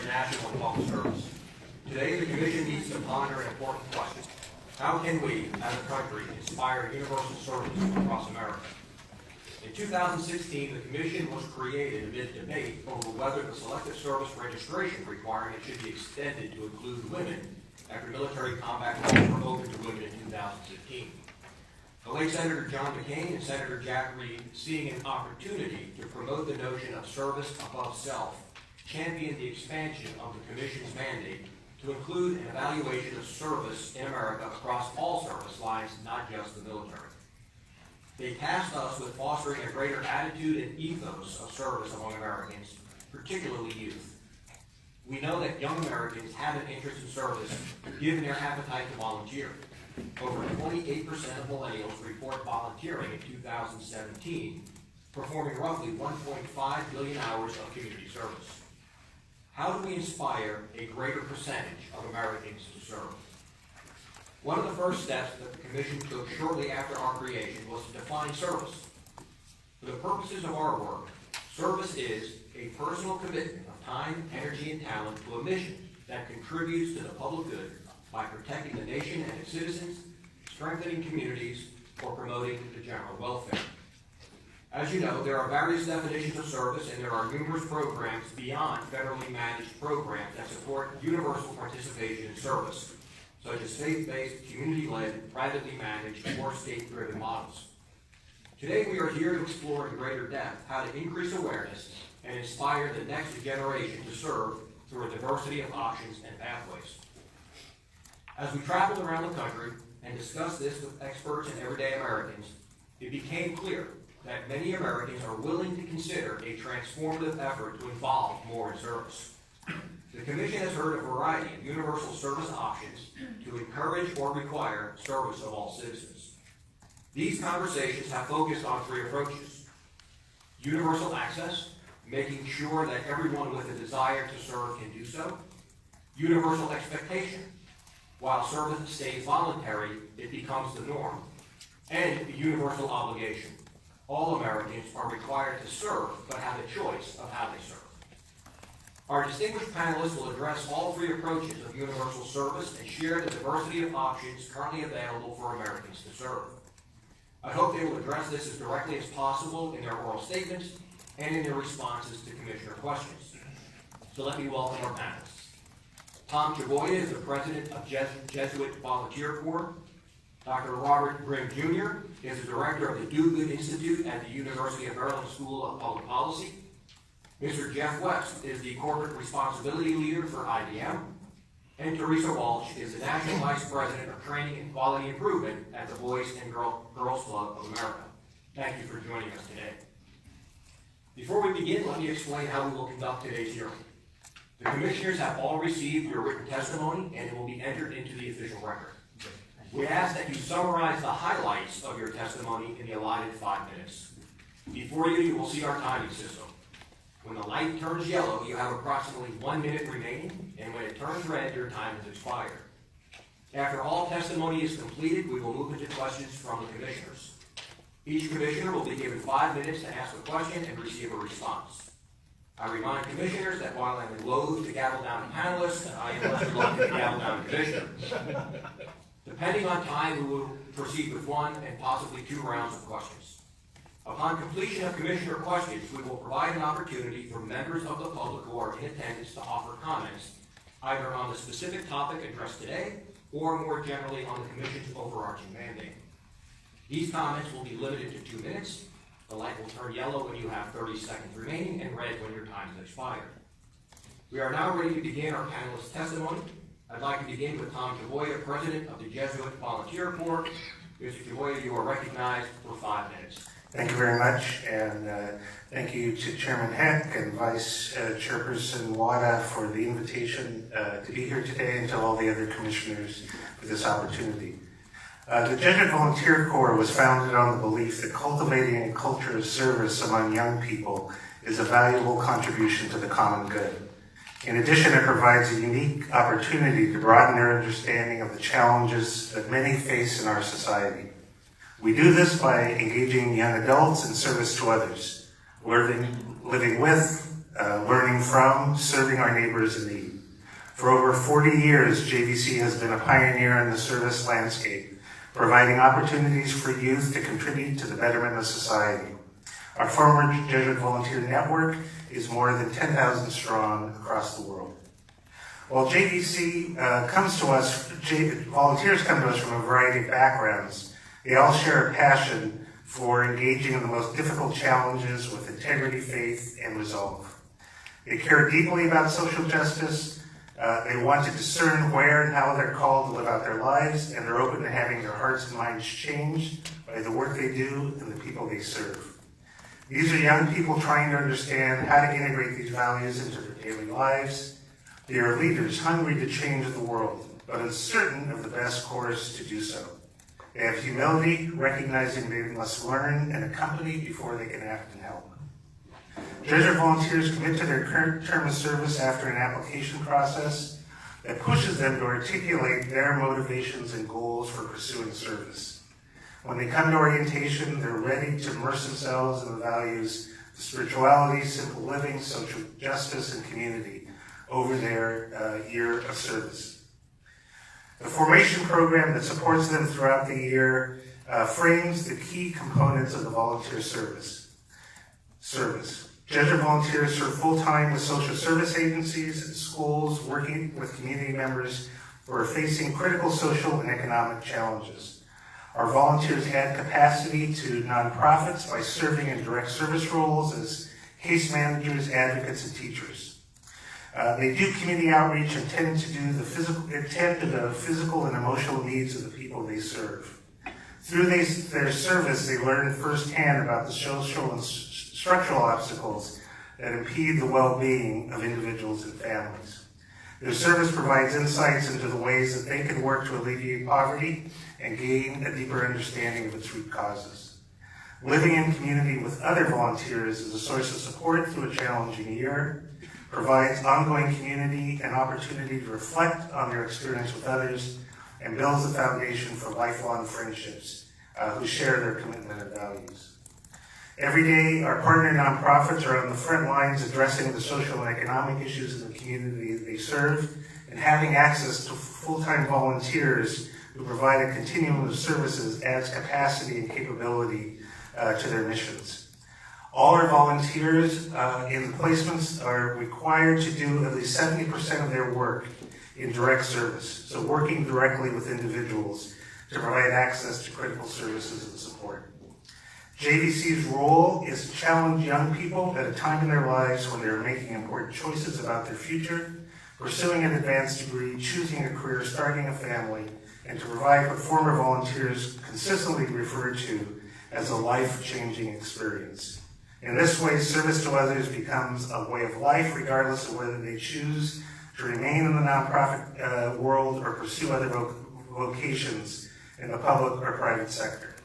International in Public Service. Today, the Commission needs to ponder an important question. How can we, as a country, inspire universal service across America? In 2016, the Commission was created amid debate over whether the Selective Service Registration requirement should be extended to include women after military combat roles were open to women in 2015. The late Senator John McCain and Senator Jack Reed, seeing an opportunity to promote the notion of service above self, championed the expansion of the Commission's mandate to include an evaluation of service in America across all service lines, not just the military. They tasked us with fostering a greater attitude and ethos of service among Americans, particularly youth. We know that young Americans have an interest in service given their appetite to volunteer. Over 28% of millennials report volunteering in 2017, performing roughly 1.5 billion hours of community service. How do we inspire a greater percentage of Americans to serve? One of the first steps that the Commission took shortly after our creation was to define service. For the purposes of our work, service is a personal commitment of time, energy, and talent to a mission that contributes to the public good by protecting the nation and its citizens, strengthening communities, or promoting the general welfare. As you know, there are various definitions of service, and there are numerous programs beyond federally managed programs that support universal participation in service, such as faith-based, community-led, privately managed, or state-driven models. Today, we are here to explore in greater depth how to increase awareness and inspire the next generation to serve through a diversity of options and pathways. As we traveled around the country and discussed this with experts and everyday Americans, it became clear that many Americans are willing to consider a transformative effort to involve more in service. The Commission has heard a variety of universal service options to encourage or require service of all citizens. These conversations have focused on three approaches: universal access, making sure that everyone with a desire to serve can do so; universal expectation, while service stays voluntary, it becomes the norm; and universal obligation. All Americans are required to serve, but have a choice of how they serve. Our distinguished panelists will address all three approaches of universal service and share the diversity of options currently available for Americans to serve. I hope they will address this as directly as possible in their oral statements and in their responses to Commissioner questions. So let me welcome our panelists. Tom Chaboya is the president of Jesuit Volunteer Corps. Dr. Robert Grimm, Jr. is the director of the Do Good Institute at the University of Maryland School of Public Policy. Mr. Jeff West is the corporate responsibility leader for IBM. And Teresa Walsh is the national vice president of training and quality improvement at the Boys and Girls Club of America. Thank you for joining us today. Before we begin, let me explain how we will conduct today's hearing. The commissioners have all received your written testimony, and it will be entered into the official record. We ask that you summarize the highlights of your testimony in the allotted 5 minutes. Before you will see our timing system. When the light turns yellow, you have approximately 1 minute remaining, and when it turns red, your time has expired. After all testimony is completed, we will move into questions from the commissioners. Each commissioner will be given 5 minutes to ask a question and receive a response. I remind commissioners that while I'm loath to gavel down panelists, I am less reluctant to gavel down commissioners. Depending on time, we will proceed with 1 and possibly 2 rounds of questions. Upon completion of commissioner questions, we will provide an opportunity for members of the public who are in attendance to offer comments, either on the specific topic addressed today, or more generally on the Commission's overarching mandate. These comments will be limited to 2 minutes. The light will turn yellow when you have 30 seconds remaining, and red when your time has expired. We are now ready to begin our panelists' testimony. I'd like to begin with Tom Chaboya, president of the Jesuit Volunteer Corps. Mr. Chaboya, you are recognized for 5 minutes. Thank you very much, and thank you to Chairman Heck and Vice Chairperson Wada for the invitation to be here today, and to all the other commissioners for this opportunity. The Jesuit Volunteer Corps was founded on the belief that cultivating a culture of service among young people is a valuable contribution to the common good. In addition, it provides a unique opportunity to broaden their understanding of the challenges that many face in our society. We do this by engaging young adults in service to others, living with, learning from, serving our neighbors in need. For over 40 years, JVC has been a pioneer in the service landscape, providing opportunities for youth to contribute to the betterment of society. Our former Jesuit volunteer network is more than 10,000 strong across the world. While JVC comes to us, volunteers come to us from a variety of backgrounds. They all share a passion for engaging in the most difficult challenges with integrity, faith, and resolve. They care deeply about social justice. They want to discern where and how they're called to live out their lives, and they're open to having their hearts and minds changed by the work they do and the people they serve. These are young people trying to understand how to integrate these values into their daily lives. They are leaders hungry to change the world, but uncertain of the best course to do so. They have humility, recognizing they must learn and accompany before they can act and help. Jesuit volunteers commit to their current term of service after an application process that pushes them to articulate their motivations and goals for pursuing service. When they come to orientation, they're ready to immerse themselves in the values of spirituality, simple living, social justice, and community over their year of service. The formation program that supports them throughout the year frames the key components of the volunteer service. Jesuit volunteers serve full-time with social service agencies and schools, working with community members who are facing critical social and economic challenges. Our volunteers add capacity to nonprofits by serving in direct service roles as case managers, advocates, and teachers. They do community outreach and tend to the physical and emotional needs of the people they serve. Through their service, they learn firsthand about the social and structural obstacles that impede the well-being of individuals and families. Their service provides insights into the ways that they can work to alleviate poverty and gain a deeper understanding of its root causes. Living in community with other volunteers is a source of support through a challenging year, provides ongoing community and opportunity to reflect on their experience with others, and builds a foundation for lifelong friendships who share their commitment and values. Every day, our partner nonprofits are on the front lines addressing the social and economic issues in the community they serve, and having access to full-time volunteers who provide a continuum of services adds capacity and capability to their missions. All our volunteers in the placements are required to do at least 70% of their work in direct service, so working directly with individuals to provide access to critical services and support. JVC's role is to challenge young people at a time in their lives when they are making important choices about their future, pursuing an advanced degree, choosing a career, starting a family, and to provide what former volunteers consistently refer to as a life-changing experience. In this way, service to others becomes a way of life, regardless of whether they choose to remain in the nonprofit world or pursue other vocations in the public or private sector.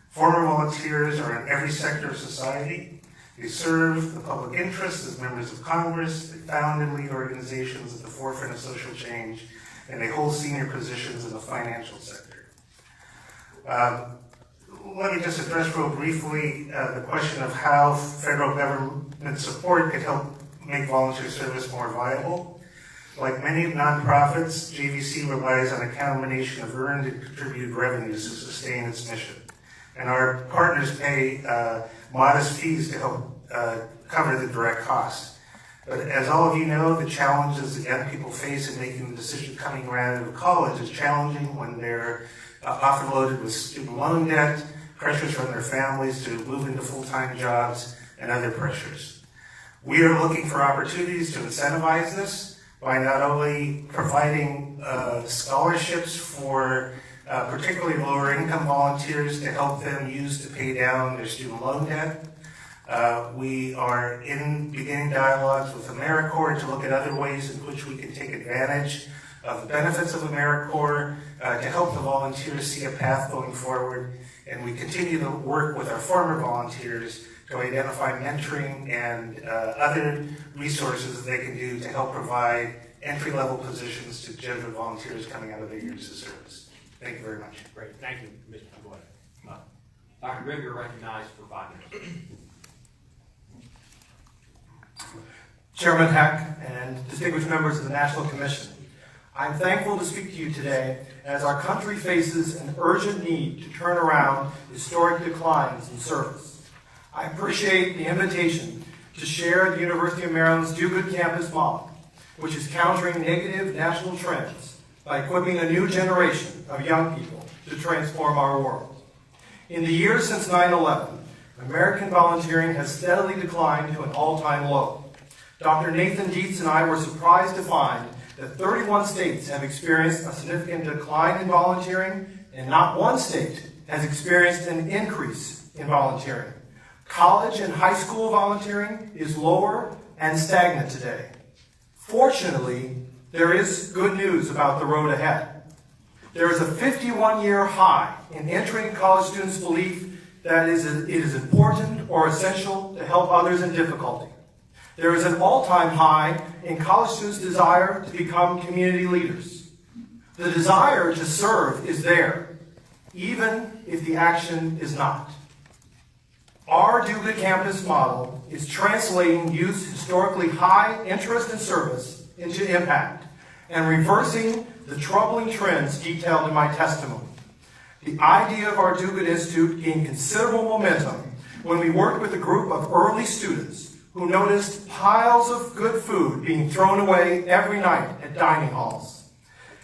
Former volunteers are in every sector of society. They serve the public interest as members of Congress, they found and lead organizations at the forefront of social change, and they hold senior positions in the financial sector. Let me just address real briefly the question of how federal government support could help make volunteer service more viable. Like many nonprofits, JVC relies on a combination of earned and contributed revenues to sustain its mission. And our partners pay modest fees to help cover the direct costs. But as all of you know, the challenges that young people face in making the decision coming out of college is challenging when they're often loaded with student loan debt, pressures from their families to move into full-time jobs, and other pressures. We are looking for opportunities to incentivize this by not only providing scholarships for particularly lower income volunteers to help them use to pay down their student loan debt. We are beginning dialogues with AmeriCorps to look at other ways in which we can take advantage of the benefits of AmeriCorps to help the volunteers see a path going forward. And we continue to work with our former volunteers to identify mentoring and other resources that they can do to help provide entry-level positions to Jesuit volunteers coming out of their years of service. Thank you very much. Great. Thank you, Mr. Boyd. Dr. Grimm, you're recognized for 5 minutes. Chairman Heck, and distinguished members of the National Commission, I'm thankful to speak to you today as our country faces an urgent need to turn around historic declines in service. I appreciate the invitation to share the University of Maryland's Do Good Campus model, which is countering negative national trends by equipping a new generation of young people to transform our world. In the years since 9/11, American volunteering has steadily declined to an all-time low. Dr. Nathan Dietz and I were surprised to find that 31 states have experienced a significant decline in volunteering, and not one state has experienced an increase in volunteering. College and high school volunteering is lower and stagnant today. Fortunately, there is good news about the road ahead. There is a 51-year high in entering college students' belief that it is important or essential to help others in difficulty. There is an all-time high in college students' desire to become community leaders. The desire to serve is there, even if the action is not. Our Do Good Campus model is translating youth's historically high interest in service into impact and reversing the troubling trends detailed in my testimony. The idea of our Do Good Institute gained considerable momentum when we worked with a group of early students who noticed piles of good food being thrown away every night at dining halls.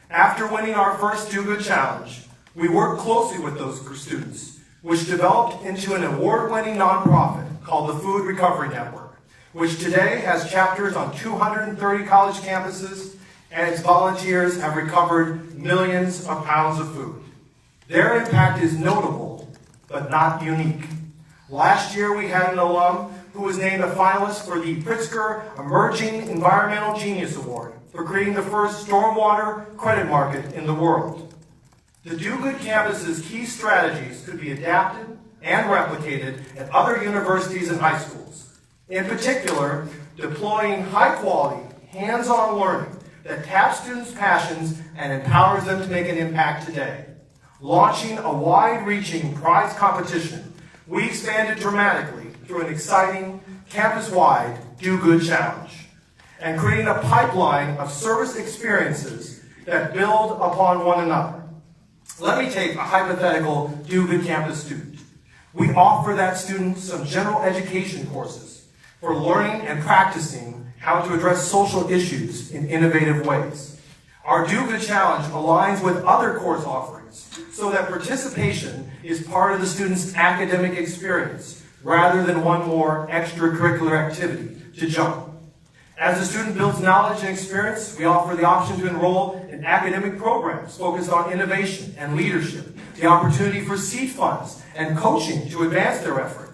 After winning our first Do Good Challenge, we worked closely with those students, which developed into an award-winning nonprofit called the Food Recovery Network, which today has chapters on 230 college campuses, and its volunteers have recovered millions of pounds of food. Their impact is notable, but not unique. Last year, we had an alum who was named a finalist for the Pritzker Emerging Environmental Genius Award for creating the first stormwater credit market in the world. The Do Good Campus's key strategies could be adapted and replicated at other universities and high schools. In particular, deploying high-quality, hands-on learning that taps students' passions and empowers them to make an impact today. Launching a wide-reaching prize competition, we expanded dramatically through an exciting campus-wide Do Good Challenge, and creating a pipeline of service experiences that build upon one another. Let me take a hypothetical Do Good Campus student. We offer that student some general education courses for learning and practicing how to address social issues in innovative ways. Our Do Good Challenge aligns with other course offerings so that participation is part of the student's academic experience rather than one more extracurricular activity to jump. As the student builds knowledge and experience, we offer the option to enroll in academic programs focused on innovation and leadership, the opportunity for seed funds and coaching to advance their effort.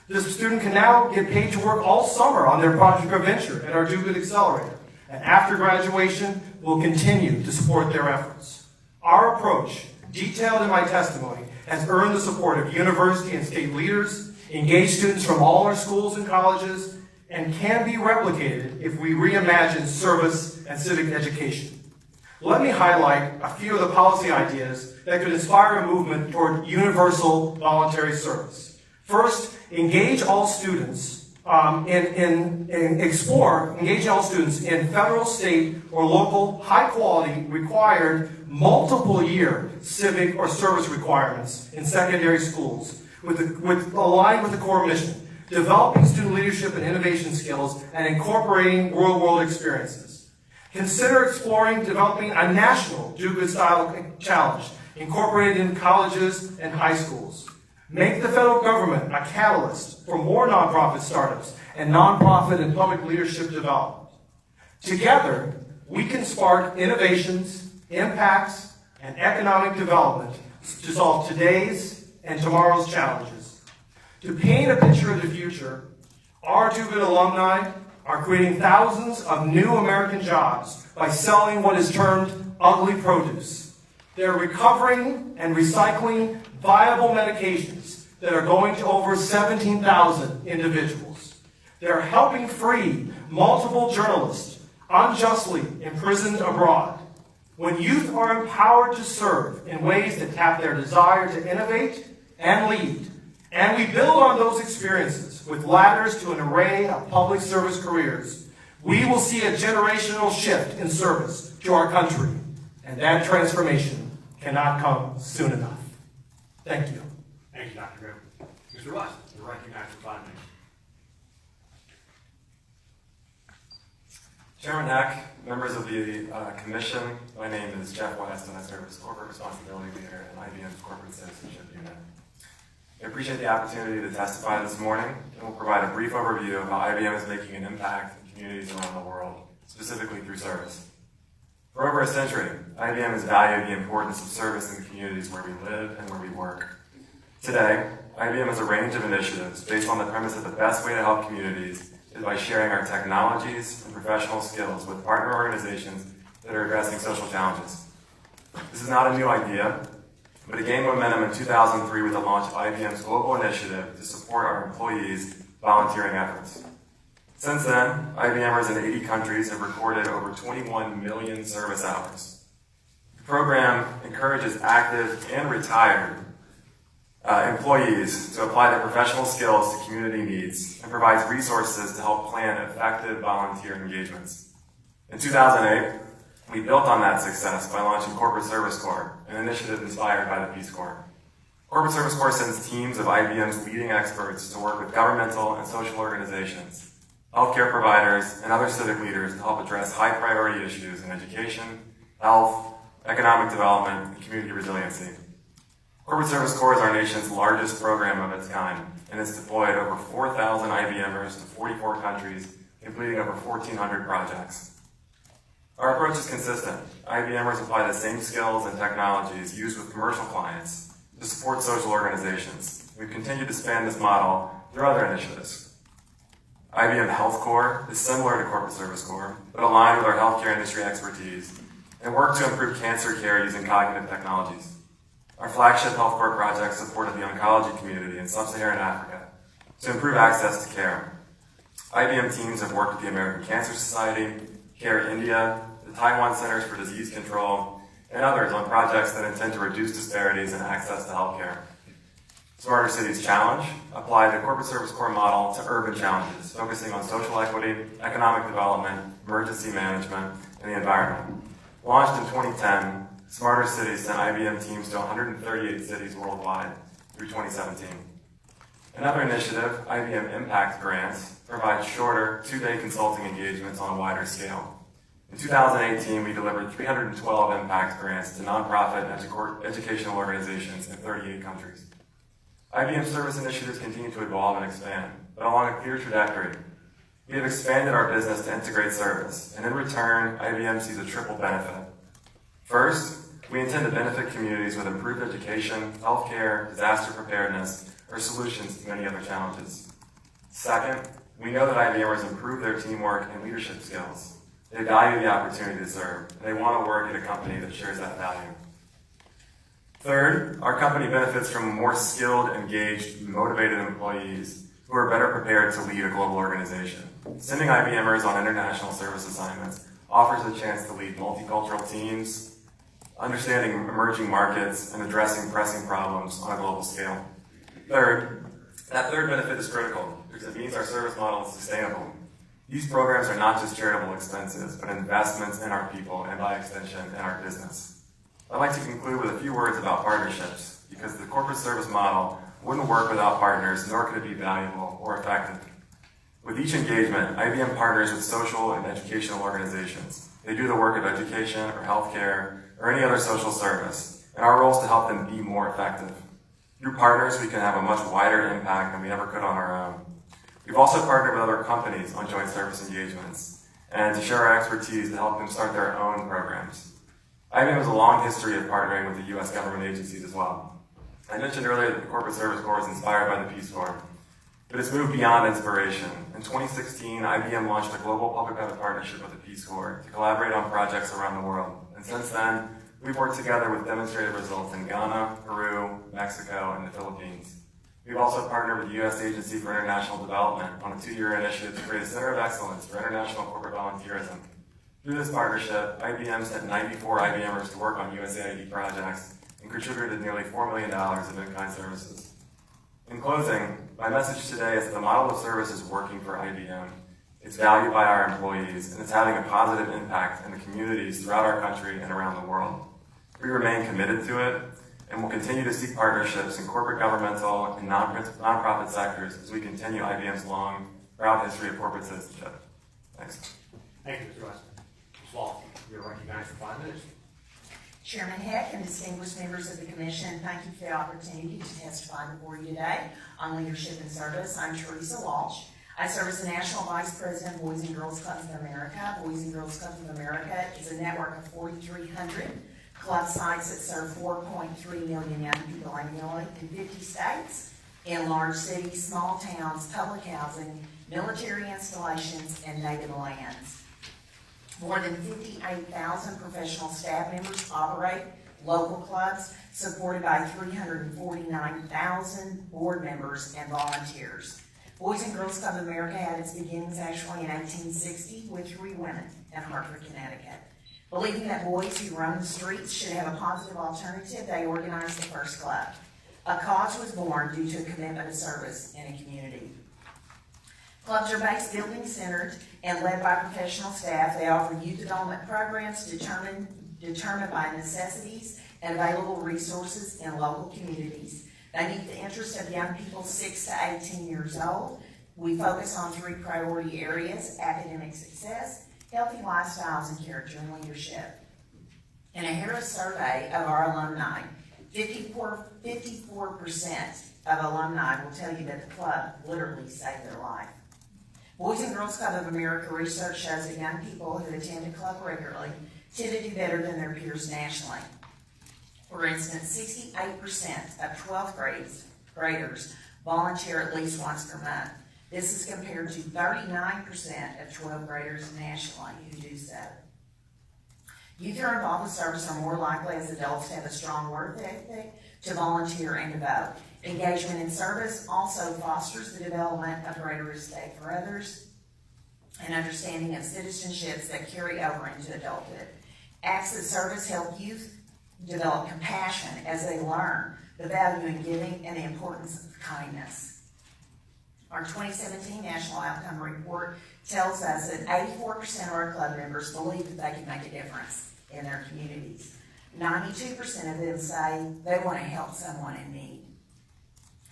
This student can now get paid to work all summer on their project or venture at our Do Good Accelerator, and after graduation, we'll continue to support their efforts. Our approach, detailed in my testimony, has earned the support of university and state leaders, engaged students from all our schools and colleges, and can be replicated if we reimagine service and civic education. Let me highlight a few of the policy ideas that could inspire a movement toward universal voluntary service. First, engage all students engaging all students in federal, state, or local high-quality, required, multiple-year civic or service requirements in secondary schools, aligned with the core mission, developing student leadership and innovation skills, and incorporating real-world experiences. Consider exploring developing a national Do Good style challenge incorporated in colleges and high schools. Make the federal government a catalyst for more nonprofit startups and nonprofit and public leadership development. Together, we can spark innovations, impacts, and economic development to solve today's and tomorrow's challenges. To paint a picture of the future, our Do Good alumni are creating thousands of new American jobs by selling what is termed ugly produce. They're recovering and recycling viable medications that are going to over 17,000 individuals. They're helping free multiple journalists unjustly imprisoned abroad. When youth are empowered to serve in ways that tap their desire to innovate and lead, and we build on those experiences apprentices with ladders to an array of public service careers, we will see a generational shift in service to our country, and that transformation cannot come soon enough. Thank you. Thank you, Dr. Grimm. Mr. West, you're recognized for 5 minutes. Chairman Heck, members of the Commission, my name is Jeff West and I serve as Corporate Responsibility Leader in IBM's Corporate Citizenship Unit. I appreciate the opportunity to testify this morning and will provide a brief overview of how IBM is making an impact in communities around the world, specifically through service. For over a century, IBM has valued the importance of service in the communities where we live and where we work. Today, IBM has a range of initiatives based on the premise that the best way to help communities is by sharing our technologies and professional skills with partner organizations that are addressing social challenges. This is not a new idea, but it gained momentum in 2003 with the launch of IBM's global initiative to support our employees' volunteering efforts. Since then, IBMers in 80 countries have recorded over 21 million service hours. The program encourages active and retired employees to apply their professional skills to community needs and provides resources to help plan effective volunteer engagements. In 2008, we built on that success by launching Corporate Service Corps, an initiative inspired by the Peace Corps. Corporate Service Corps sends teams of IBM's leading experts to work with governmental and social organizations, healthcare providers, and other civic leaders to help address high-priority issues in education, health, economic development, and community resiliency. Corporate Service Corps is our nation's largest program of its kind, and it's deployed over 4,000 IBMers to 44 countries, completing over 1,400 projects. Our approach is consistent. IBMers apply the same skills and technologies used with commercial clients to support social organizations. We've continued to span this model through other initiatives. IBM Health Corps is similar to Corporate Service Corps, but aligned with our healthcare industry expertise, and work to improve cancer care using cognitive technologies. Our flagship Health Corps project supported the oncology community in sub-Saharan Africa to improve access to care. IBM teams have worked with the American Cancer Society, CARE India, the Taiwan Centers for Disease Control, and others on projects that intend to reduce disparities in access to healthcare. Smarter Cities Challenge applied the Corporate Service Corps model to urban challenges, focusing on social equity, economic development, emergency management, and the environment. Launched in 2010, Smarter Cities sent IBM teams to 138 cities worldwide through 2017. Another initiative, IBM Impact Grants, provides shorter, 2-day consulting engagements on a wider scale. In 2018, we delivered 312 Impact Grants to nonprofit and educational organizations in 38 countries. IBM service initiatives continue to evolve and expand, but along a clear trajectory. We have expanded our business to integrate service, and in return, IBM sees a triple benefit. First, we intend to benefit communities with improved education, healthcare, disaster preparedness, or solutions to many other challenges. Second, we know that IBMers improve their teamwork and leadership skills. They value the opportunity to serve, and they want to work at a company that shares that value. Third, our company benefits from more skilled, engaged, motivated employees who are better prepared to lead a global organization. Sending IBMers on international service assignments offers a chance to lead multicultural teams, understanding emerging markets, and addressing pressing problems on a global scale. Third, that third benefit is critical because it means our service model is sustainable. These programs are not just charitable expenses, but investments in our people and, by extension, in our business. I'd like to conclude with a few words about partnerships, because the corporate service model wouldn't work without partners, nor could it be valuable or effective. With each engagement, IBM partners with social and educational organizations. They do the work of education or healthcare or any other social service, and our role is to help them be more effective. Through partners, we can have a much wider impact than we ever could on our own. We've also partnered with other companies on joint service engagements, and to share our expertise to help them start their own programs. IBM has a long history of partnering with the U.S. government agencies as well. I mentioned earlier that the Corporate Service Corps is inspired by the Peace Corps, but it's moved beyond inspiration. In 2016, IBM launched a global public-private partnership with the Peace Corps to collaborate on projects around the world. And since then, we've worked together with demonstrated results in Ghana, Peru, Mexico, and the Philippines. We've also partnered with the U.S. Agency for International Development on a 2-year initiative to create a center of excellence for international corporate volunteerism. Through this partnership, IBM sent 94 IBMers to work on USAID projects and contributed nearly $4 million of in-kind services. In closing, my message today is that the model of service is working for IBM. It's valued by our employees, and it's having a positive impact in the communities throughout our country and around the world. We remain committed to it, and will continue to seek partnerships in corporate, governmental, and nonprofit sectors as we continue IBM's long, proud history of corporate citizenship. Thanks. Thank you, Mr. Weston. Ms. Walton, you're recognized for 5 minutes. Chairman Heck and distinguished members of the Commission, thank you for the opportunity to testify before you today on leadership and service. I'm Teresa Walsh. I serve as the National Vice President of Boys and Girls Clubs of America. Boys and Girls Clubs of America is a network of 4,300 club sites that serve 4.3 million young people annually in 50 states, in large cities, small towns, public housing, military installations, and native lands. More than 58,000 professional staff members operate local clubs supported by 349,000 board members and volunteers. Boys and Girls Club of America had its beginnings actually in 1860 with 3 women in Hartford, Connecticut. Believing that boys who roam the streets should have a positive alternative, they organized the first club. A cause was born due to a commitment of service in a community. Clubs are based building-centered and led by professional staff. They offer youth development programs determined by necessities and available resources in local communities. They meet the interests of young people 6 to 18 years old. We focus on 3 priority areas: academic success, healthy lifestyles, and character and leadership. In a Harris survey of our alumni, 54% of alumni will tell you that the club literally saved their life. Boys and Girls Club of America research shows that young people who attend a club regularly tend to do better than their peers nationally. For instance, 68% of 12th graders volunteer at least once per month. This is compared to 39% of 12th graders nationally who do so. Youth who are involved with service are more likely as adults to have a strong work ethic, to volunteer and to vote. Engagement in service also fosters the development of greater respect for others and understanding of citizenships that carry over into adulthood. Acts of service help youth develop compassion as they learn the value in giving and the importance of kindness. Our 2017 National Outcome Report tells us that 84% of our club members believe that they can make a difference in their communities. 92% of them say they want to help someone in need.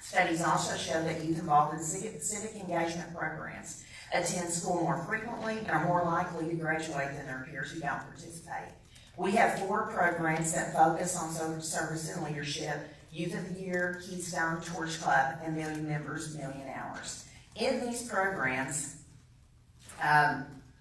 Studies also show that youth involved in civic engagement programs attend school more frequently and are more likely to graduate than their peers who don't participate. We have 4 programs that focus on service and leadership: Youth of the Year, Keystone, Torch Club, and Million Members, Million Hours. In these programs,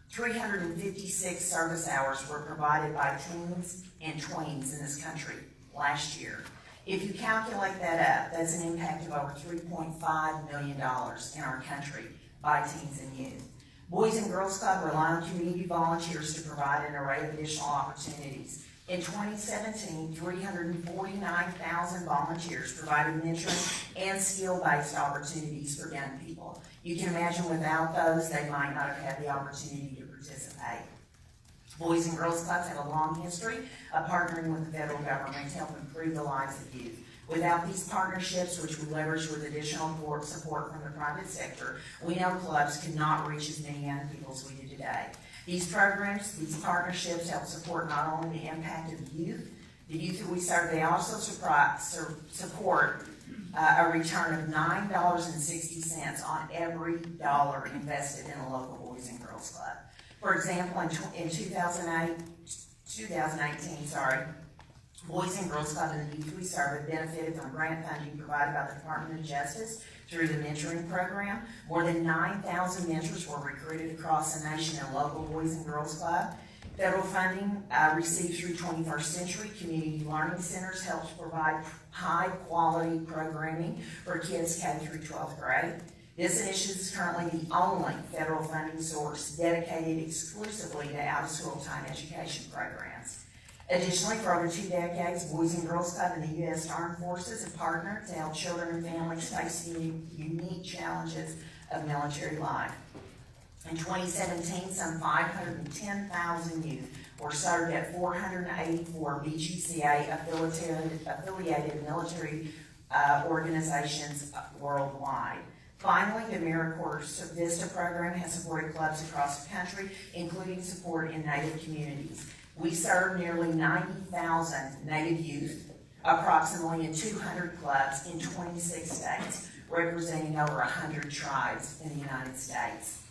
356 service hours were provided by teens and tweens in this country last year. If you calculate that up, that's an impact of over $3.5 million in our country by teens and youth. Boys and Girls Club rely on community volunteers to provide an array of additional opportunities. In 2017, 349,000 volunteers provided mentoring and skill-based opportunities for young people. You can imagine without those, they might not have had the opportunity to participate. Boys and Girls Clubs have a long history of partnering with the federal government to help improve the lives of youth. Without these partnerships, which we leverage with additional support from the private sector, we know clubs could not reach as many young people as we do today. These programs, these partnerships help support not only the impact of the youth that we serve, they also support a return of $9.60 on every dollar invested in a local Boys and Girls Club. For example, in 2018, Boys and Girls Club and the youth we serve have benefited from grant funding provided by the Department of Justice through the mentoring program. More than 9,000 mentors were recruited across the nation in local Boys and Girls Club. Federal funding received through 21st Century Community Learning Centers helps provide high-quality programming for kids K through 12th grade. This initiative is currently the only federal funding source dedicated exclusively to out-of-school time education programs. Additionally, for over 2 decades, Boys and Girls Club and the U.S. Armed Forces have partnered to help children and families face the unique challenges of military life. In 2017, some 510,000 youth were served at 484 BGCA affiliated military organizations worldwide. Finally, the AmeriCorps Vista program has supported clubs across the country, including support in Native communities. We serve nearly 90,000 Native youth, approximately in 200 clubs in 26 states, representing over 100 tribes in the United States.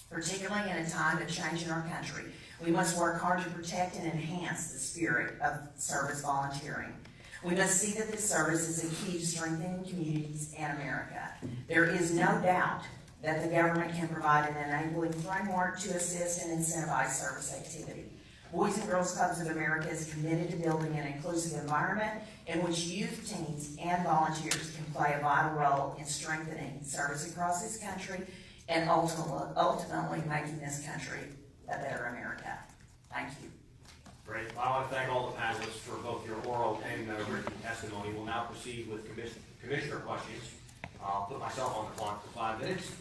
Particularly in a time of change in our country, we must work hard to protect and enhance the spirit of service volunteering. We must see that this service is a key to strengthening communities and America. There is no doubt that the government can provide an enabling framework to assist and incentivize service activity. Boys and Girls Clubs of America is committed to building an inclusive environment in which youth, teens, and volunteers can play a vital role in strengthening service across this country and ultimately making this country a better America. Thank you. Great. Well, I want to thank all the panelists for both your oral and written testimony. We'll now proceed with commissioner questions. I'll put myself on the clock for 5 minutes.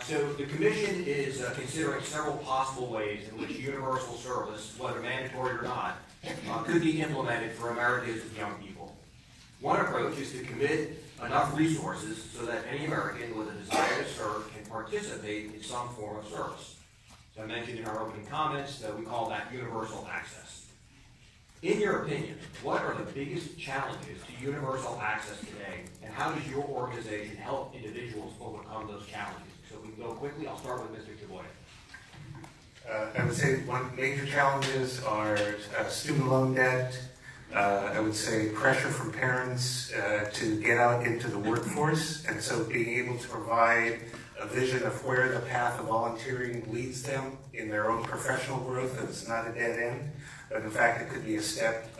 So the commission is considering several possible ways in which universal service, whether mandatory or not, could be implemented for America's young people. One approach is to commit enough resources so that any American with a desire to serve can participate in some form of service. So I mentioned in our opening comments that we call that universal access. In your opinion, what are the biggest challenges to universal access today, and how does your organization help individuals overcome those challenges? So if we can go quickly, I'll start with Mr. Chaboy. I would say one major challenges are student loan debt. I would say pressure from parents to get out into the workforce, and so being able to provide a vision of where the path of volunteering leads them in their own professional growth, that it's not a dead end, but in fact it could be a step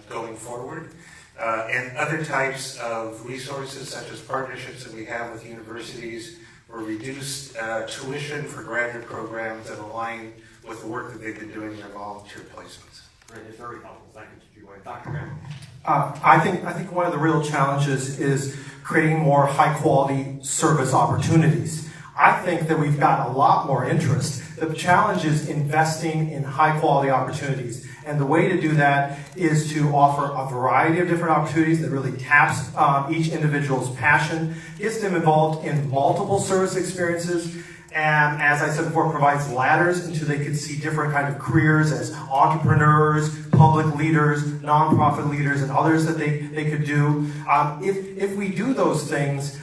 going forward. And other types of resources, such as partnerships that we have with universities, or reduced tuition for graduate programs that align with the work that they've been doing in their volunteer placements. Great, it's very helpful. Thank you, Mr. Chaboy. Dr. Graham. I think one of the real challenges is creating more high-quality service opportunities. I think that we've got a lot more interest. The challenge is investing in high-quality opportunities. And the way to do that is to offer a variety of different opportunities that really taps each individual's passion, gets them involved in multiple service experiences, and as I said before, provides ladders into they could see different kind of careers as entrepreneurs, public leaders, nonprofit leaders, and others that they could do. If we do those things,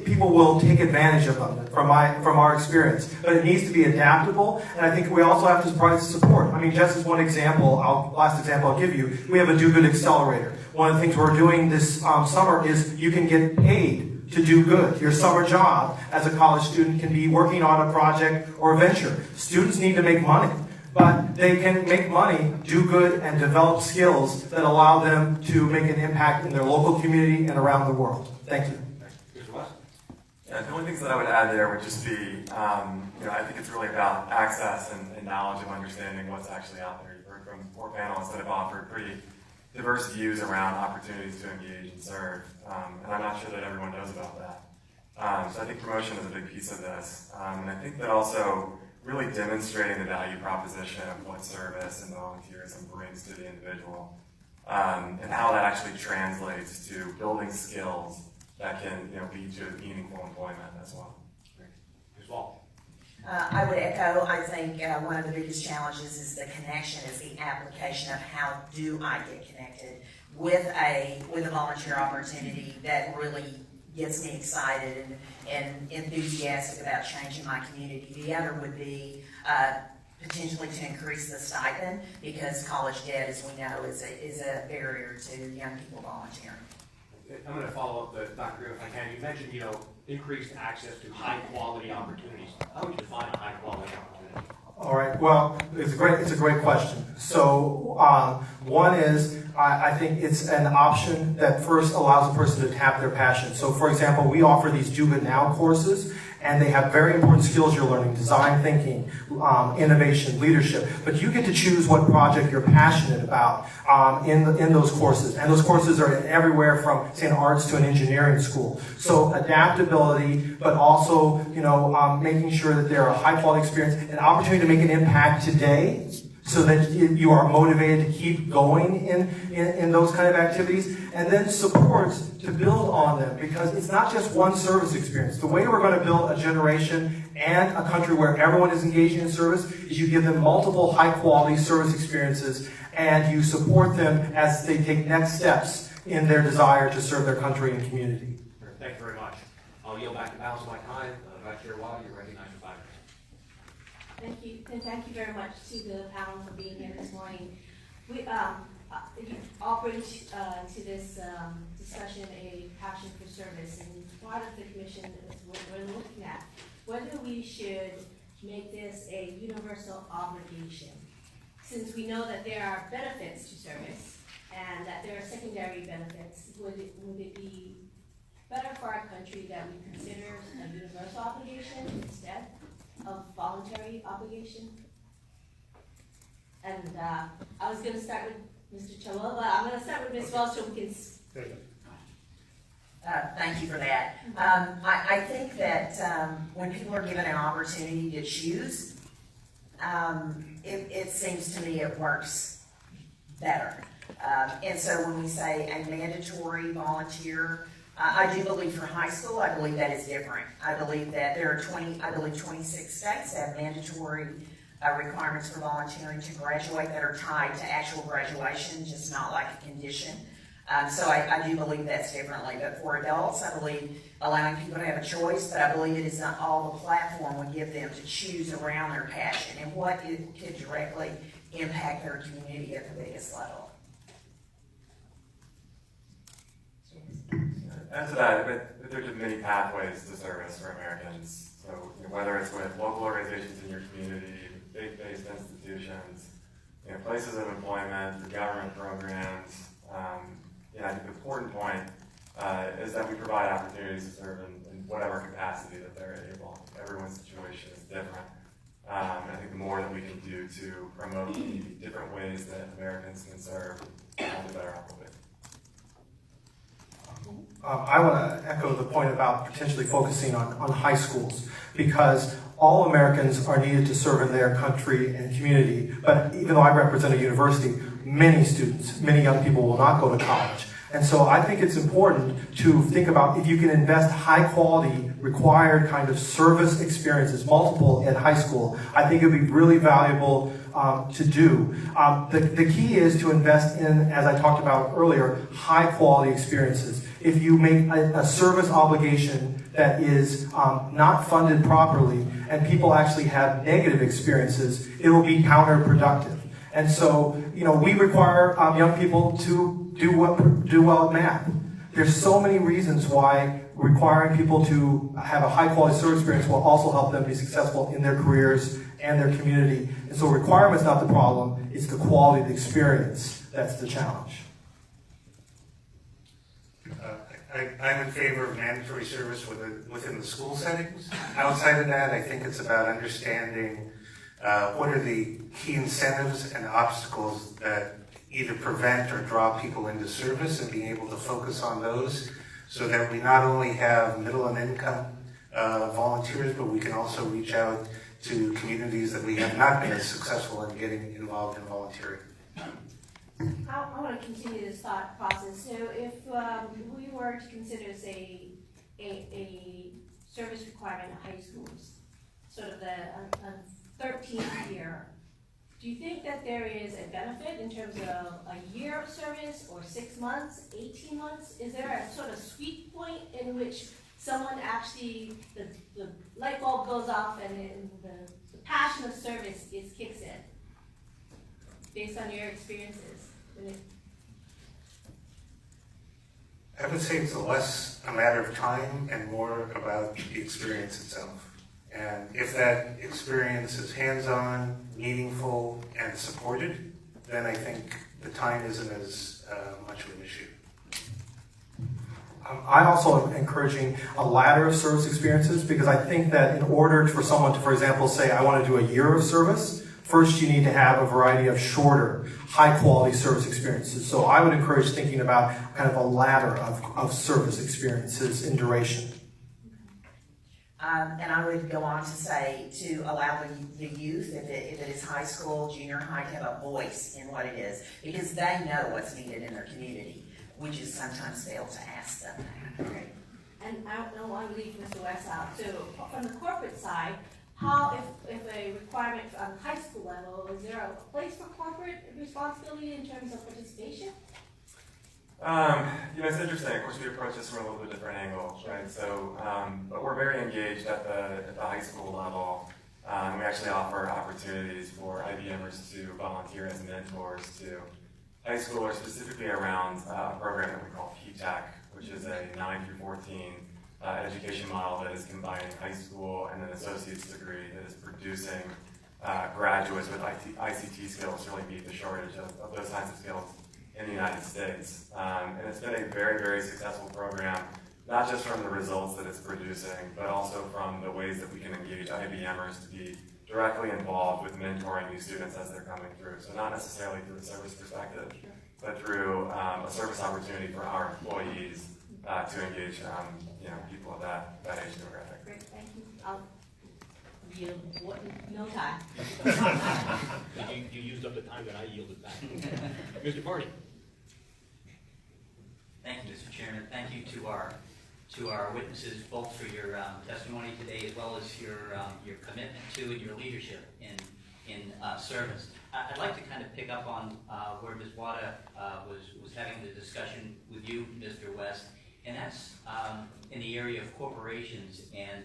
people will take advantage of them from our experience. But it needs to be adaptable, and I think we also have to provide support. I mean, just as one example, last example I'll give you, we have a Do Good Accelerator. One of the things we're doing this summer is you can get paid to do good. Your summer job as a college student can be working on a project or a venture. Students need to make money, but they can make money, do good, and develop skills that allow them to make an impact in their local community and around the world. Thank you. Mr. West. Yeah, the only things that I would add there would just be, I think it's really about access and knowledge and understanding what's actually out there. You've heard from 4 panelists that have offered pretty diverse views around opportunities to engage and serve, and I'm not sure that everyone knows about that. So I think promotion is a big piece of this, and I think that also really demonstrating the value proposition of what service and volunteerism brings to the individual, and how that actually translates to building skills that can lead to meaningful employment as well. Ms. Wall. I would echo, I think one of the biggest challenges is the connection, is the application of how do I get connected with a volunteer opportunity that really gets me excited and enthusiastic about changing my community. The other would be potentially to increase the stipend, because college debt, as we know, is a barrier to young people volunteering. I'm going to follow up with Dr. Grimm if I can. You mentioned, increased access to high-quality opportunities. How would you define a high-quality opportunity? All right. Well, it's a great question. So one is, I think it's an option that first allows a person to tap their passion. So, for example, we offer these Do Good Now courses, and they have very important skills you're learning: design thinking, innovation, leadership. But you get to choose what project you're passionate about in those courses. And those courses are everywhere from, say, an arts to an engineering school. So adaptability, but also, making sure that they're a high-quality experience, an opportunity to make an impact today, so that you are motivated to keep going in those kind of activities, and then supports to build on them, because it's not just one service experience. The way we're going to build a generation and a country where everyone is engaging in service is you give them multiple high-quality service experiences, and you support them as they take next steps in their desire to serve their country and community. Thank you very much. I'll yield back the balance of my time. Vice Chair Wada, you're recognized for 5 minutes. Thank you, and thank you very much to the panel for being here this morning. We you all bring to this discussion a passion for service, and part of the commission is what we're looking at, whether we should make this a universal obligation. Since we know that there are benefits to service and that there are secondary benefits, would it be better for our country that we consider a universal obligation instead of voluntary obligation? And I was going to start with Mr. Chilwell, but I'm going to start with Ms. Welch so we can. Thank you for that. I think that when people are given an opportunity to choose, it seems to me it works better. And so when we say a mandatory volunteer, I do believe for high school, I believe that is different. I believe that there are 26 states that have mandatory requirements for volunteering to graduate that are tied to actual graduation, just not like a condition. So I do believe that's differently. But for adults, I believe allowing people to have a choice, but I believe it is not all the platform would give them to choose around their passion and what it could directly impact their community at the biggest level. Add to that, there are just many pathways to service for Americans. So whether it's with local organizations in your community, faith-based institutions, places of employment, the government programs. I think the important point is that we provide opportunities to serve in whatever capacity that they're able. Everyone's situation is different. I think the more that we can do to promote the different ways that Americans can serve, the better off we'll be. I want to echo the point about potentially focusing on high schools, because all Americans are needed to serve in their country and community. But even though I represent a university, many students, many young people will not go to college. And so I think it's important to think about if you can invest high quality, required kind of service experiences, multiple in high school, I think it would be really valuable to do. The key is to invest in, as I talked about earlier, high quality experiences. If you make a service obligation that is not funded properly and people actually have negative experiences, it will be counterproductive. And so, we require young people to do well at math. There's so many reasons why requiring people to have a high quality service experience will also help them be successful in their careers and their community. And so requirement's not the problem, it's the quality of the experience that's the challenge. I'm in favor of mandatory service within the school settings. Outside of that, I think it's about understanding what are the key incentives and obstacles that either prevent or draw people into service, and being able to focus on those so that we not only have middle and income volunteers, but we can also reach out to communities that we have not been as successful in getting involved in volunteering. I want to continue this thought process. So if we were to consider, say, a service requirement in high schools, sort of a 13th year, do you think that there is a benefit in terms of a year of service or 6 months, 18 months? Is there a sort of sweet point in which someone actually, the light bulb goes off and the passion of service kicks in, based on your experiences? I would say it's less a matter of time and more about the experience itself. And if that experience is hands-on, meaningful, and supported, then I think the time isn't as much of an issue. I also am encouraging a ladder of service experiences, because I think that in order for someone to, for example, say, I want to do a year of service, first you need to have a variety of shorter, high-quality service experiences. So I would encourage thinking about kind of a ladder of service experiences in duration. And I would go on to say to allow the youth, if it is high school, junior high, to have a voice in what it is, because they know what's needed in their community. We just sometimes fail to ask them that. Great. And I don't want to leave Mr. West out. So from the corporate side, how, if a requirement on the high school level, is there a place for corporate responsibility in terms of participation? It's interesting. Of course, we approach this from a little bit different angle, right? So, but we're very engaged at the high school level. We actually offer opportunities for IBMers to volunteer as mentors to high schoolers, specifically around a program that we call PTAC, which is a 9 through 14 education model that is combining high school and an associate's degree that is producing graduates with ICT skills to really meet the shortage of those kinds of skills in the United States. And it's been a very, very successful program, not just from the results that it's producing, but also from the ways that we can engage IBMers to be directly involved with mentoring these students as they're coming through. So not necessarily through a service perspective, but through a service opportunity for our employees to engage people of that age demographic. Great, thank you. I'll yield, no time. You used up the time that I yielded back. Mr. Barney. Thank you, Mr. Chairman. Thank you to our witnesses, both for your testimony today as well as your commitment to and your leadership in service. I'd like to kind of pick up on where Ms. Wada was having the discussion with you, Mr. West, and that's in the area of corporations and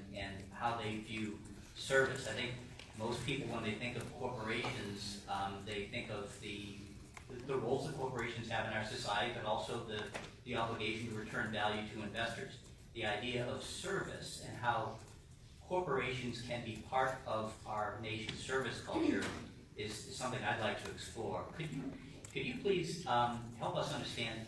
how they view service. I think most people, when they think of corporations, they think of the roles that corporations have in our society, but also the obligation to return value to investors. The idea of service and how corporations can be part of our nation's service culture is something I'd like to explore. Could you please help us understand,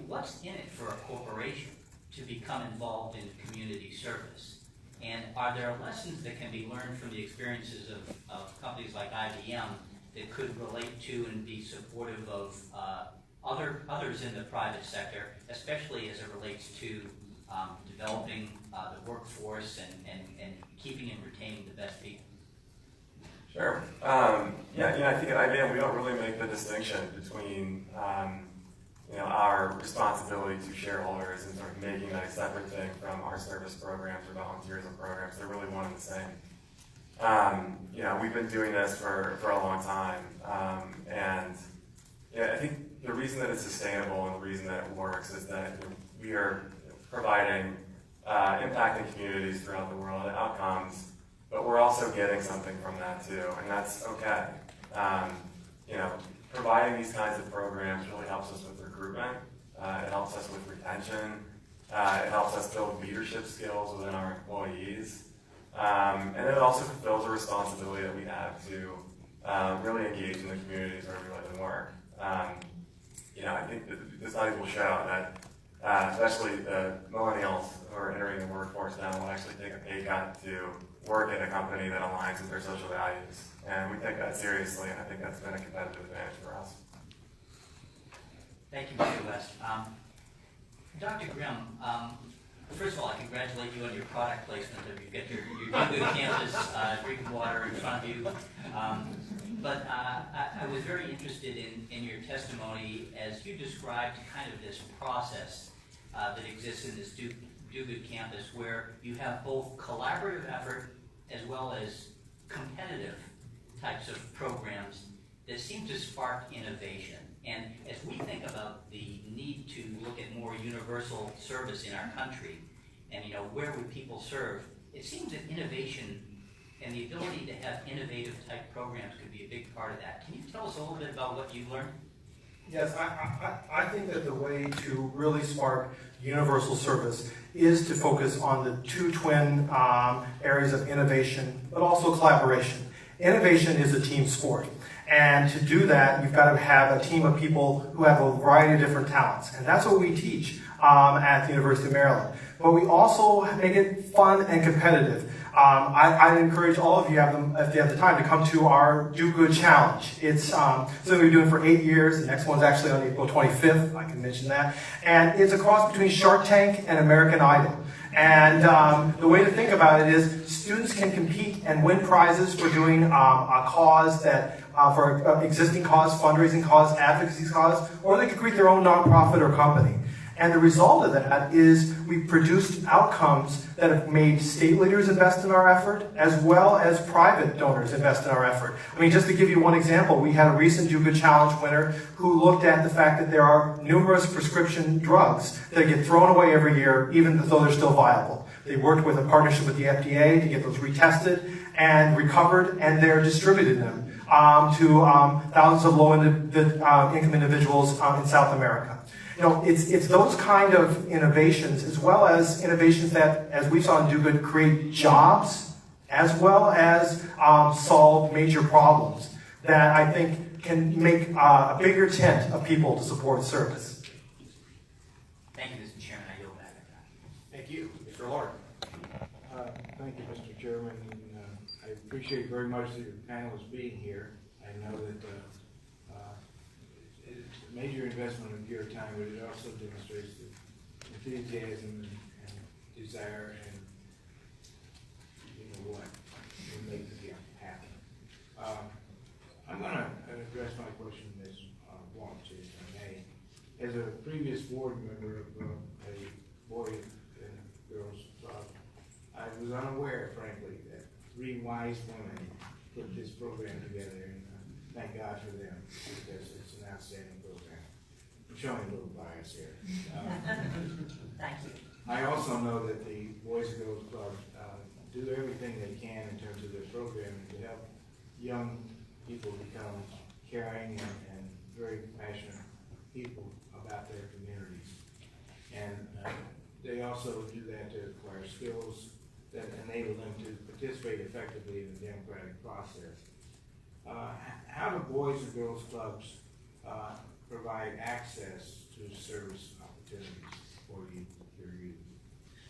what's in it for a corporation to become involved in community service? And are there lessons that can be learned from the experiences of companies like IBM that could relate to and be supportive of others in the private sector, especially as it relates to developing the workforce and keeping and retaining the best people? Sure. I think at IBM we don't really make the distinction between our responsibility to shareholders and sort of making that a separate thing from our service programs or volunteerism programs. They're really one and the same. We've been doing this for a long time, and I think the reason that it's sustainable and the reason that it works is that we are providing impacting communities throughout the world and outcomes, but we're also getting something from that too, and that's okay. Providing these kinds of programs really helps us with recruitment. It helps us with retention. It helps us build leadership skills within our employees. And it also fulfills a responsibility that we have to really engage in the communities where we live and work. I think that the studies will show that especially the millennials who are entering the workforce now will actually take a pay cut to work at a company that aligns with their social values. And we take that seriously, and I think that's been a competitive advantage for us. Thank you, Mr. West. Dr. Grimm, first of all, I congratulate you on your product placement. You've got your good campus drinking water in front of you. But I was very interested in your testimony as you described kind of this process that exists in this Do Good campus, where you have both collaborative effort as well as competitive types of programs that seem to spark innovation. And as we think about the need to look at more universal service in our country, and where would people serve, it seems that innovation and the ability to have innovative type programs could be a big part of that. Can you tell us a little bit about what you've learned? Yes, I think that the way to really spark universal service is to focus on the two twin areas of innovation, but also collaboration. Innovation is a team sport. And to do that, you've got to have a team of people who have a variety of different talents. And that's what we teach at the University of Maryland. But we also make it fun and competitive. I'd encourage all of you, if you have the time, to come to our Do Good Challenge. It's something we've been doing for 8 years. The next one's actually on April 25th. I can mention that. And it's a cross between Shark Tank and American Idol. And the way to think about it is students can compete and win prizes for doing a cause that, for existing cause, fundraising cause, advocacy cause, or they can create their own nonprofit or company. And the result of that is we've produced outcomes that have made state leaders invest in our effort, as well as private donors invest in our effort. I mean, just to give you one example, we had a recent Do Good Challenge winner who looked at the fact that there are numerous prescription drugs that get thrown away every year, even though they're still viable. They worked with a partnership with the FDA to get those retested and recovered, and they're distributing them to thousands of low-income individuals in South America. You know, it's those kind of innovations, as well as innovations that, as we saw in Do Good, create jobs, as well as solve major problems, that I think can make a bigger tent of people to support service. Thank you, Mr. Chairman. I yield back. Thank you. Mr. Lord. Thank you, Mr. Chairman. And, I appreciate very much that your panelists being here. I know that it's a major investment of your time, but it also demonstrates the enthusiasm and desire and you know what will make it happen. I'm going to address my question as wants, if I may. As a previous board member of a boy and girls club, I was unaware, frankly, that 3 wise women put this program together, and thank God for them, because it's an outstanding program. I'm showing a little bias here. Thank you. I also know that the Boys and Girls Club do everything they can in terms of their programming to help young people become caring and very passionate people about their communities. And they also do that to acquire skills that enable them to participate effectively in the democratic process. How do Boys and Girls Clubs provide access to service opportunities for your youth?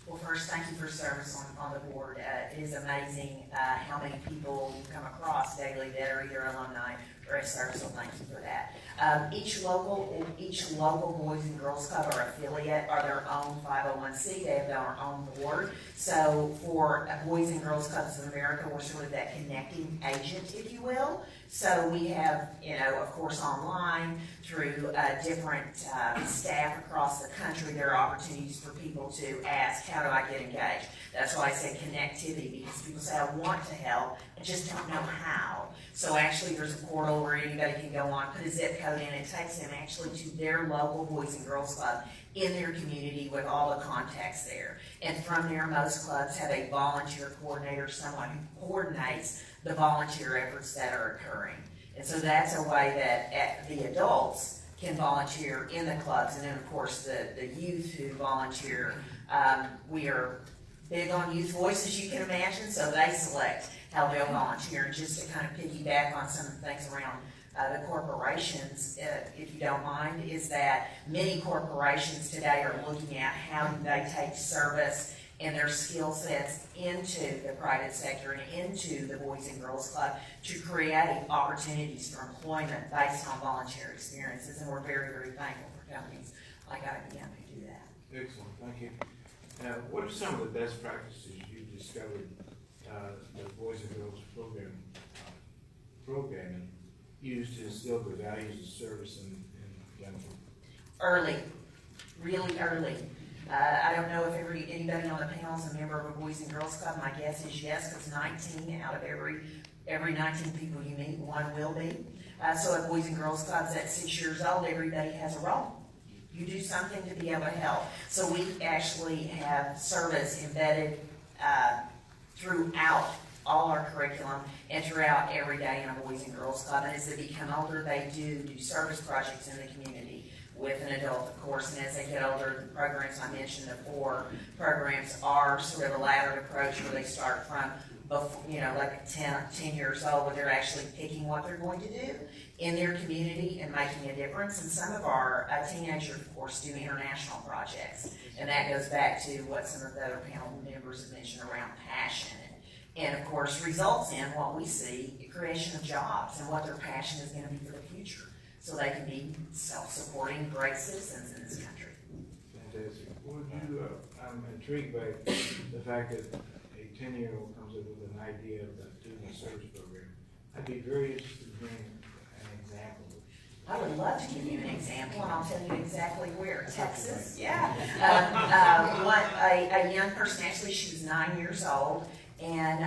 Well, first, thank you for service on the board. It is amazing how many people you come across daily that are either alumni or in service, so thank you for that. Each local Boys and Girls Club or affiliate are their own 501c. They have their own board. So for Boys and Girls Clubs of America, we're sort of that connecting agent, if you will. So we have, you know, of course, online through different staff across the country, there are opportunities for people to ask, how do I get engaged? That's why I say connectivity, because people say, I want to help, I just don't know how. So actually, there's a portal where anybody can go on, put a zip code in, it takes them actually to their local Boys and Girls Club in their community with all the contacts there. And from there, most clubs have a volunteer coordinator, someone who coordinates the volunteer efforts that are occurring. And so that's a way that the adults can volunteer in the clubs. And then, of course, the youth who volunteer, we are big on youth voices, you can imagine, so they select how they'll volunteer. And just to kind of piggyback on some of the things around the corporations, if you don't mind, is that many corporations today are looking at how do they take service and their skill sets into the private sector and into the Boys and Girls Club to create opportunities for employment based on volunteer experiences. And we're very, very thankful for companies like IBM who do that. Excellent, thank you. What are some of the best practices you've discovered the Boys and Girls programming used to instill the values of service in young people? Early, really early. I don't know if anybody on the panel is a member of a Boys and Girls Club. My guess is yes, because 19 out of every 19 people you meet, one will be. So at Boys and Girls Clubs at 6 years old, everybody has a role. You do something to be able to help. So we actually have service embedded throughout all our curriculum and throughout every day in a Boys and Girls Club. And as they become older, they do service projects in the community with an adult, of course. And as they get older, the programs I mentioned before, programs are sort of a laddered approach where they start from, like 10 years old, where they're actually picking what they're going to do in their community and making a difference. And some of our teenagers, of course, do international projects. And that goes back to what some of the other panel members have mentioned around passion. And of course, results in what we see, the creation of jobs and what their passion is going to be for the future. So they can be self-supporting, great citizens in this country. fantastic. Would you, I'm intrigued by the fact that a 10-year-old comes up with an idea of the student service program. I'd be very interested in hearing an example. I would love to give you an example, and I'll tell you exactly where. Texas, yeah. A young person, actually, she was 9 years old, and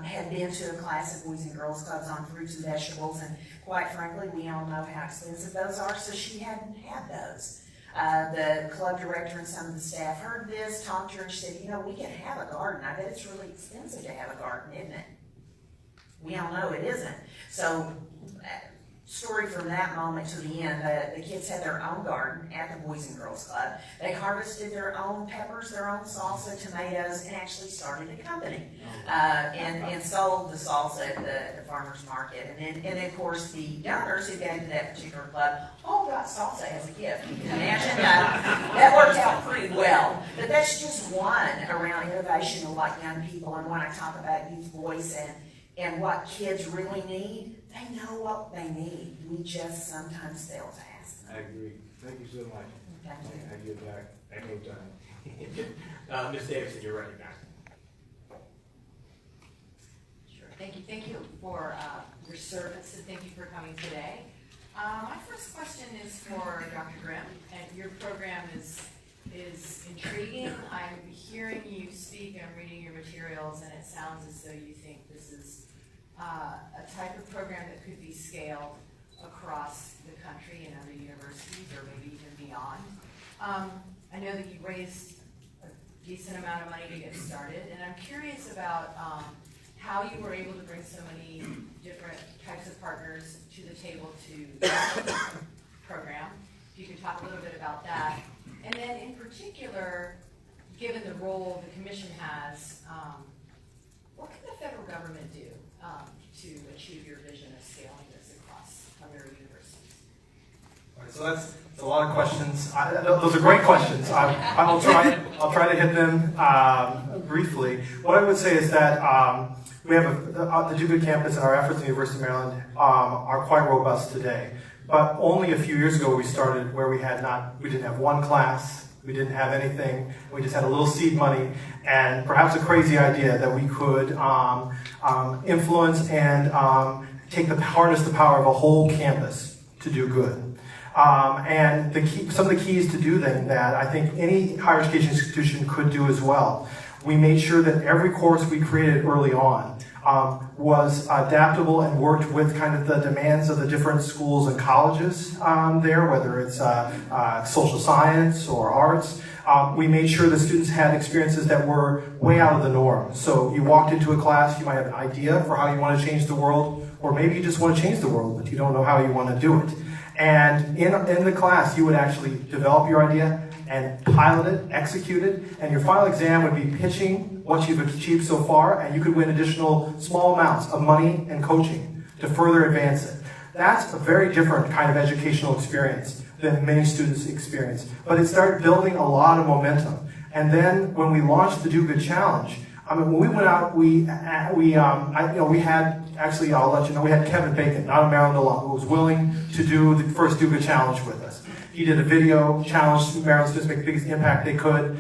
had been to a class of Boys and Girls Clubs on fruits and vegetables, and quite frankly, we all know how expensive those are, so she hadn't had those. The club director and some of the staff heard this, talked to her, and she said, you know, we can have a garden. I bet it's really expensive to have a garden, isn't it? We all know it isn't. So, story from that moment to the end, the kids had their own garden at the Boys and Girls Club. They harvested their own peppers, their own salsa, tomatoes, and actually started a company. And sold the salsa at the farmer's market. And then, of course, the donors who gave to that particular club all got salsa as a gift. You can imagine that worked out pretty well. But that's just one around innovation and like young people. And when I talk about youth voice and what kids really need, they know what they need. We just sometimes fail to ask them. I agree. Thank you so much. Thank you. I give back at no time. Ms. Davidson, you're recognized. Sure. Thank you for your service, and thank you for coming today. My first question is for Dr. Grimm, and your program is intriguing. I'm hearing you speak, I'm reading your materials, and it sounds as though you think this is a type of program that could be scaled across the country and other universities, or maybe even beyond. I know that you raised a decent amount of money to get started, and I'm curious about how you were able to bring so many different types of partners to the table to the program. If you could talk a little bit about that. And then in particular, given the role the commission has, what can the federal government do to achieve your vision of scaling this across other universities? All right, so that's a lot of questions. Those are great questions. I'll try to hit them briefly. What I would say is that we have the Do Good campus and our efforts at the University of Maryland are quite robust today. But only a few years ago we started where we didn't have one class, we didn't have anything, we just had a little seed money and perhaps a crazy idea that we could influence and harness the power of a whole campus to do good. And some of the keys to do that I think any higher education institution could do as well. We made sure that every course we created early on was adaptable and worked with kind of the demands of the different schools and colleges there, whether it's social science or arts. We made sure the students had experiences that were way out of the norm. So you walked into a class, you might have an idea for how you want to change the world, or maybe you just want to change the world, but you don't know how you want to do it. And in the class, you would actually develop your idea and pilot it, execute it, and your final exam would be pitching what you've achieved so far, and you could win additional small amounts of money and coaching to further advance it. That's a very different kind of educational experience than many students experience. But it started building a lot of momentum. And then when we launched the Do Good Challenge, when we went out, we had, actually, I'll let you know, we had Kevin Bacon, not a Maryland alum, who was willing to do the first Do Good Challenge with us. He did a video, challenged Maryland students to make the biggest impact they could.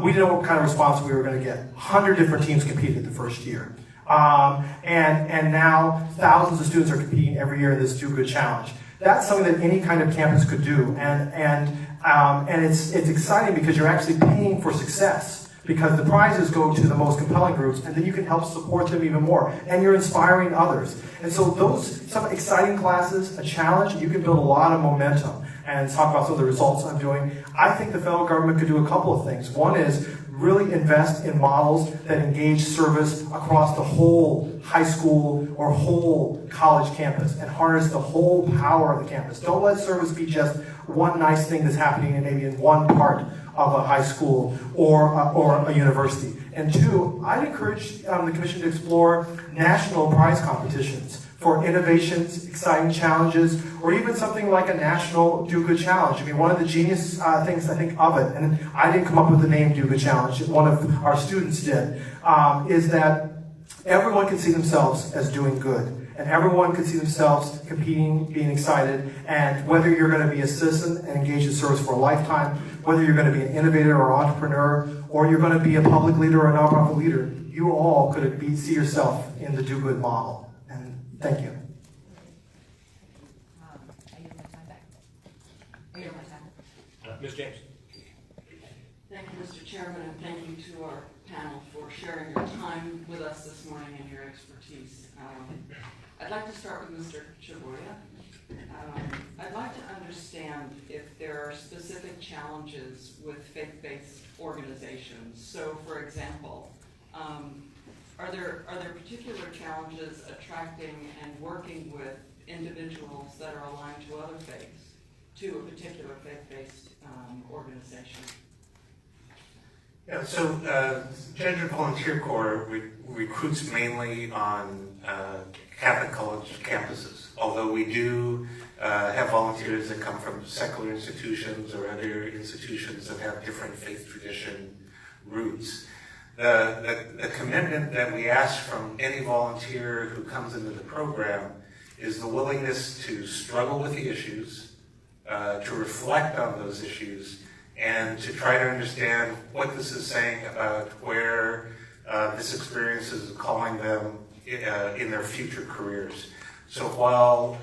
We didn't know what kind of response we were going to get. 100 different teams competed the first year. And now thousands of students are competing every year in this Do Good Challenge. That's something that any kind of campus could do. And it's exciting because you're actually paying for success, because the prizes go to the most compelling groups, and then you can help support them even more. And you're inspiring others. And so some exciting classes, a challenge, you can build a lot of momentum. And talk about some of the results I'm doing. I think the federal government could do a couple of things. One is really invest in models that engage service across the whole high school or whole college campus and harness the whole power of the campus. Don't let service be just one nice thing that's happening maybe in one part of a high school or a university. And two, I'd encourage the commission to explore national prize competitions for innovations, exciting challenges, or even something like a national Do Good Challenge. I mean, one of the genius things I think of it, and I didn't come up with the name Do Good Challenge, one of our students did, is that everyone can see themselves as doing good. and everyone could see themselves competing, being excited, and whether you're going to be a citizen and engage in service for a lifetime, whether you're going to be an innovator or entrepreneur, or you're going to be a public leader or a nonprofit leader, you all could see yourself in the Do Good model. And thank you. I yield my time back. I yield my time. Ms. James? Thank you, Mr. Chairman, and thank you to our panel for sharing your time with us this morning and your expertise. I'd like to start with Mr. Chaboya. I'd like to understand if there are specific challenges with faith-based organizations. So, for example, are there particular challenges attracting and working with individuals that are aligned to other faiths, to a particular faith-based organization? Yeah, so Gender Volunteer Corps recruits mainly on Catholic college campuses, although we do have volunteers that come from secular institutions or other institutions that have different faith tradition roots. The commitment that we ask from any volunteer who comes into the program is the willingness to struggle with the issues, to reflect on those issues, and to try to understand what this is saying about where this experience is calling them in their future careers. So while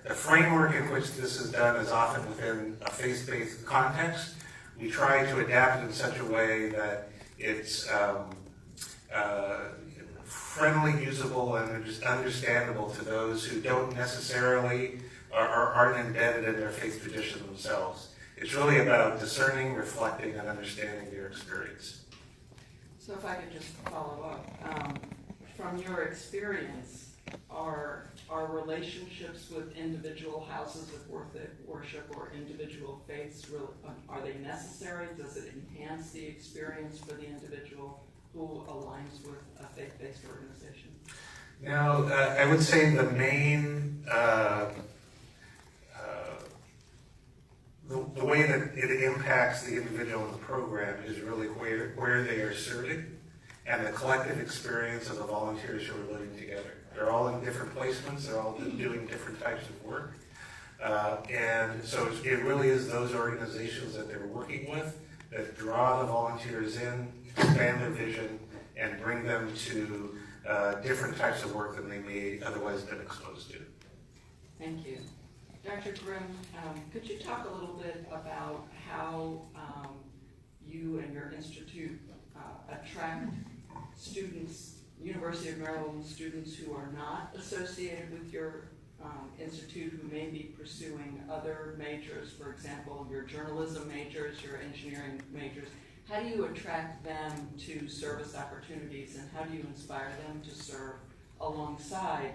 the framework in which this is done is often within a faith-based context, we try to adapt it in such a way that it's friendly, usable, and just understandable to those who don't necessarily aren't embedded in their faith tradition themselves. It's really about discerning, reflecting, and understanding their experience. So if I could just follow up, from your experience, are relationships with individual houses of worship or individual faiths, are they necessary? Does it enhance the experience for the individual who aligns with a faith-based organization? Now, I would say the main the way that it impacts the individual in the program is really where they are serving and the collective experience of the volunteers who are living together. They're all in different placements, they're all doing different types of work. And so it really is those organizations that they're working with that draw the volunteers in, expand their vision, and bring them to different types of work than they may otherwise have been exposed to. Thank you. Dr. Grimm, could you talk a little bit about how you and your institute attract students, University of Maryland students who are not associated with your institute, who may be pursuing other majors, for example, your journalism majors, your engineering majors? How do you attract them to service opportunities, and how do you inspire them to serve alongside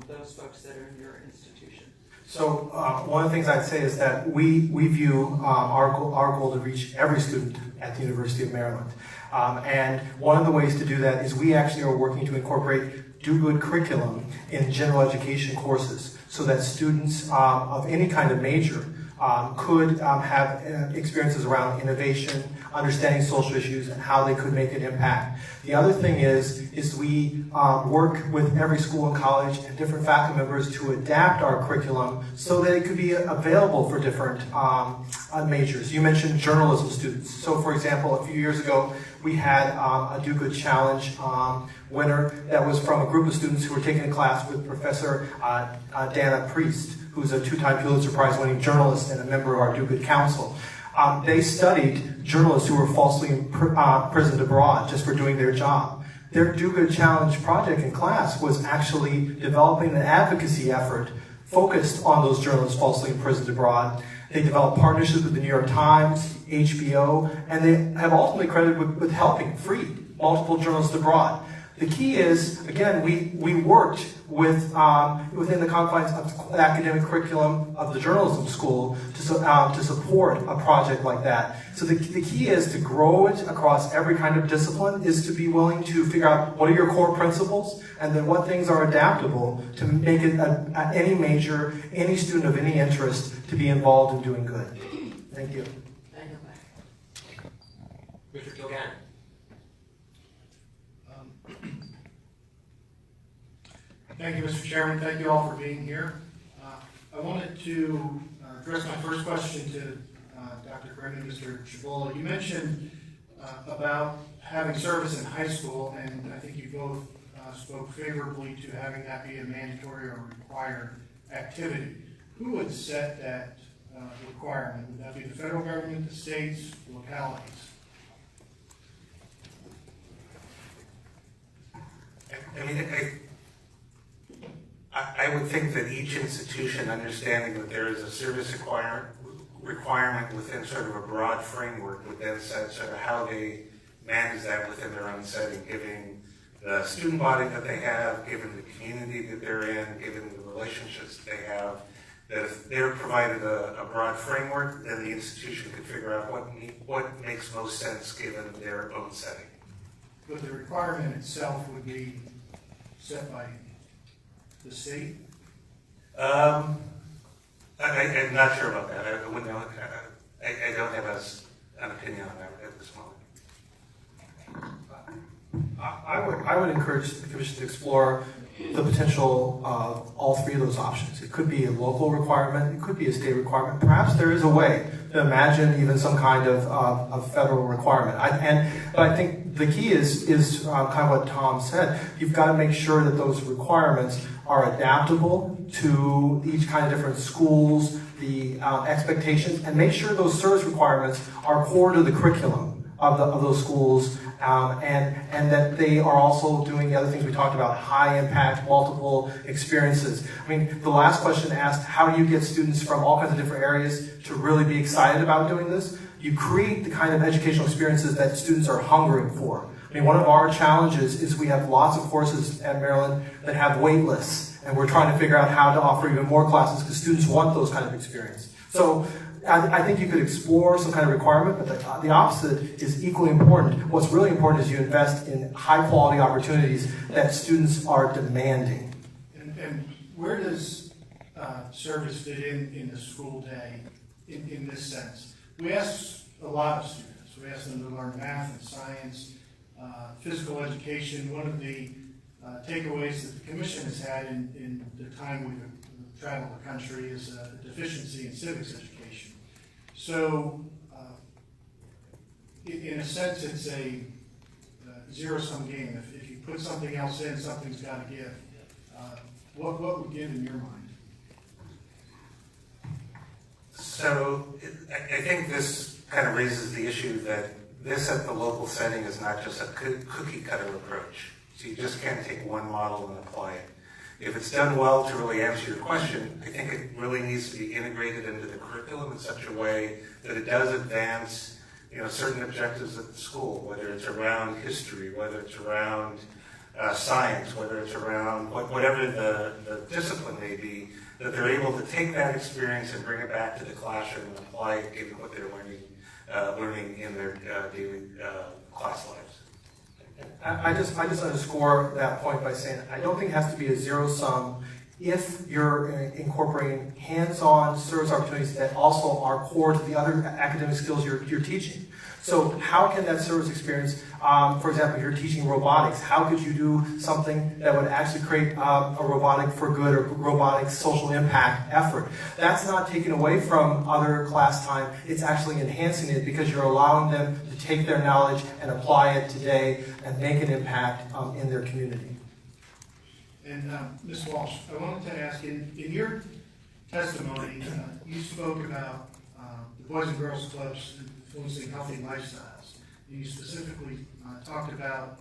those folks that are in your institution? So one of the things I'd say is that we view our goal to reach every student at the University of Maryland. And one of the ways to do that is we actually are working to incorporate Do Good curriculum in general education courses so that students of any kind of major could have experiences around innovation, understanding social issues, and how they could make an impact. The other thing is we work with every school and college and different faculty members to adapt our curriculum so that it could be available for different majors. You mentioned journalism students. So, for example, a few years ago, we had a Do Good Challenge winner that was from a group of students who were taking a class with Professor Dana Priest, who's a two-time Pulitzer Prize-winning journalist and a member of our Do Good Council. They studied journalists who were falsely imprisoned abroad just for doing their job. Their Do Good Challenge project in class was actually developing an advocacy effort focused on those journalists falsely imprisoned abroad. They developed partnerships with the New York Times, HBO, and they have ultimately credited with helping free multiple journalists abroad. The key is, again, we worked with within the confines of the academic curriculum of the journalism school to support a project like that. So the key is to grow it across every kind of discipline, is to be willing to figure out what are your core principles, and then what things are adaptable to make it any major, any student of any interest to be involved in doing good. Thank you. Mr. Kilgannon. Thank you, Mr. Chairman. Thank you all for being here. I wanted to address my first question to Dr. Grimm and Mr. Cibola. You mentioned about having service in high school, and I think you both spoke favorably to having that be a mandatory or required activity. Who would set that requirement? Would that be the federal government, the states, localities? I mean, I would think that each institution, understanding that there is a service requirement within sort of a broad framework, would then set sort of how they manage that within their own setting, given the student body that they have, given the community that they're in, given the relationships that they have, that if they're provided a broad framework, then the institution could figure out what makes most sense given their own setting. But the requirement itself would be set by the state? I'm not sure about that. I wouldn't know. I don't have an opinion on that at this moment. I would encourage the commission to explore the potential of all three of those options. It could be a local requirement, it could be a state requirement. Perhaps there is a way to imagine even some kind of federal requirement. But I think the key is kind of what Tom said. You've got to make sure that those requirements are adaptable to each kind of different schools, the expectations, and make sure those service requirements are core to the curriculum of those schools, and that they are also doing the other things we talked about, high impact, multiple experiences. I mean, the last question asked, how do you get students from all kinds of different areas to really be excited about doing this? You create the kind of educational experiences that students are hungering for. I mean, one of our challenges is we have lots of courses at Maryland that have wait lists, and we're trying to figure out how to offer even more classes because students want those kind of experience. So I think you could explore some kind of requirement, but the opposite is equally important. What's really important is you invest in high quality opportunities that students are demanding. And where does service fit in the school day in this sense? We ask a lot of students. We ask them to learn math and science, physical education. One of the takeaways that the commission has had in the time we've traveled the country is a deficiency in civics education. So, in a sense, it's a zero-sum game. If you put something else in, something's got to give. What would give in your mind? So I think this kind of raises the issue that this at the local setting is not just a cookie cutter approach. So you just can't take one model and apply it. If it's done well to really answer your question, I think it really needs to be integrated into the curriculum in such a way that it does advance, certain objectives at the school, whether it's around history, whether it's around science, whether it's around whatever the discipline may be, that they're able to take that experience and bring it back to the classroom and apply it given what they're learning in their daily class lives. I just underscore that point by saying I don't think it has to be a zero-sum if you're incorporating hands-on service opportunities that also are core to the other academic skills you're teaching. So how can that service experience, for example, you're teaching robotics, how could you do something that would actually create a robotic for good or robotic social impact effort? That's not taking away from other class time, it's actually enhancing it because you're allowing them to take their knowledge and apply it today and make an impact in their community. And Ms. Walsh, I wanted to ask, in your testimony, you spoke about the Boys and Girls Clubs influencing healthy lifestyles. You specifically talked about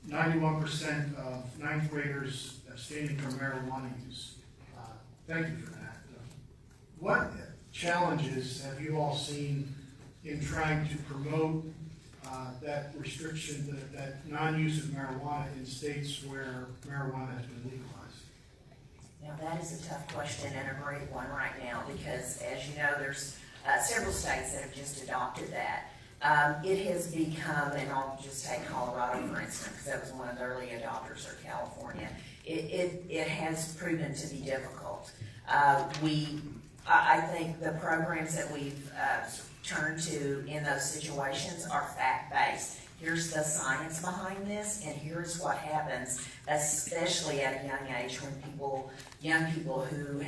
91% of ninth graders abstaining from marijuana use. Thank you for that. What challenges have you all seen in trying to promote that restriction, that non-use of marijuana in states where marijuana has been legalized? Now, that is a tough question and a great one right now because, as you know, there's several states that have just adopted that. It has become, and I'll just take Colorado for instance, because that was one of the early adopters, or California. It has proven to be difficult. I think the programs that we've turned to in those situations are fact-based. here's the science behind this, and here's what happens, especially at a young age when young people who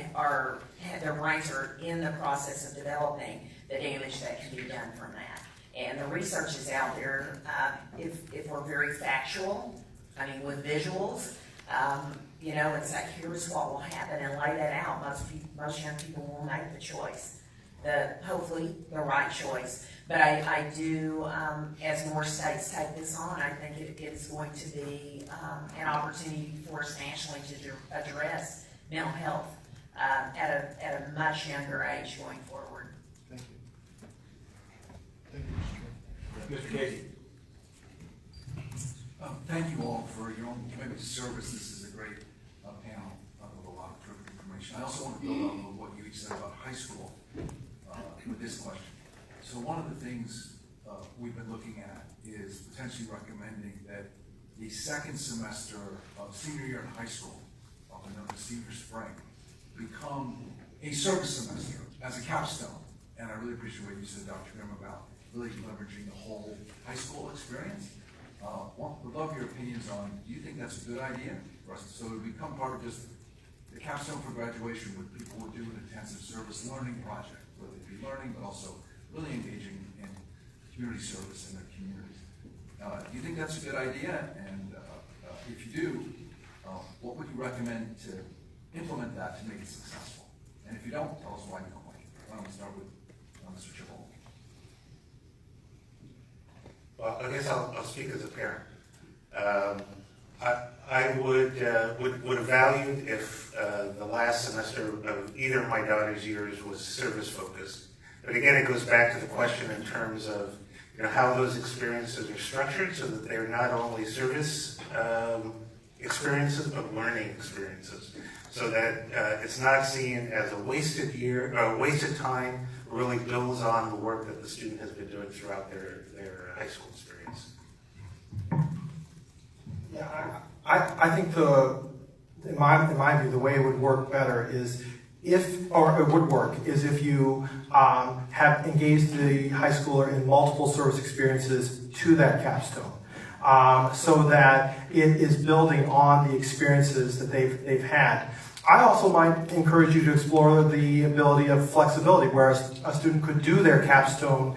their brains are in the process of developing, the damage that can be done from that. And the research is out there. If we're very factual, I mean, with visuals, it's like, here's what will happen, and lay that out. Most young people will make the choice, hopefully the right choice. But I do, as more states take this on, I think it is going to be an opportunity for us nationally to address mental health at a much younger age going forward. Thank you. Thank you, Mr. Chairman. Mr. Casey? Thank you all for your own commitment to service. This is a great panel with a lot of terrific information. I also want to build on what you said about high school with this question. So one of the things we've been looking at is potentially recommending that the second semester of senior year in high school, often known as senior spring, become a service semester as a capstone. And I really appreciate what you said, Dr. Grimm, about really leveraging the whole high school experience. Would love your opinions on, do you think that's a good idea for us? So it would become part of just the capstone for graduation with people who do an intensive service learning project, where they'd be learning, but also really engaging in community service in their communities. Do you think that's a good idea? And if you do, what would you recommend to implement that to make it successful? And if you don't, tell us why you don't like it. Why don't we start with Mr. Chibol? Well, I guess I'll speak as a parent. I would have valued if the last semester of either of my daughter's years was service focused. But again, it goes back to the question in terms of how those experiences are structured so that they're not only service experiences but learning experiences, so that it's not seen as a wasted year or wasted time. Really builds on the work that the student has been doing throughout their high school experience. Yeah, I think in my view, the way it would work better is if you have engaged the high schooler in multiple service experiences to that capstone, so that it is building on the experiences that they've had. I also might encourage you to explore the ability of flexibility, where a student could do their capstone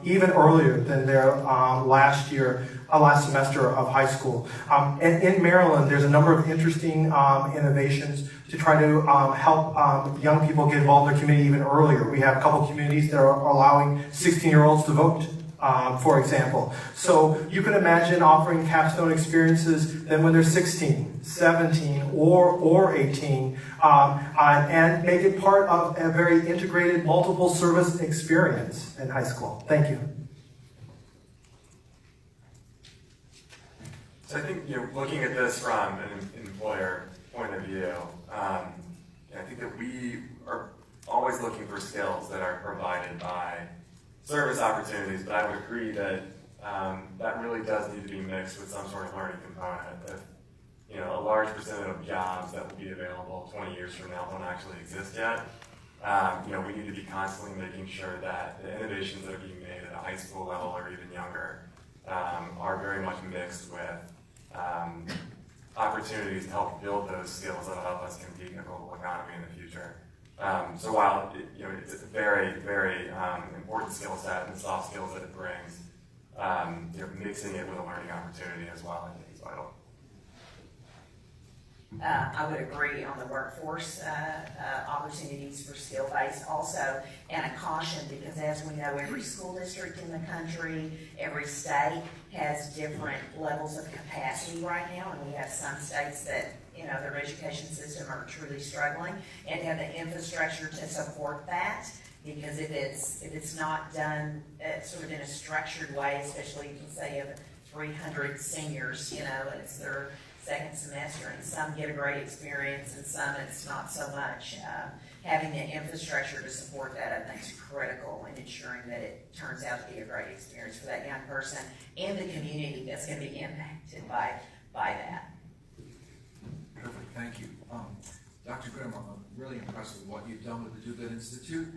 even earlier than their last semester of high school. And in Maryland, there's a number of interesting innovations to try to help young people get involved in their community even earlier. We have a couple communities that are allowing 16-year-olds to vote, for example. So you can imagine offering capstone experiences then when they're 16, 17, or 18, and make it part of a very integrated multiple service experience in high school. Thank you. So I think, looking at this from an employer point of view, I think that we are always looking for skills that are provided by service opportunities, but I would agree that that really does need to be mixed with some sort of learning component. If, a large percentage of jobs that will be available 20 years from now don't actually exist yet, we need to be constantly making sure that the innovations that are being made at a high school level or even younger are very much mixed with opportunities to help build those skills that will help us compete in the global economy in the future. So while it's a very, very important skill set and soft skills that it brings, mixing it with a learning opportunity as well, I think is vital. I would agree on the workforce opportunities for skill-based also, and a caution, because as we know, every school district in the country, every state has different levels of capacity right now, and we have some states that their education system are truly struggling, and have the infrastructure to support that. Because if it's not done sort of in a structured way, especially if you say you have 300 seniors, and it's their second semester, and some get a great experience, and some it's not so much. Having the infrastructure to support that, I think, is critical in ensuring that it turns out to be a great experience for that young person and the community that's going to be impacted by that. Perfect, thank you. Dr. Grimm, I'm really impressed with what you've done with the Do Good Institute.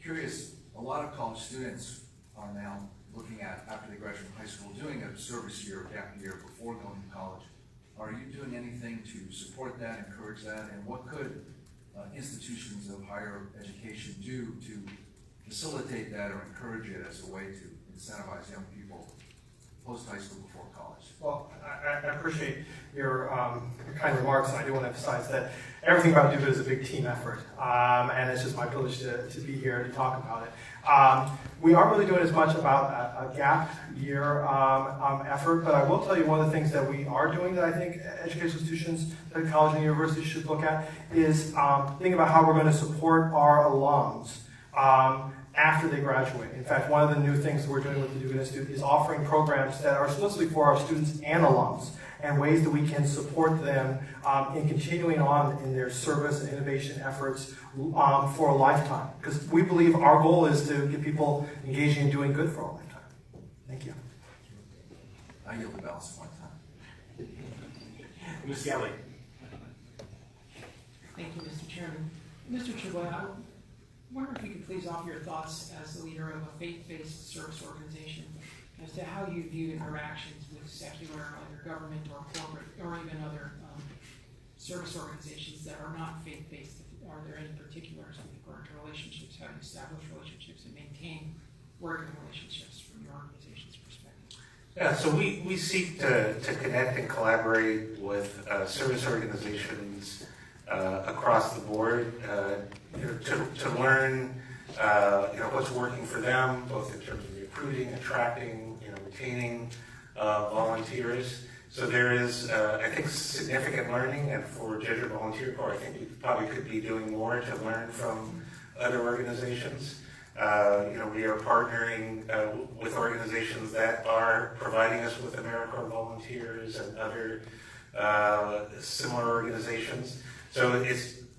Curious, a lot of college students are now looking at, after they graduate from high school, doing a service year or gap year before going to college. Are you doing anything to support that, encourage that, and what could institutions of higher education do to facilitate that or encourage it as a way to incentivize young people post-high school before college? Well, I appreciate your kind remarks, and I do want to emphasize that everything about DUVA is a big team effort, and it's just my privilege to be here to talk about it. We aren't really doing as much about a gap year effort, but I will tell you one of the things that we are doing that I think educational institutions, like college and universities, should look at is thinking about how we're going to support our alums after they graduate. In fact, one of the new things we're doing with the DUVA Institute is offering programs that are explicitly for our students and alums, and ways that we can support them in continuing on in their service and innovation efforts for a lifetime. Because we believe our goal is to get people engaging and doing good for a lifetime. Thank you. I yield the balance of my time. Ms. Gelly. Thank you, Mr. Chairman. Mr. Chaboy, I wonder if you could please offer your thoughts as the leader of a faith-based service organization as to how you view interactions with secular, either government or corporate, or even other service organizations that are not faith-based. Are there any particulars with regard to relationships, how you establish relationships and maintain working relationships from your organization's perspective? Yeah, so we seek to connect and collaborate with service organizations across the board, to learn what's working for them, both in terms of recruiting, attracting, retaining volunteers. So there is, I think, significant learning, and for Jesuit Volunteer Corps, I think we probably could be doing more to learn from other organizations. We are partnering with organizations that are providing us with AmeriCorps volunteers and other similar organizations. So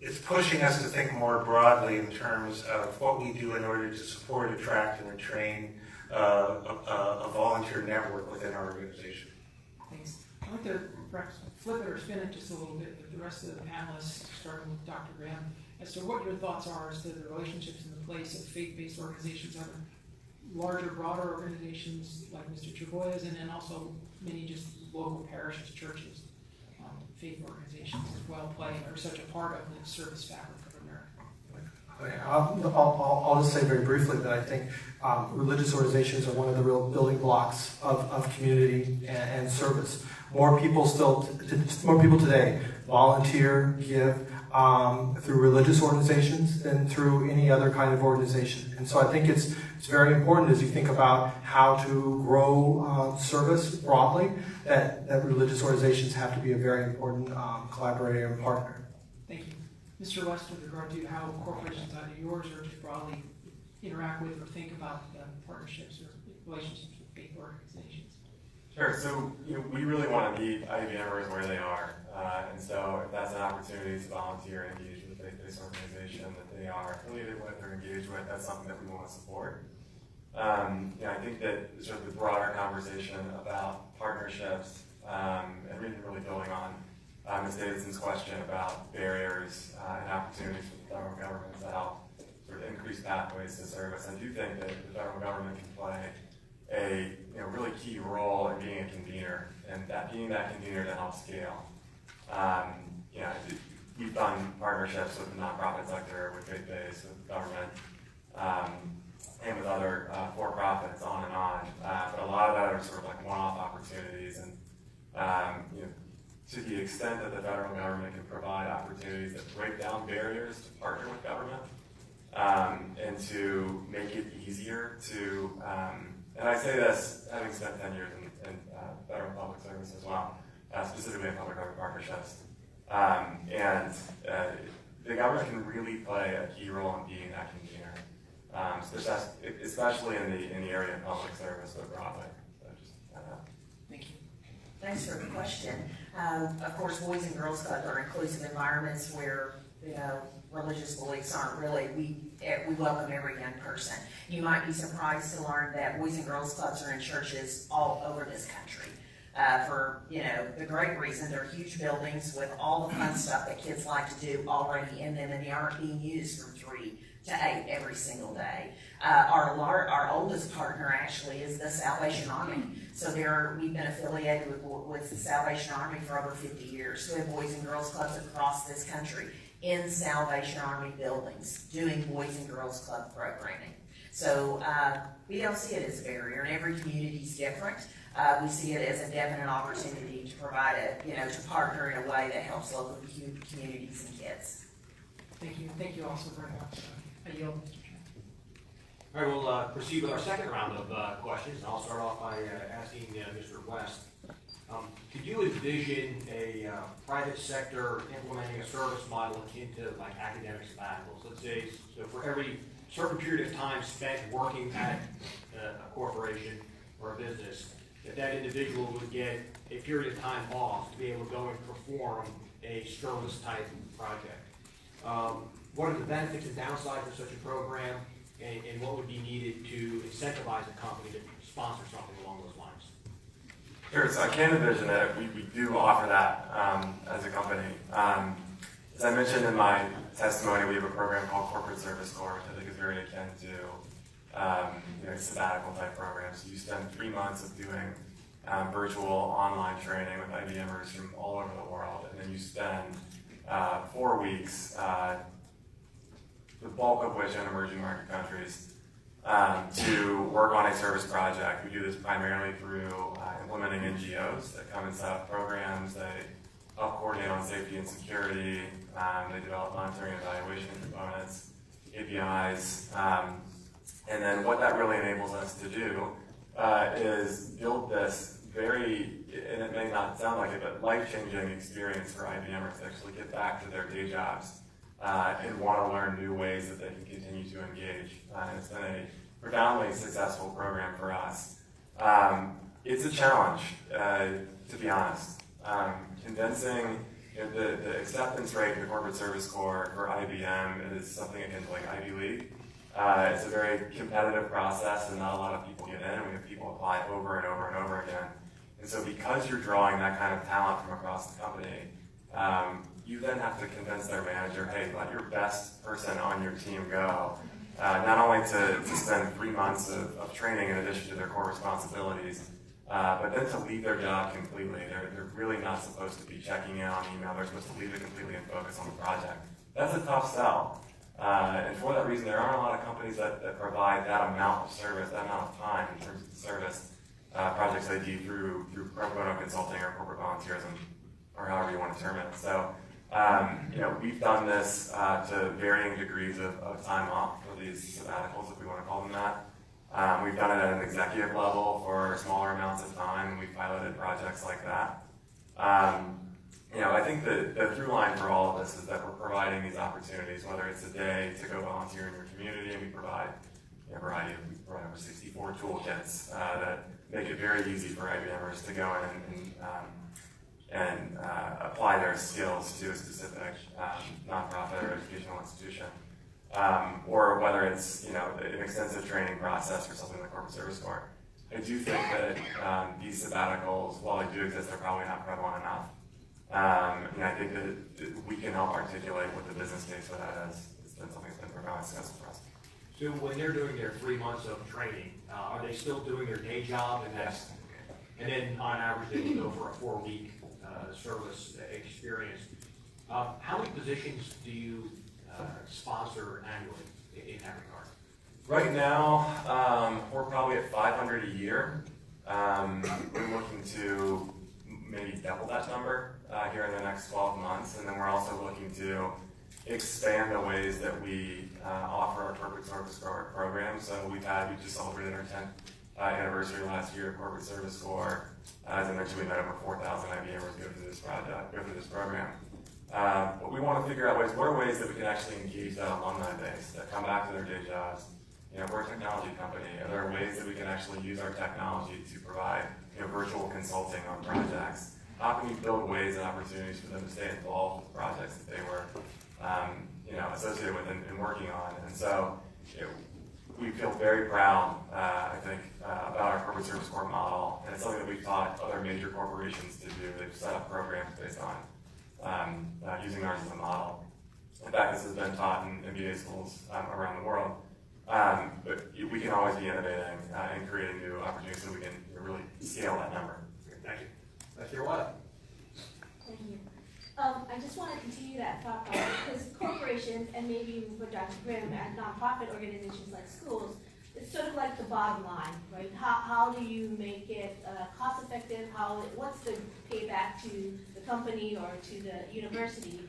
it's pushing us to think more broadly in terms of what we do in order to support, attract, and retrain a volunteer network within our organization. Thanks. I'd like to perhaps flip it or spin it just a little bit with the rest of the panelists, starting with Dr. Graham, as to what your thoughts are as to the relationships and the place of faith-based organizations, other larger, broader organizations like Mr. Chaboy's, and then also many just local parishes, churches, faith organizations as well play, are such a part of the service fabric of America. I'll just say very briefly that I think religious organizations are one of the real building blocks of community and service. More people today volunteer, give through religious organizations than through any other kind of organization. And so I think it's very important as you think about how to grow service broadly, that religious organizations have to be a very important collaborator and partner. Thank you. Mr. West, with regard to how corporations, either yours or just broadly, interact with or think about partnerships or relationships with faith organizations. Sure. So we really want to meet IBMers where they are, and so if that's an opportunity to volunteer and engage with a faith-based organization that they are affiliated with or engaged with, that's something that we want to support. I think that sort of the broader conversation about partnerships and really building on Ms. Davidson's question about barriers and opportunities for the federal government to help sort of increase pathways to service. I do think that the federal government can play a really key role in being a convener, and being that convener to help scale. We've done partnerships with the nonprofit sector, with faith-based, with government, and with other for-profits, on and on. But a lot of that are sort of like one-off opportunities, and to the extent that the federal government can provide opportunities that break down barriers to partner with government, and to make it easier to, and I say this having spent 10 years in federal public service as well, specifically in public-private partnerships, and the government can really play a key role in being that convener, especially in the area of public service, but broadly. So just, Thank you. Thanks for the question. Of course, Boys and Girls Club are inclusive environments where, religious beliefs aren't really, we welcome every young person. You might be surprised to learn that Boys and Girls Clubs are in churches all over this country. For, the great reason, they're huge buildings with all the fun stuff that kids like to do already in them, and they aren't being used from 3 to 8 every single day. Our oldest partner actually is the Salvation Army. So we've been affiliated with the Salvation Army for over 50 years. So we have Boys and Girls Clubs across this country in Salvation Army buildings doing Boys and Girls Club programming. So we don't see it as a barrier, and every community is different. We see it as a definite opportunity to provide to partner in a way that helps local communities and kids. Thank you also very much. I yield, Mr. Chairman. All right, we'll proceed with our second round of questions. I'll start off by asking Mr. West. Could you envision a private sector implementing a service model akin to like academic sabbaticals? Let's say, so for every certain period of time spent working at a corporation or a business, that individual would get a period of time off to be able to go and perform a service type project. What are the benefits and downsides of such a program, and what would be needed to incentivize a company to sponsor something along those lines? Sure, so I can envision it. We do offer that as a company. As I mentioned in my testimony, we have a program called Corporate Service Corps, which I think is very akin to sabbatical type programs. So you spend 3 months of doing virtual online training with IBMers from all over the world, and then you spend 4 weeks, the bulk of which in emerging market countries, to work on a service project. We do this primarily through implementing NGOs that come and set up programs. They help coordinate on safety and security. They develop monitoring and evaluation components, APIs. And then what that really enables us to do is build this very, and it may not sound like it, but life-changing experience for IBMers to actually get back to their day jobs and want to learn new ways that they can continue to engage. And it's been a predominantly successful program for us. It's a challenge, to be honest. Convincing the acceptance rate in the Corporate Service Corps for IBM is something akin to like Ivy League. It's a very competitive process, and not a lot of people get in, and we have people apply over and over and over again. And so because you're drawing that kind of talent from across the company, you then have to convince their manager, hey, let your best person on your team go. Not only to spend 3 months of training in addition to their core responsibilities, but then to leave their job completely. They're really not supposed to be checking in on email. They're supposed to leave it completely and focus on the project. That's a tough sell. And for that reason, there aren't a lot of companies that provide that amount of service, that amount of time in terms of the service projects they do through pro bono consulting or corporate volunteerism, or however you want to term it. So, we've done this to varying degrees of time off for these sabbaticals, if we want to call them that. We've done it at an executive level for smaller amounts of time, and we've piloted projects like that. I think the through line for all of this is that we're providing these opportunities, whether it's a day to go volunteer in your community, and we provide a variety of, we provide over 64 toolkits that make it very easy for IBMers to go in and apply their skills to a specific nonprofit or educational institution. Or whether it's an extensive training process or something like Corporate Service Corps. I do think that these sabbaticals, while they do exist, they're probably not prevalent enough. And I think that we can help articulate what the business case for that is. It's been something that's been profoundly successful for us. So when they're doing their 3 months of training, are they still doing their day job? Yes. And then on average, they can go for a 4-week service experience. How many positions do you sponsor annually in that regard? Right now, we're probably at 500 a year. We're looking to maybe double that number here in the next 12 months, and then we're also looking to expand the ways that we offer our Corporate Service Corps program. So we just celebrated our 10th anniversary last year of Corporate Service Corps. As I mentioned, we've had over 4,000 IBMers go through this program. But we want to figure out what are ways that we can actually engage that alumni base that come back to their day jobs. We're a technology company. Are there ways that we can actually use our technology to provide virtual consulting on projects? How can we build ways and opportunities for them to stay involved with projects that they were associated with and working on? And so we feel very proud, I think, about our Corporate Service Corps model, and it's something that we've taught other major corporations to do. They've set up programs based on using ours as a model. In fact, this has been taught in MBA schools around the world. But we can always be innovating and creating new opportunities so we can really scale that number. Thank you. Dr. Watt. Thank you. I just want to continue that thought process because corporations, and maybe even for Dr. Grimm, and nonprofit organizations like schools, it's sort of like the bottom line, right? How do you make it cost effective? What's the payback to the company or to the university?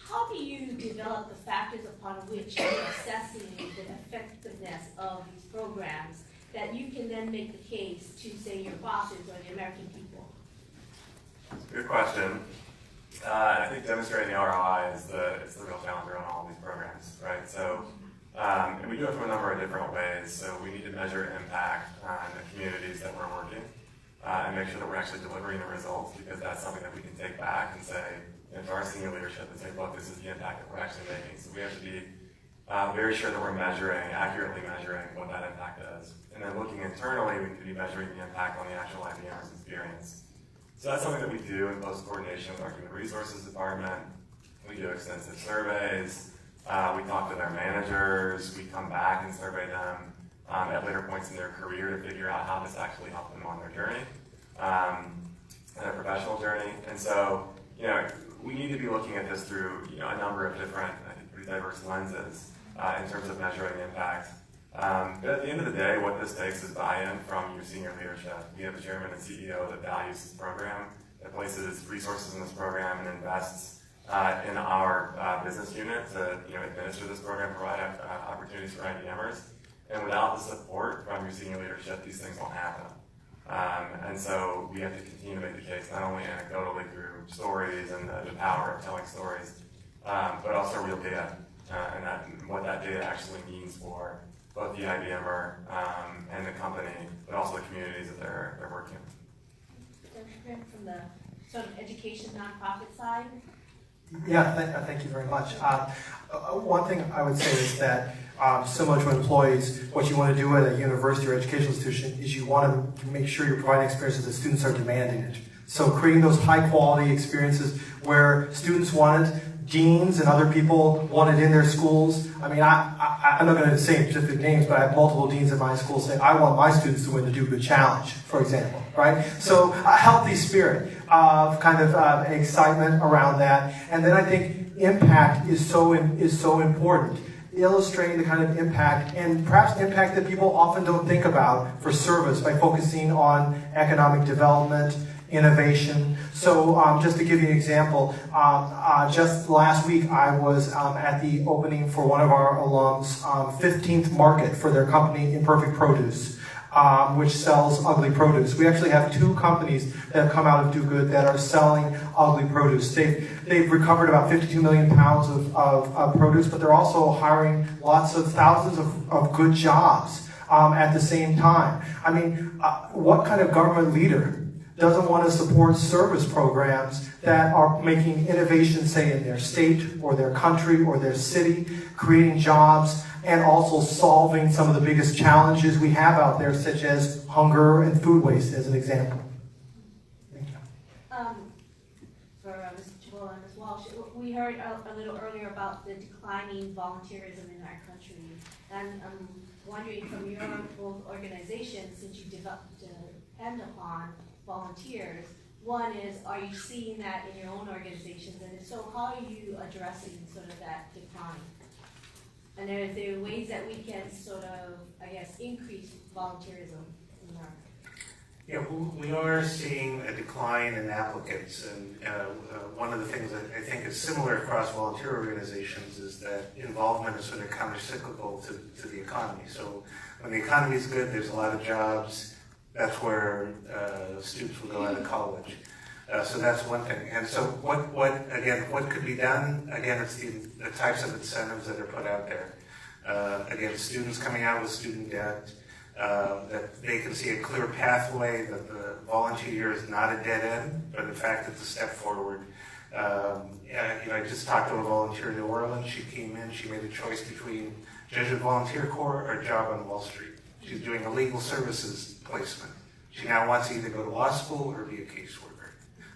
How do you develop the factors upon which you're assessing the effectiveness of these programs that you can then make the case to, say, your bosses or the American people? Good question. I think demonstrating the ROI is the real challenge around all of these programs, right? So, and we do it from a number of different ways. So we need to measure impact on the communities that we're working and make sure that we're actually delivering the results, because that's something that we can take back and say, to our senior leadership, and say, look, this is the impact that we're actually making. So we have to be very sure that we're accurately measuring what that impact is. And then looking internally, we need to be measuring the impact on the actual IBMers experience. So that's something that we do in close coordination with our Human Resources Department. We do extensive surveys. We talk to their managers. We come back and survey them at later points in their career to figure out how this actually helped them on their journey, their professional journey. And so, we need to be looking at this through, a number of different, I think, pretty diverse lenses in terms of measuring impact. But at the end of the day, what this takes is buy-in from your senior leadership. We have a chairman and CEO that values this program, that places resources in this program and invests in our business unit to administer this program, provide opportunities for IBMers. And without the support from your senior leadership, these things won't happen. And so we have to continue to make the case, not only anecdotally through stories and the power of telling stories, but also real data and what that data actually means for both the IBMer and the company, but also the communities that they're working in. Dr. Grimm, from the sort of education nonprofit side? Yeah, thank you very much. One thing I would say is that similar to employees, what you want to do at a university or educational institution is you want to make sure you're providing experiences that students are demanding it. So creating those high quality experiences where students want it, deans and other people want it in their schools. I mean, I'm not going to say specific names, but I have multiple deans in my school say, I want my students to win the Do Good Challenge, for example, right? So a healthy spirit of kind of excitement around that. And then I think impact is so important. Illustrating the kind of impact, and perhaps impact that people often don't think about for service, by focusing on economic development, innovation. So just to give you an example, just last week I was at the opening for one of our alums' 15th market for their company, Imperfect Produce, which sells ugly produce. We actually have 2 companies that have come out of Do Good that are selling ugly produce. They've recovered about 52 million pounds of produce, but they're also hiring lots of thousands of good jobs at the same time. I mean, what kind of government leader doesn't want to support service programs that are making innovation, say, in their state or their country or their city, creating jobs, and also solving some of the biggest challenges we have out there, such as hunger and food waste, as an example. Thank you. For Mr. Chabot and Ms. Walsh, we heard a little earlier about the declining volunteerism in our country. And I'm wondering, from your both organizations, since you depend upon volunteers, one is, are you seeing that in your own organizations? And if so, how are you addressing sort of that decline? And are there ways that we can sort of, I guess, increase volunteerism in our... Yeah, we are seeing a decline in applicants, and one of the things that I think is similar across volunteer organizations is that involvement is sort of countercyclical to the economy. So when the economy is good, there's a lot of jobs. That's where students will go out of college. So that's one thing. And so what could be done? Again, it's the types of incentives that are put out there. Again, students coming out with student debt, that they can see a clear pathway, that the volunteer year is not a dead end, but in fact it's a step forward. I just talked to a volunteer in New Orleans. She came in, she made a choice between Jesuit Volunteer Corps or a job on Wall Street. She's doing a legal services placement. She now wants to either go to law school or be a caseworker.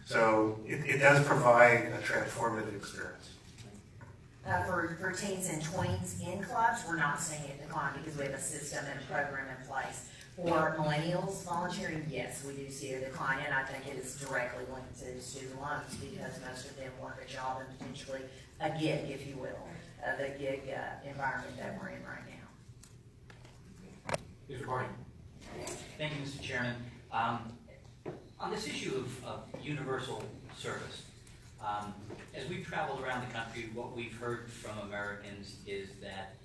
So it does provide a transformative experience. for teens and tweens in clubs, we're not seeing it decline because we have a system and program in place. For millennials volunteering, yes, we do see a decline, and I think it is directly linked to student loans because most of them work a job and potentially a gig, if you will, the gig environment that we're in right now. Mr. Barney. Thank you, Mr. Chairman. On this issue of universal service, as we've traveled around the country, what we've heard from Americans is that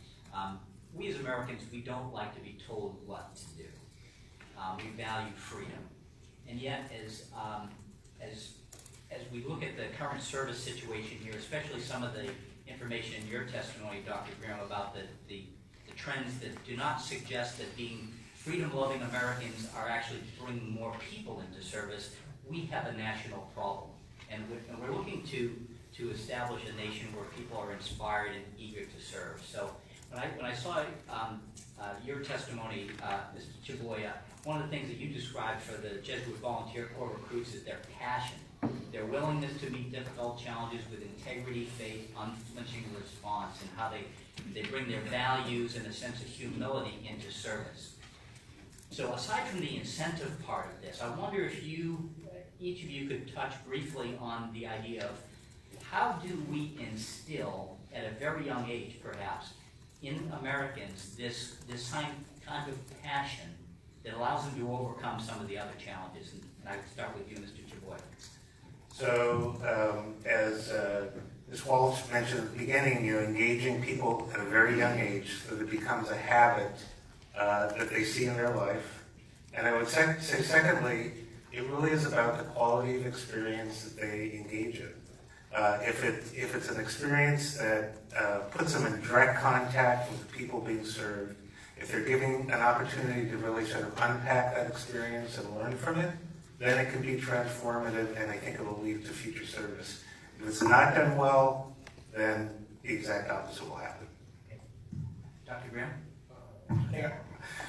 we as Americans, we don't like to be told what to do. We value freedom. And yet, as we look at the current service situation here, especially some of the information in your testimony, Dr. Graham, about the trends that do not suggest that being freedom-loving Americans are actually bringing more people into service, we have a national problem. And we're looking to establish a nation where people are inspired and eager to serve. So when I saw your testimony, Mr. Chaboya, one of the things that you described for the Jesuit Volunteer Corps recruits is their passion, their willingness to meet difficult challenges with integrity, faith, unflinching response, and how they bring their values and a sense of humility into service. So aside from the incentive part of this, I wonder if each of you could touch briefly on the idea of how do we instill, at a very young age perhaps, in Americans this kind of passion that allows them to overcome some of the other challenges. And I would start with you, Mr. Chaboy. So, as Ms. Walsh mentioned at the beginning, engaging people at a very young age so that it becomes a habit that they see in their life. And I would say secondly, it really is about the quality of experience that they engage in. If it's an experience that puts them in direct contact with the people being served, if they're giving an opportunity to really sort of unpack that experience and learn from it, then it can be transformative, and I think it will lead to future service. If it's not done well, then the exact opposite will happen. Dr. Graham? Yeah.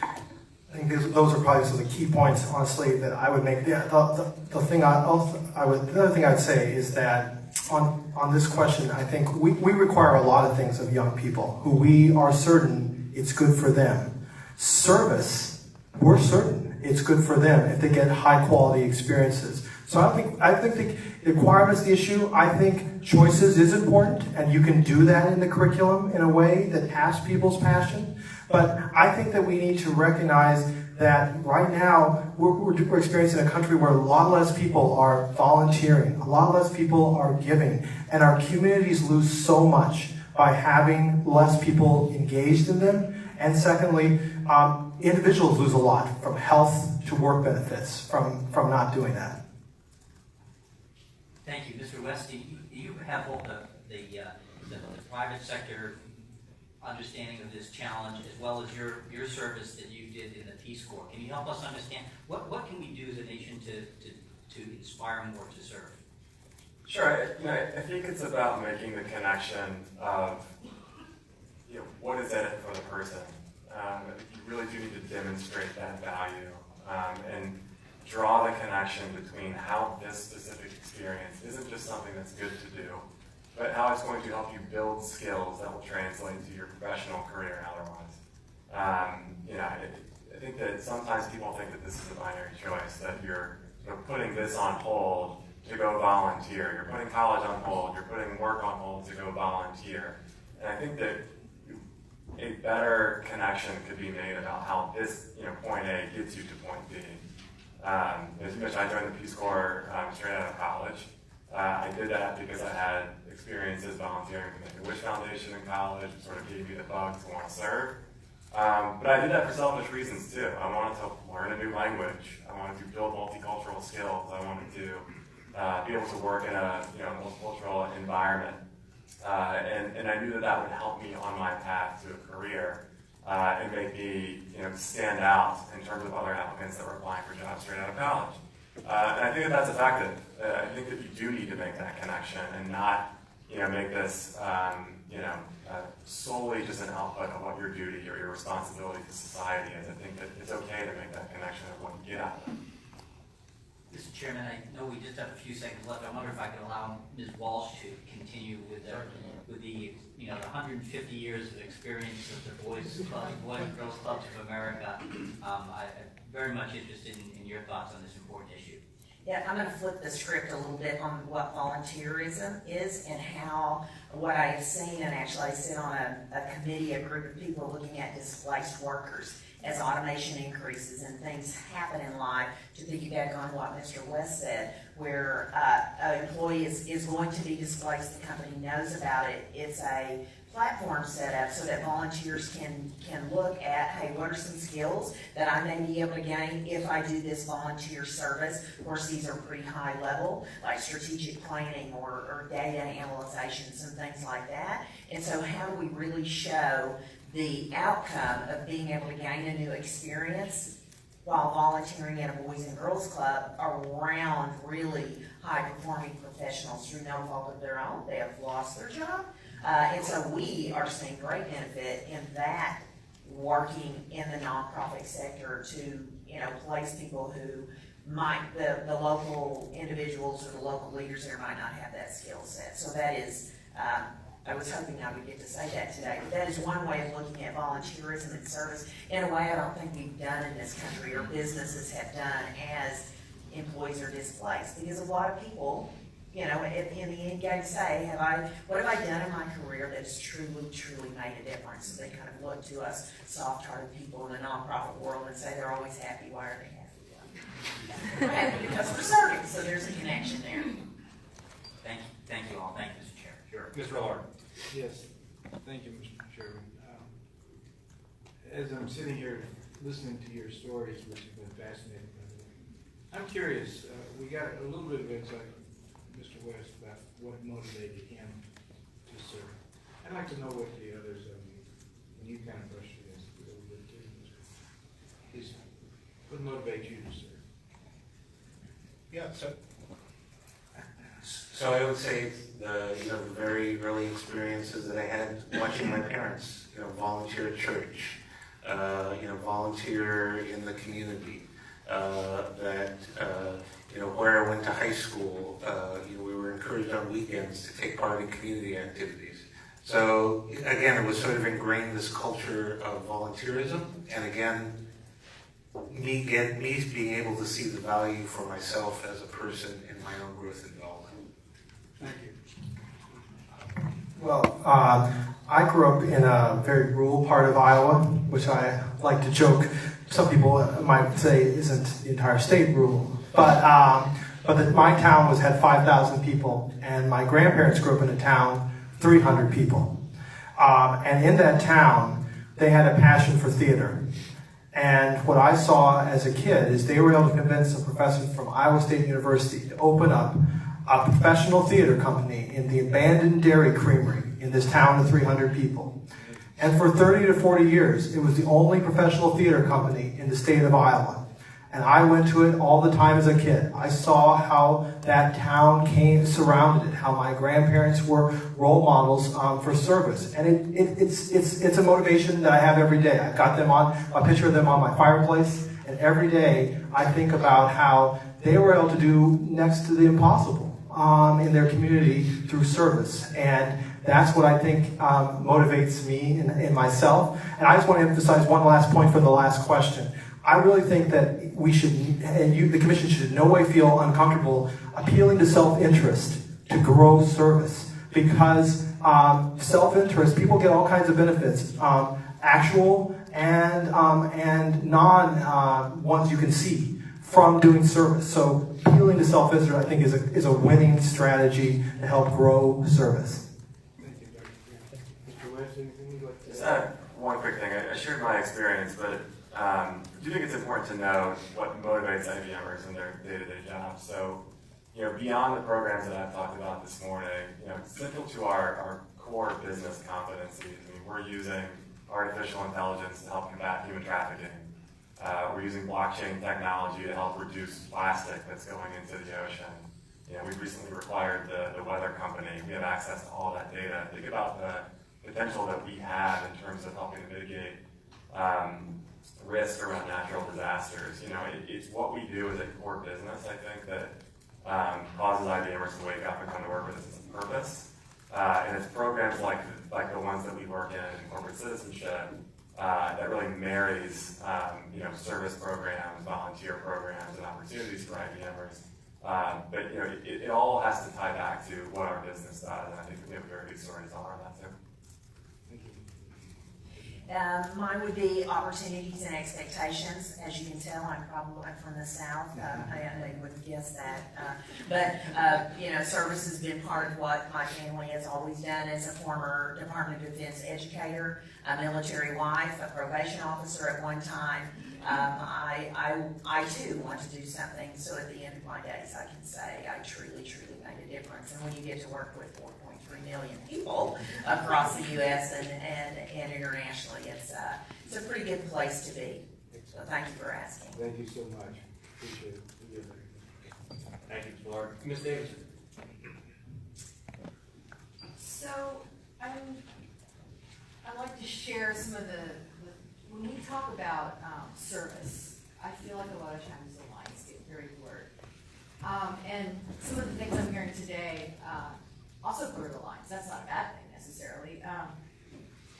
I think those are probably some of the key points, honestly, that I would make. Yeah, the other thing I'd say is that on this question, I think we require a lot of things of young people who we are certain it's good for them. Service, we're certain it's good for them if they get high quality experiences. So I think the requirements, the issue, I think choices is important, and you can do that in the curriculum in a way that asks people's passion. But I think that we need to recognize that right now we're experiencing a country where a lot less people are volunteering, a lot less people are giving, and our communities lose so much by having less people engaged in them. And secondly, individuals lose a lot from health to work benefits from not doing that. Thank you. Mr. West, do you have all the private sector understanding of this challenge, as well as your service that you did in the Peace Corps? Can you help us understand what can we do as a nation to inspire more to serve? Sure. I think it's about making the connection of what is in it for the person. You really do need to demonstrate that value and draw the connection between how this specific experience isn't just something that's good to do, but how it's going to help you build skills that will translate to your professional career and otherwise. I think that sometimes people think that this is a binary choice, that you're putting this on hold to go volunteer. You're putting college on hold. You're putting work on hold to go volunteer. And I think that a better connection could be made about how this, point A gets you to point B. As you mentioned, I joined the Peace Corps straight out of college. I did that because I had experiences volunteering with the Make-A-Wish Foundation in college. It sort of gave me the bug to want to serve. But I did that for selfish reasons too. I wanted to learn a new language. I wanted to build multicultural skills. I wanted to be able to work in a multicultural environment. And I knew that would help me on my path to a career and make me stand out in terms of other applicants that were applying for jobs straight out of college. And I think that's effective. I think that you do need to make that connection and not make this solely just an output of what your duty or your responsibility to society is. I think that it's okay to make that connection of what you get out of it. Mr. Chairman, I know we just have a few seconds left. I wonder if I could allow Ms. Walsh to continue with the, you know, the 150 years of experience of the Boys and Girls Clubs of America. I'm very much interested in your thoughts on this important issue. Yeah, I'm going to flip the script a little bit on what volunteerism is and how, what I have seen, and actually I sit on a committee, a group of people looking at displaced workers as automation increases and things happen in life, to piggyback on what Mr. West said, where an employee is going to be displaced, the company knows about it. It's a platform set up so that volunteers can look at, hey, what are some skills that I may be able to gain if I do this volunteer service? Of course, these are pretty high level, like strategic planning or data analyzations and things like that. And so how do we really show the outcome of being able to gain a new experience while volunteering at a Boys and Girls Club around really high-performing professionals through no fault of their own? They have lost their job. And so we are seeing great benefit in that, working in the nonprofit sector to, you know, place people who might, the local individuals or the local leaders there might not have that skill set. So that is, I was hoping I would get to say that today, but that is one way of looking at volunteerism and service in a way I don't think we've done in this country or businesses have done as employees are displaced. Because a lot of people, you know, in the end game say, what have I done in my career that has truly made a difference? So they kind of look to us soft-hearted people in the nonprofit world and say they're always happy. Why are they happy? We're happy because we're serving, so there's a connection there. Thank you all. Thank you, Mr. Chair. Sure. Mr. Lord. Yes, thank you, Mr. Chairman. As I'm sitting here listening to your stories, which have been fascinating, I'm curious, we got a little bit of insight from Mr. West about what motivated him to serve. I'd like to know what the others of you, when you kind of brushed against it a little bit too, is what motivates you to serve? Yeah, so I would say the very early experiences that I had watching my parents, volunteer at church, volunteer in the community, where I went to high school, we were encouraged on weekends to take part in community activities. So again, it was sort of ingrained this culture of volunteerism, and again, me being able to see the value for myself as a person in my own growth and development. Thank you. Well, I grew up in a very rural part of Iowa, which I like to joke. Some people might say isn't the entire state rural, but my town had 5,000 people, and my grandparents grew up in a town 300 people, and in that town they had a passion for theater. And what I saw as a kid is they were able to convince a professor from Iowa State University to open up a professional theater company in the abandoned dairy creamery in this town of 300 people. And for 30 to 40 years, it was the only professional theater company in the state of Iowa. And I went to it all the time as a kid. I saw how that town surrounded it, how my grandparents were role models for service. And it's a motivation that I have every day. I got them on, a picture of them on my fireplace, and every day I think about how they were able to do next to the impossible in their community through service. And that's what I think motivates me in myself. And I just want to emphasize one last point for the last question. I really think that we should, and the Commission should in no way feel uncomfortable appealing to self-interest to grow service, because self-interest, people get all kinds of benefits, actual and non ones you can see from doing service. So appealing to self-interest, I think, is a winning strategy to help grow service. Thank you, Dr. Graham. Mr. West, anything you'd like to Just add? one quick thing. I shared my experience, but I do think it's important to know what motivates IBMers in their day-to-day jobs. So, beyond the programs that I've talked about this morning, central to our core business competencies, we're using artificial intelligence to help combat human trafficking. We're using blockchain technology to help reduce plastic that's going into the ocean. We've recently required the weather company. We have access to all that data. Think about the potential that we have in terms of helping to mitigate risk around natural disasters. You know, it's what we do as a core business, I think, that causes IBMers to wake up and come to work with a sense of purpose. And it's programs like the ones that we work in corporate citizenship, that really marries, you know, service programs, volunteer programs, and opportunities for IBMers. But you know, it all has to tie back to what our business does, and I think we have a very good story to tell around that too. Mine would be opportunities and expectations. As you can tell, I'm from the South. I wouldn't guess that. But you know, service has been part of what my family has always done. As a former Department of Defense educator, a military wife, a probation officer at one time, I too want to do something so at the end of my days I can say I truly made a difference. And when you get to work with 4.3 million people across the U.S. and internationally, it's a pretty good place to be. So thank you for asking. Thank you so much. Appreciate it. Thank you, Mr. Millard. Ms. Davidson. So, I'd like to share some of when we talk about service, I feel like a lot of times the lines get very blurred. And some of the things I'm hearing today also blur the lines. That's not a bad thing necessarily.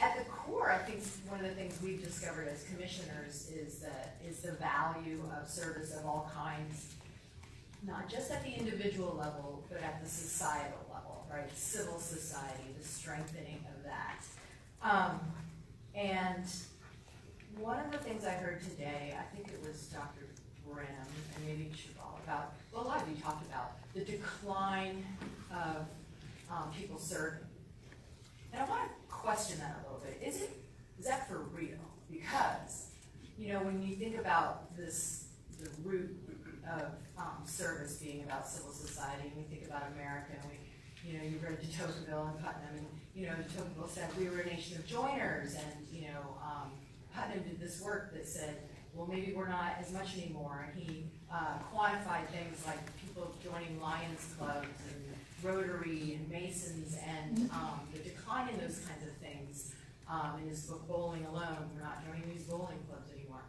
At the core, I think one of the things we've discovered as commissioners is the value of service of all kinds, not just at the individual level, but at the societal level, right? Civil society, the strengthening of that. And one of the things I heard today, I think it was Dr. Grimm and maybe Chabal about, well, a lot of you talked about the decline of people serving. And I want to question that a little bit. Is that for real? Because, you know, when you think about the root of service being about civil society, and we think about America, and you read de Tocqueville and Putnam, and, you know, de Tocqueville said we were a nation of joiners, and, you know, Putnam did this work that said, well, maybe we're not as much anymore, and he quantified things like people joining Lions clubs and Rotary and Masons, and the decline in those kinds of things. In his book, Bowling Alone, we're not joining these bowling clubs anymore.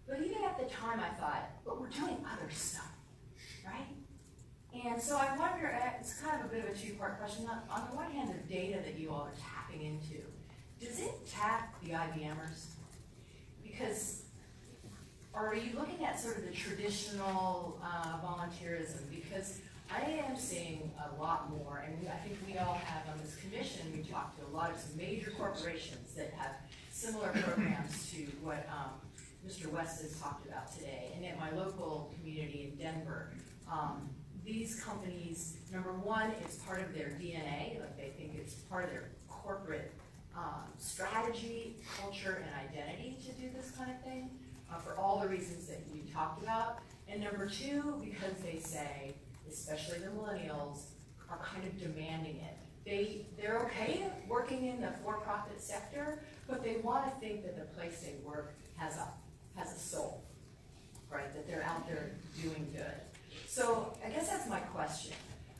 But even at the time, I thought, but we're doing other stuff, right? And so I wonder, it's kind of a bit of a two-part question. On the one hand, the data that you all are tapping into, does it tap the IBMers? Because, are you looking at sort of the traditional volunteerism? Because I am seeing a lot more, and I think we all have on this commission, we talked to a lot of some major corporations that have similar programs to what Mr. West has talked about today. And at my local community in Denver, these companies, number one, it's part of their DNA, like they think it's part of their corporate strategy, culture, and identity to do this kind of thing, for all the reasons that you talked about. And number two, because they say, especially the millennials, are kind of demanding it. They're okay working in the for-profit sector, but they want to think that the place they work has a soul, right? That they're out there doing good. So I guess that's my question.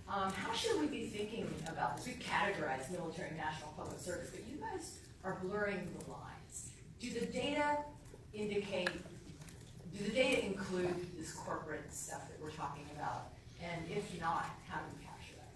How should we be thinking about this? We've categorized military and national public service, but you guys are blurring the lines. Do the data include this corporate stuff that we're talking about? And if not, how do we capture that?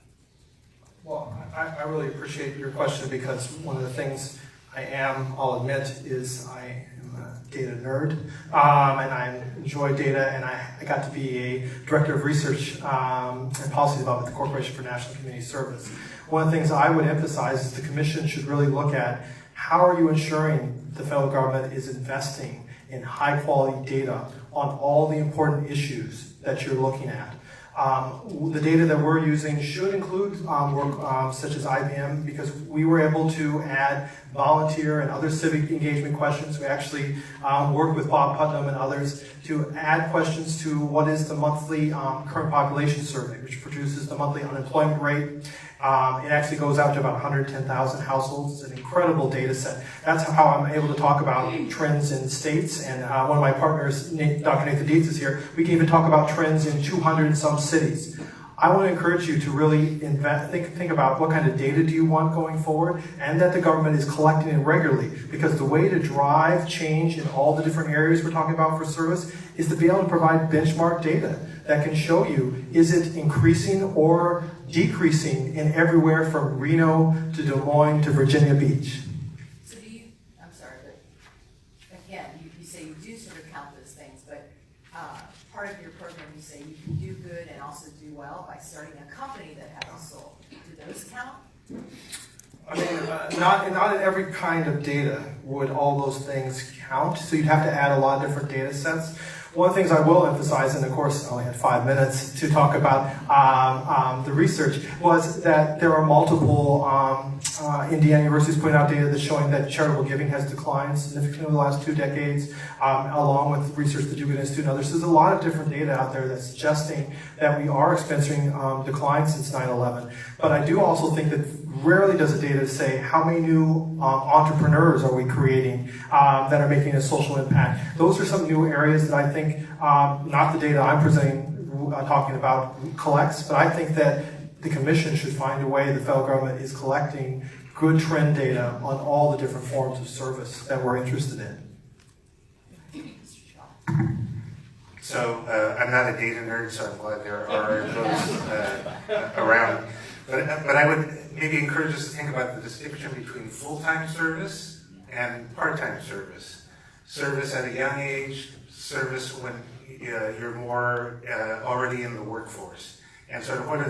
Well, I really appreciate your question, because one of the things I'll admit, is I am a data nerd, and I enjoy data, and I got to be a director of research and policy development at the Corporation for National Community Service. One of the things I would emphasize is the Commission should really look at how are you ensuring the federal government is investing in high quality data on all the important issues that you're looking at. The data that we're using should include work such as IBM, because we were able to add volunteer and other civic engagement questions. We actually worked with Bob Putnam and others to add questions to what is the monthly current population survey, which produces the monthly unemployment rate. It actually goes out to about 110,000 households. It's an incredible data set. That's how I'm able to talk about trends in states. And one of my partners, Dr. Nathan Dietz, is here. We can even talk about trends in 200 and some cities. I want to encourage you to really think about what kind of data do you want going forward, and that the government is collecting it regularly, because the way to drive change in all the different areas we're talking about for service is to be able to provide benchmark data that can show you, is it increasing or decreasing in everywhere from Reno to Des Moines to Virginia Beach. So do you, I'm sorry, but again, you say you do sort of count those things, but part of your program you say you can do good and also do well by starting a company that has a soul. Do those count? I mean, not in every kind of data would all those things count, so you'd have to add a lot of different data sets. One of the things I will emphasize, and of course I only had 5 minutes to talk about the research, was that there are multiple Indiana universities putting out data that's showing that charitable giving has declined significantly over the last 2 decades, along with research at the Dugan Institute and others. There's a lot of different data out there that's suggesting that we are experiencing decline since 9/11. But I do also think that rarely does the data say how many new entrepreneurs are we creating that are making a social impact. Those are some new areas that I think, not the data I'm talking about collects, but I think that the commission should find a way, the federal government is collecting good trend data on all the different forms of service that we're interested in. So I'm not a data nerd, so I'm glad there are those around. But I would maybe encourage us to think about the distinction between full-time service and part-time service. Service at a young age, service when you're more already in the workforce. And sort of what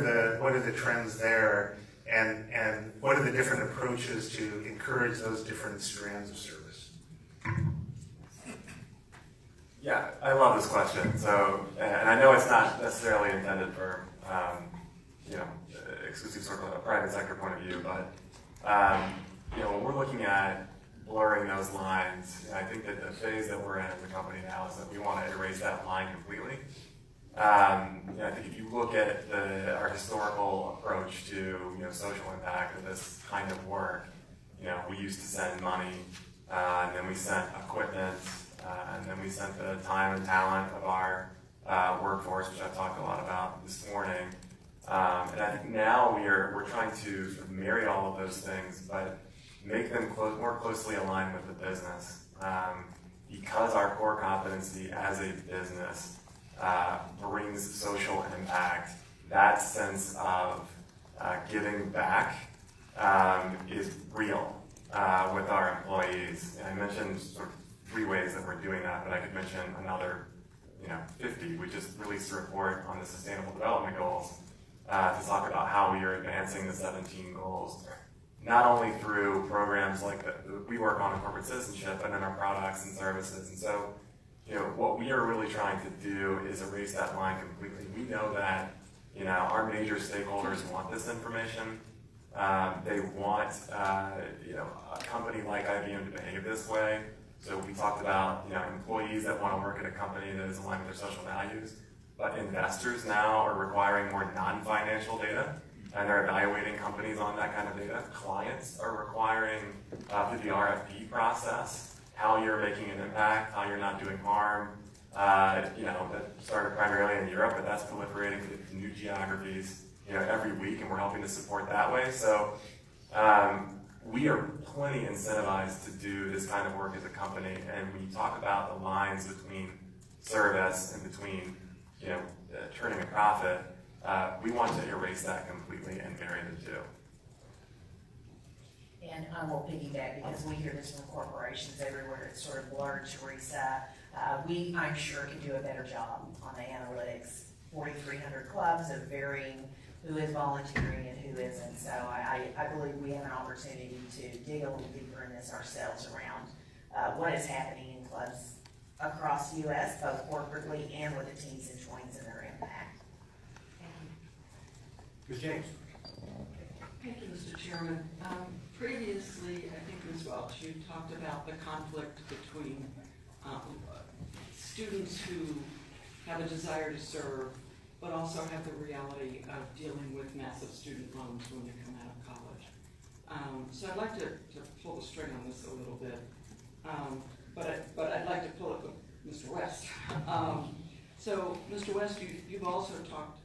are the trends there, and what are the different approaches to encourage those different strands of service? Yeah, I love this question. So, and I know it's not necessarily intended for, exclusive sort of a private sector point of view, but, when we're looking at blurring those lines, I think that the phase that we're in as a company now is that we want to erase that line completely. I think if you look at our historical approach to, social impact of this kind of work, we used to send money, and then we sent equipment, and then we sent the time and talent of our workforce, which I've talked a lot about this morning. And I think now we're trying to sort of marry all of those things, but make them more closely aligned with the business. Because our core competency as a business brings social impact, that sense of giving back is real with our employees. And I mentioned sort of 3 ways that we're doing that, but I could mention another 50. We just released a report on the Sustainable Development Goals to talk about how we are advancing the 17 goals, not only through programs like that we work on in corporate citizenship, but in our products and services. And so, what we are really trying to do is erase that line completely. We know that, our major stakeholders want this information. They want, a company like IBM to behave this way. So we talked about, employees that want to work at a company that is aligned with their social values. But investors now are requiring more non-financial data, and they're evaluating companies on that kind of data. Clients are requiring, through the RFP process, how you're making an impact, how you're not doing harm. That started primarily in Europe, but that's proliferating to new geographies, every week, and we're helping to support that way. So we are plenty incentivized to do this kind of work as a company, and when you talk about the lines between service and between turning a profit, we want to erase that completely and marry the two. And I will piggyback, because we hear this from corporations everywhere, it's sort of blurred, Teresa. We, I'm sure, can do a better job on the analytics. 4,300 clubs of varying who is volunteering and who isn't. So I believe we have an opportunity to dig a little deeper in this ourselves around what is happening in clubs across the U.S., both corporately and with the teens and 20s and their impact. Ms. James. Thank you, Mr. Chairman. Previously, I think Ms. Welch, you talked about the conflict between students who have a desire to serve, but also have the reality of dealing with massive student loans when they come out of college. So I'd like to pull the string on this a little bit, but I'd like to pull it with Mr. West. So, Mr. West, you've also talked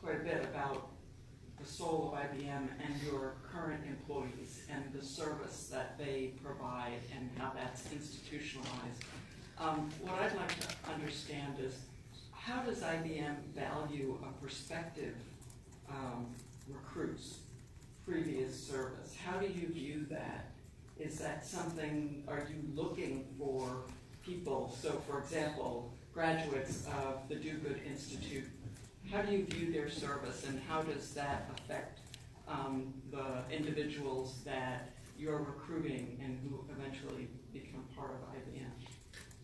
quite a bit about the soul of IBM and your current employees and the service that they provide and how that's institutionalized. What I'd like to understand is, how does IBM value a prospective recruit's previous service? How do you view that? Is that something, are you looking for people? So for example, graduates of the Do Good Institute, how do you view their service and how does that affect the individuals that you're recruiting and who eventually become part of IBM?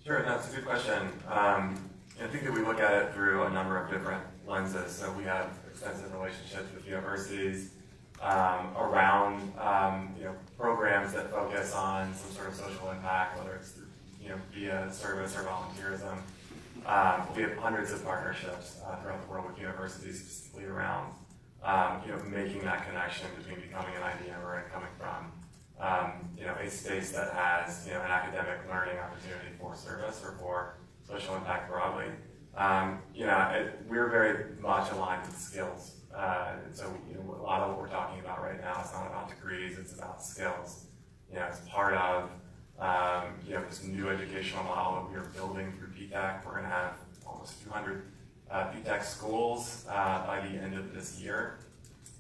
Sure, that's a good question. I think that we look at it through a number of different lenses. So we have extensive relationships with universities around programs that focus on some sort of social impact, whether it's via service or volunteerism. We have hundreds of partnerships throughout the world with universities, specifically around making that connection between becoming an IBMer and coming from a space that has an academic learning opportunity for service or for social impact broadly. We're very much aligned with skills. So a lot of what we're talking about right now is not about degrees, it's about skills. It's part of this new educational model that we are building through PTAC. We're going to have almost 200 PTAC schools by the end of this year.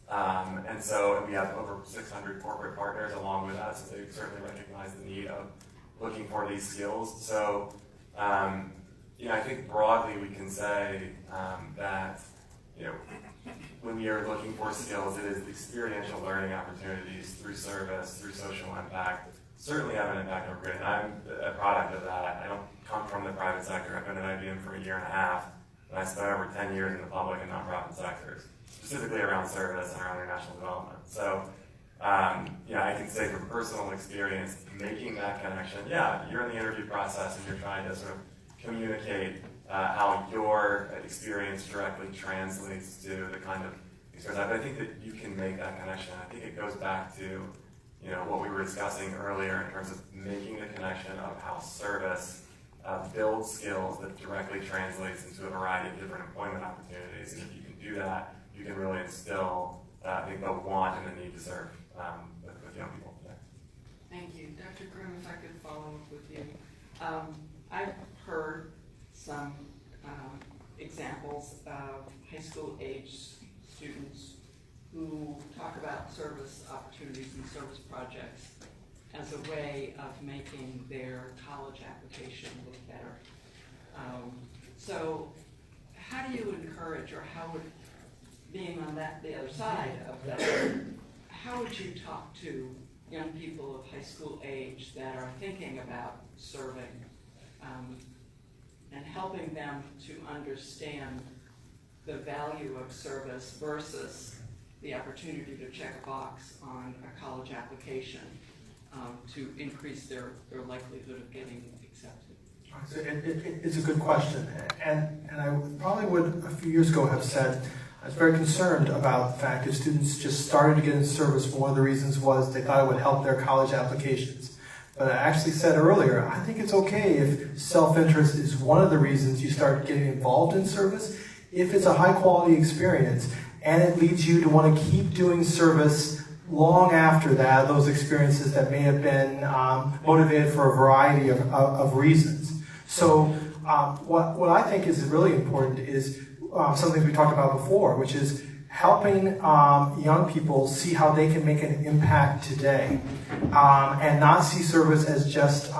And so we have over 600 corporate partners along with us, so they certainly recognize the need of looking for these skills. So I think broadly we can say that when you're looking for skills, it is the experiential learning opportunities through service, through social impact, certainly have an impact on grid. I'm a product of that. I don't come from the private sector. I've been at IBM for a year and a half, and I spent over 10 years in the public and nonprofit sectors, specifically around service and around international development. So, I can say from personal experience, making that connection, you're in the interview process and you're trying to sort of communicate how your experience directly translates to the kind of experience. But I think that you can make that connection. I think it goes back to what we were discussing earlier in terms of making the connection of how service builds skills that directly translates into a variety of different employment opportunities. And if you can do that, you can really instill, I think, the want and the need to serve with young people today. Thank you. Dr. Grimm, if I could follow up with you. I've heard some examples of high school age students who talk about service opportunities and service projects as a way of making their college application look better. So how do you encourage, or how would, being on the other side of that, how would you talk to young people of high school age that are thinking about serving and helping them to understand the value of service versus the opportunity to check a box on a college application to increase their likelihood of getting accepted? It's a good question, and I probably would a few years ago have said I was very concerned about the fact that students just started to get into service. One of the reasons was they thought it would help their college applications. But I actually said earlier, I think it's okay if self-interest is one of the reasons you start getting involved in service, if it's a high-quality experience and it leads you to want to keep doing service long after that, those experiences that may have been motivated for a variety of reasons. So what I think is really important is something we talked about before, which is helping young people see how they can make an impact today and not see service as just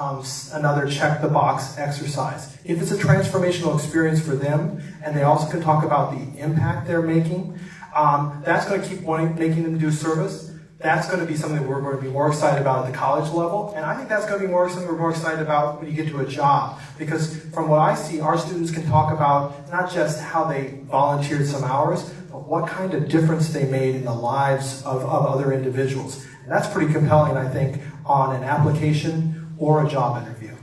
another check-the-box exercise. If it's a transformational experience for them and they also can talk about the impact they're making, that's going to keep making them do service. That's going to be something we're going to be more excited about at the college level. And I think that's going to be something we're more excited about when you get to a job. Because from what I see, our students can talk about not just how they volunteered some hours, but what kind of difference they made in the lives of other individuals. And that's pretty compelling, I think, on an application or a job interview.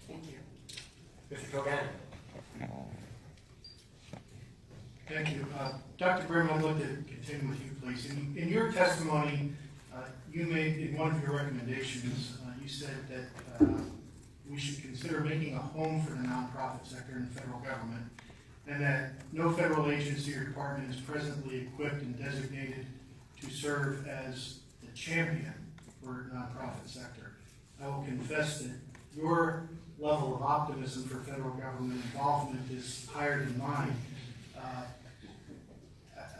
Thank you. Mr. Kogan. Thank you. Dr. Grimm, I'd like to continue with you, please. In your testimony, you made, in one of your recommendations, you said that we should consider making a home for the nonprofit sector in the federal government. and that no federal agency or department is presently equipped and designated to serve as the champion for nonprofit sector. I will confess that your level of optimism for federal government involvement is higher than mine.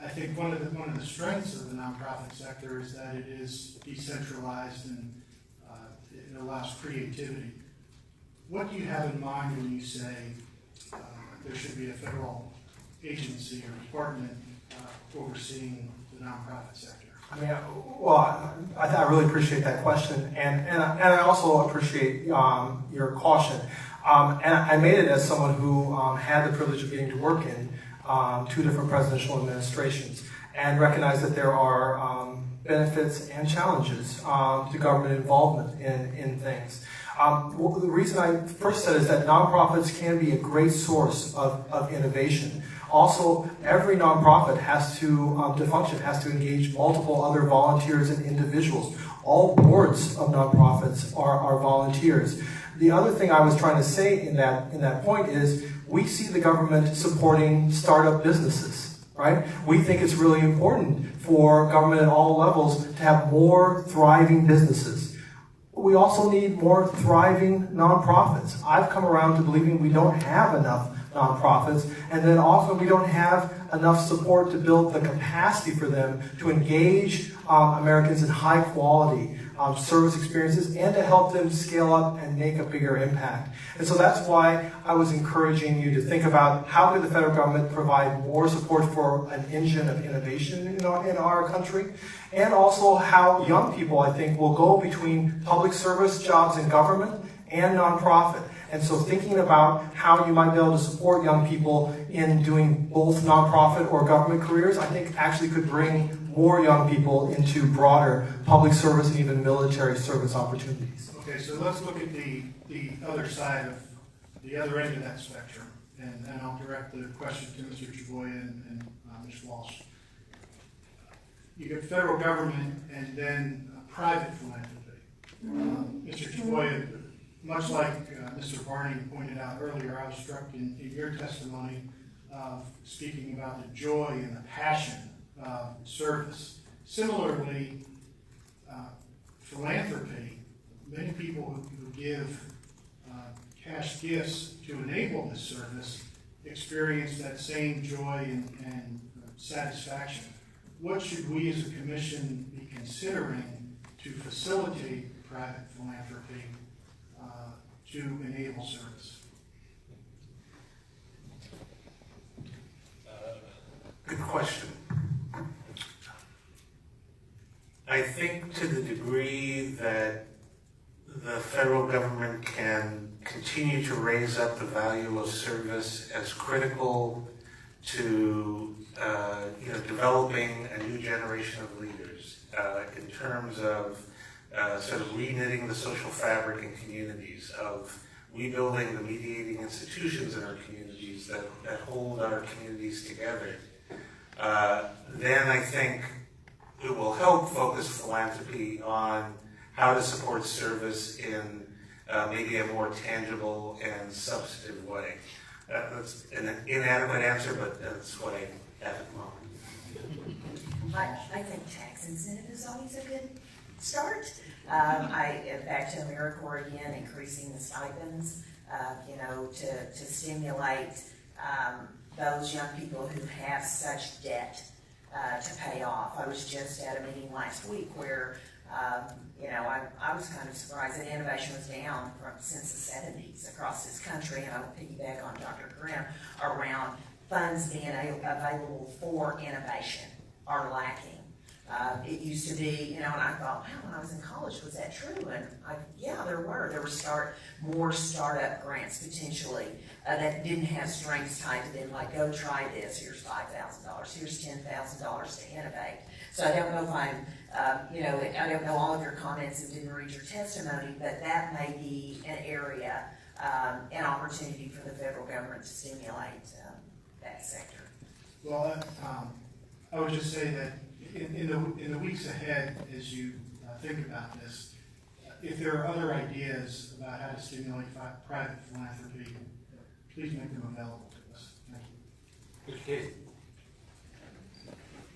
I think one of the strengths of the nonprofit sector is that it is decentralized and it allows creativity. What do you have in mind when you say there should be a federal agency or department overseeing the nonprofit sector? I mean, well, I really appreciate that question, and I also appreciate your caution. And I made it as someone who had the privilege of getting to work in 2 different presidential administrations, and recognize that there are benefits and challenges to government involvement in things. Well, the reason I first said is that nonprofits can be a great source of innovation. Also, every nonprofit has to function, has to engage multiple other volunteers and individuals. All boards of nonprofits are volunteers. The other thing I was trying to say in that point is we see the government supporting startup businesses, right? We think it's really important for government at all levels to have more thriving businesses. We also need more thriving nonprofits. I've come around to believing we don't have enough nonprofits, and then often we don't have enough support to build the capacity for them to engage Americans in high quality service experiences and to help them scale up and make a bigger impact. And so that's why I was encouraging you to think about how could the federal government provide more support for an engine of innovation in our country, and also how young people, I think, will go between public service jobs in government and nonprofit. And so thinking about how you might be able to support young people in doing both nonprofit or government careers, I think actually could bring more young people into broader public service and even military service opportunities. Okay, so let's look at the other side of, the other end of that spectrum. And I'll direct the question to Mr. Chaboya and Ms. Walsh. You get federal government and then private philanthropy. Mr. Chaboya, much like Mr. Barney pointed out earlier, I was struck in your testimony of speaking about the joy and the passion of service. Similarly, philanthropy, many people who give cash gifts to enable this service experience that same joy and satisfaction. What should we as a commission be considering to facilitate private philanthropy to enable service? Good question. I think to the degree that the federal government can continue to raise up the value of service as critical to developing a new generation of leaders in terms of sort of reknitting the social fabric in communities, of rebuilding the mediating institutions in our communities that hold our communities together, then I think it will help focus philanthropy on how to support service in maybe a more tangible and substantive way. That's an inadequate answer, but that's what I have in mind. I think tax incentive is always a good start. Back to AmeriCorps again, increasing the stipends, to stimulate those young people who have such debt to pay off. I was just at a meeting last week where, I was kind of surprised that innovation was down since the 70s across this country, and I'll piggyback on Dr. Grimm around funds being available for innovation are lacking. It used to be, and I thought, wow, when I was in college, was that true? And there were more startup grants potentially that didn't have strings tied to them, like go try this, here's $5,000, here's $10,000 to innovate. So I don't know if I don't know all of your comments and didn't read your testimony, but that may be an area, an opportunity for the federal government to stimulate that sector. Well, I would just say that in the weeks ahead, as you think about this, if there are other ideas about how to stimulate private philanthropy, please make them available to us. Thank you. Mr. Casey?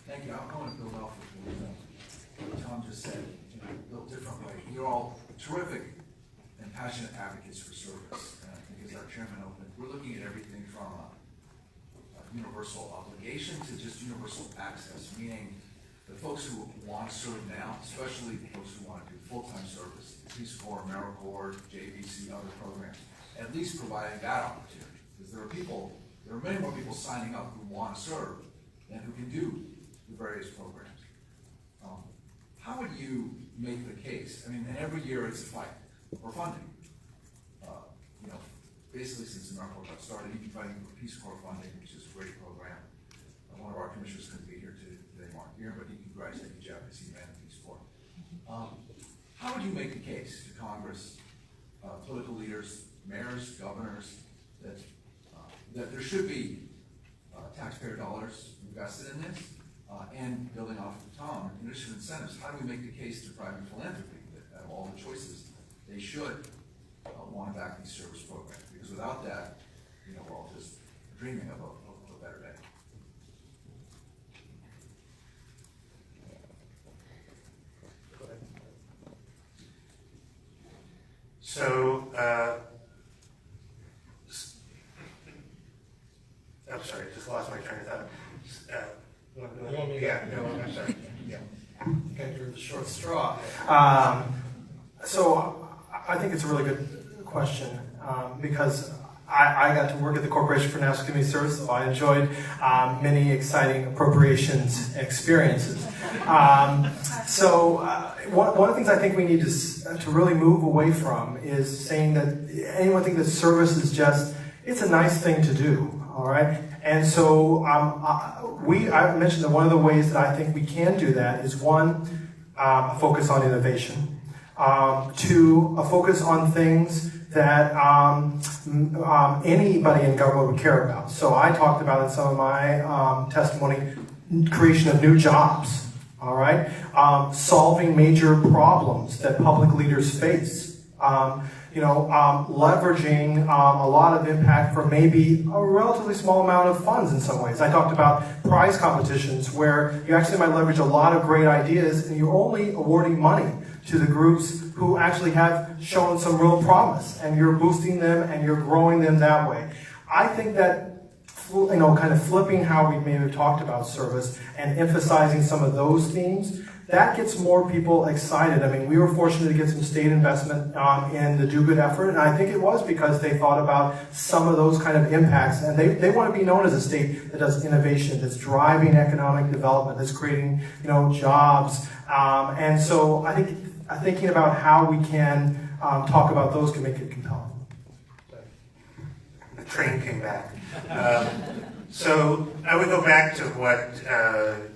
Thank you. I want to build off of what Tom just said, in a little different way. You're all terrific and passionate advocates for service. And I think as our chairman opened, we're looking at everything from a universal obligation to just universal access, meaning the folks who want to serve now, especially the folks who want to do full-time service, Peace Corps, AmeriCorps, JVC, other programs, at least providing that opportunity. Because there are many more people signing up who want to serve than who can do the various programs. How would you make the case? I mean, and every year it's a fight for funding. Basically since AmeriCorps got started, you've been fighting for Peace Corps funding, which is a great program. One of our commissioners couldn't be here today, Mark here, but he congratulated you, Jeff, because he ran the Peace Corps. How would you make the case to Congress, political leaders, mayors, governors, that there should be taxpayer dollars invested in this, and building off of Tom, initial incentives? How do we make the case to private philanthropy that of all the choices, they should want to back these service programs? Because without that, we're all just dreaming of a better day. So, I'm sorry, just lost my train of thought. Yeah, no, I'm sorry. Yeah. Okay, you're the short straw. So I think it's a really good question because I got to work at the Corporation for National Community Service, so I enjoyed many exciting appropriations experiences. One of the things I think we need to really move away from is saying that anyone think that service is just, it's a nice thing to do, all right? And so I've mentioned that one of the ways that I think we can do that is one, a focus on innovation. Two, a focus on things that anybody in government would care about. So I talked about in some of my testimony, creation of new jobs, all right? Solving major problems that public leaders face. Leveraging a lot of impact for maybe a relatively small amount of funds in some ways. I talked about prize competitions where you actually might leverage a lot of great ideas and you're only awarding money to the groups who actually have shown some real promise, and you're boosting them and you're growing them that way. I think that, kind of flipping how we maybe talked about service and emphasizing some of those themes, that gets more people excited. I mean, we were fortunate to get some state investment in the Do Good effort, and I think it was because they thought about some of those kind of impacts, and they want to be known as a state that does innovation, that's driving economic development, that's creating, jobs. And so I think thinking about how we can talk about those can make it compelling. The train came back. So I would go back to what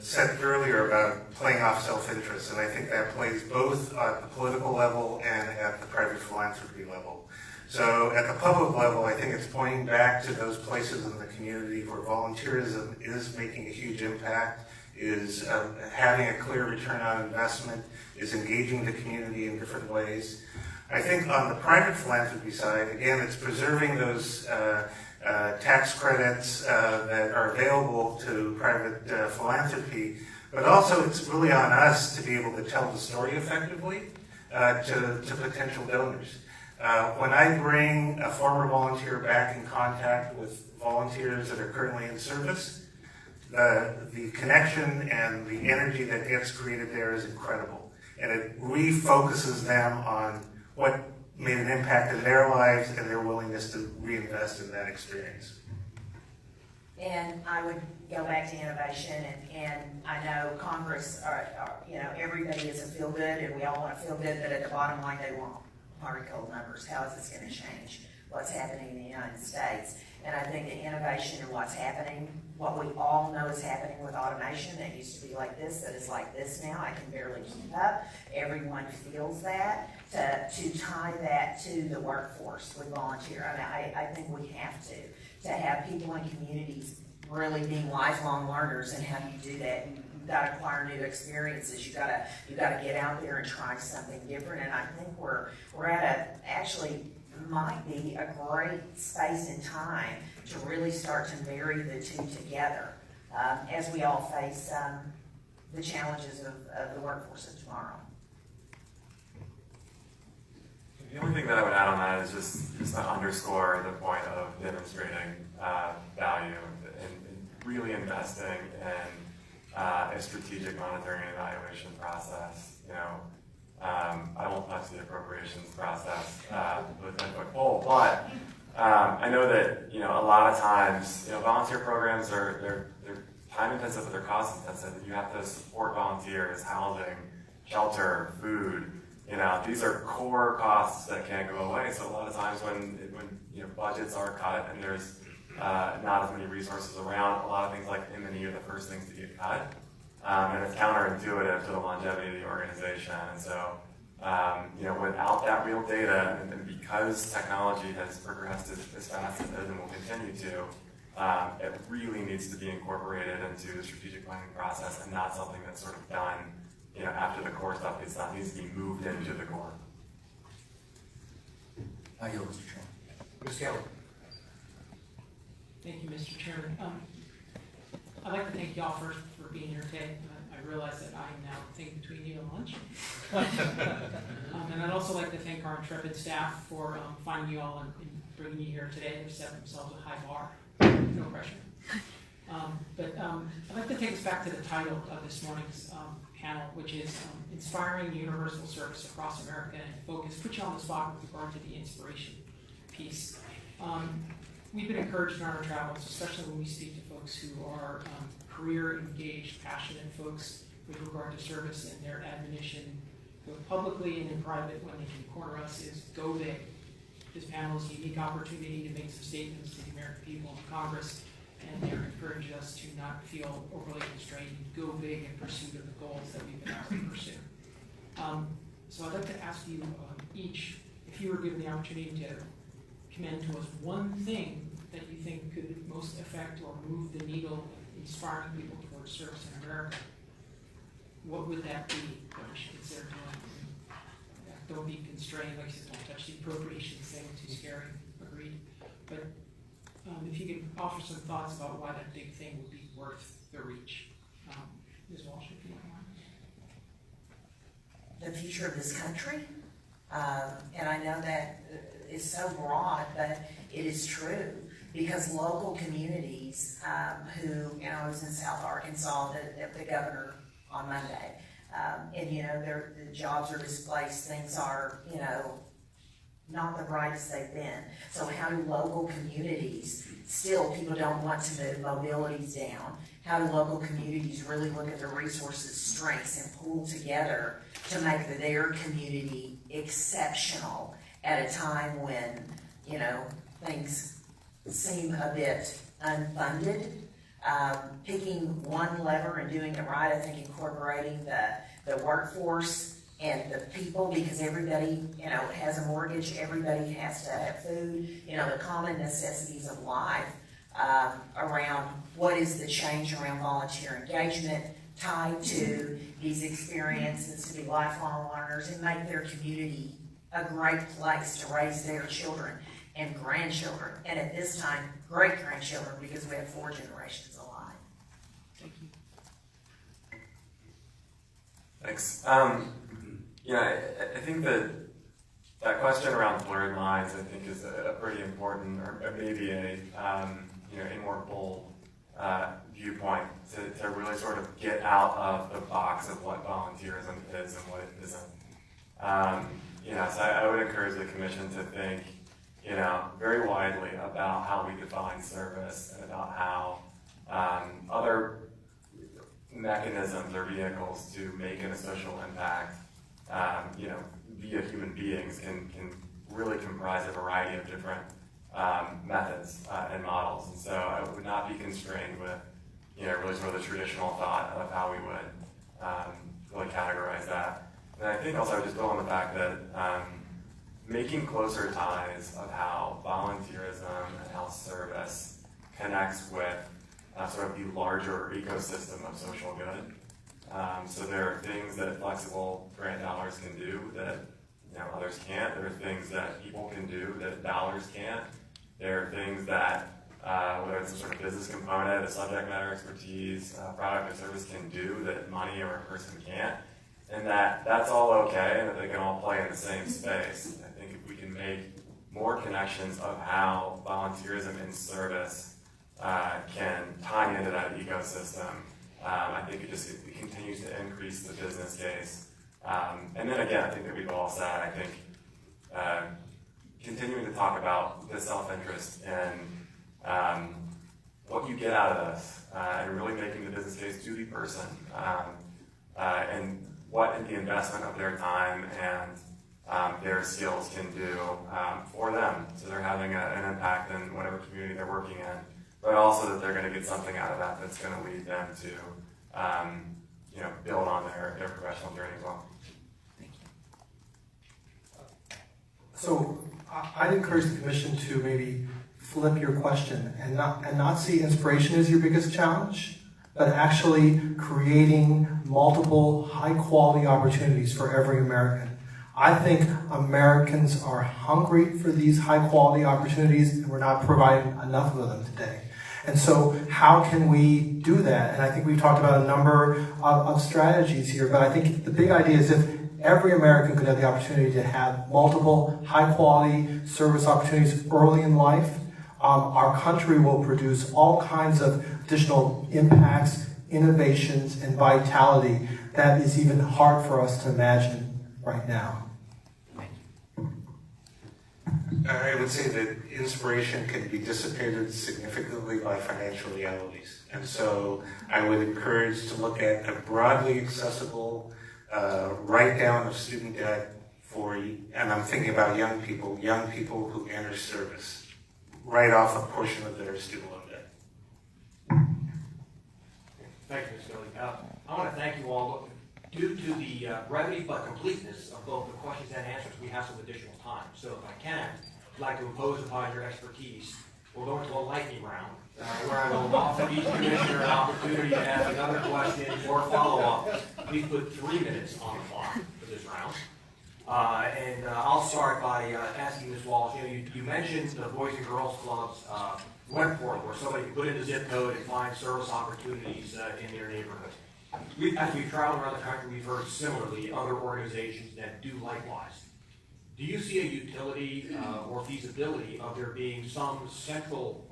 said earlier about playing off self-interest, and I think that plays both at the political level and at the private philanthropy level. So at the public level, I think it's pointing back to those places in the community where volunteerism is making a huge impact, is having a clear return on investment, is engaging the community in different ways. I think on the private philanthropy side, again, it's preserving those tax credits that are available to private philanthropy, but also it's really on us to be able to tell the story effectively to potential donors. When I bring a former volunteer back in contact with volunteers that are currently in service, the connection and the energy that gets created there is incredible. And it refocuses them on what made an impact in their lives and their willingness to reinvest in that experience. And I would go back to innovation, and I know Congress, everybody is a feel good, and we all want to feel good, but at the bottom line, they want hard cold numbers. How is this going to change what's happening in the United States? And I think the innovation and what's happening, what we all know is happening with automation, that used to be like this, that is like this now. I can barely keep up. Everyone feels that. To tie that to the workforce with volunteer, I think we have to have people in communities really being lifelong learners. And how do you do that? You've got to acquire new experiences. You got to get out there and try something different. And I think we're at a actually might be a great space and time to really start to marry the two together as we all face the challenges of the workforce of tomorrow. The only thing that I would add on that is just to underscore the point of demonstrating value and really investing in a strategic monitoring and evaluation process. You know, I won't touch the appropriations process with 10-foot pole, but I know that a lot of times volunteer programs they're time intensive, but they're cost intensive. You have to support volunteers, housing, shelter, food. These are core costs that can't go away. So a lot of times when budgets are cut and there's not as many resources around, a lot of things like M&E are the first things to get cut. And it's counterintuitive to the longevity of the organization. And so, without that real data, and because technology has progressed as fast as it is and will continue to, it really needs to be incorporated into the strategic planning process and not something that's sort of done after the core stuff gets done. It needs to be moved into the core. I yield, Mr. Chairman. Ms. Kelly. Thank you, Mr. Chairman. I'd like to thank y'all first for being here today. I realize that I am now the thing between you and lunch. And I'd also like to thank our intrepid staff for finding you all and bringing you here today. They've set themselves a high bar. No pressure. I'd like to take us back to the title of this morning's panel, which is Inspiring Universal Service Across America, and focus, put you on the spot with regard to the inspiration piece. We've been encouraged in our travels, especially when we speak to folks who are career engaged, passionate folks with regard to service, and their admonition, both publicly and in private when they can corner us, is go big. This panel is a unique opportunity to make some statements to the American people and Congress, and they're encouraging us to not feel overly constrained and go big in pursuit of the goals that we've been asked to pursue. So I'd like to ask you each, if you were given the opportunity to commend to us one thing that you think could most affect or move the needle of inspiring people towards service in America, what would that be that we should consider doing? Don't be constrained, like you said, don't touch the appropriations thing, too scary, agreed. But if you could offer some thoughts about why that big thing would be worth the reach. Ms. Walsh, if you don't mind. The future of this country, and I know that is so broad, but it is true, because local communities who, I was in South Arkansas, the governor on Monday, and the jobs are displaced, things are, not the brightest they've been. So how do local communities, still people don't want to move, mobility's down, how do local communities really look at their resources, strengths, and pull together to make their community exceptional at a time when, things seem a bit unfunded? Picking one lever and doing it right, I think incorporating the workforce and the people, because everybody, has a mortgage, everybody has to have food, the common necessities of life around what is the change around volunteer engagement tied to these experiences to be lifelong learners and make their community a great place to raise their children and grandchildren, and at this time, great-grandchildren, because we have 4 generations alive. Thank you. Thanks. I think that question around blurred lines, I think, is a pretty important, or maybe a more bold viewpoint to really sort of get out of the box of what volunteerism is and what it isn't. So I would encourage the commission to think, very widely about how we define service and about how other mechanisms or vehicles to make a social impact, via human beings can really comprise a variety of different methods and models. And so I would not be constrained with, really sort of the traditional thought of how we would really categorize that. And I think also I would just build on the fact that making closer ties of how volunteerism and how service connects with sort of the larger ecosystem of social good. So there are things that flexible grant dollars can do that others can't. There are things that people can do that dollars can't. There are things that, whether it's a sort of business component, a subject matter expertise, product or service can do that money or a person can't. And that's all okay, and that they can all play in the same space. I think if we can make more connections of how volunteerism in service can tie into that ecosystem, I think it continues to increase the business case. And then again, I think that we've all said, I think continuing to talk about the self-interest and what you get out of this, and really making the business case to the person, and what the investment of their time and their skills can do for them. So they're having an impact in whatever community they're working in, but also that they're going to get something out of that that's going to lead them to build on their professional journey as well. So I'd encourage the commission to maybe flip your question and not see inspiration as your biggest challenge, but actually creating multiple high-quality opportunities for every American. I think Americans are hungry for these high-quality opportunities, and we're not providing enough of them today. And so how can we do that? And I think we've talked about a number of strategies here, but I think the big idea is if every American could have the opportunity to have multiple high-quality service opportunities early in life, our country will produce all kinds of additional impacts, innovations, and vitality that is even hard for us to imagine right now. I would say that inspiration can be dissipated significantly by financial realities. And so I would encourage to look at a broadly accessible write-down of student debt and I'm thinking about young people who enter service, write off a portion of their student loan debt. Thank you, Ms. Gilly. I want to thank you all. Due to the brevity but completeness of both the questions and answers, we have some additional time. So if I can, I'd like to impose upon your expertise. We'll go into a lightning round, where I will offer each commissioner an opportunity to ask another question or follow-up. Please put 3 minutes on the clock for this round. And I'll start by asking Ms. Walsh, you mentioned the Boys and Girls Club's web portal where somebody can put in the zip code and find service opportunities in their neighborhood. As we've traveled around the country, we've heard similarly other organizations that do likewise. Do you see a utility or feasibility of there being some central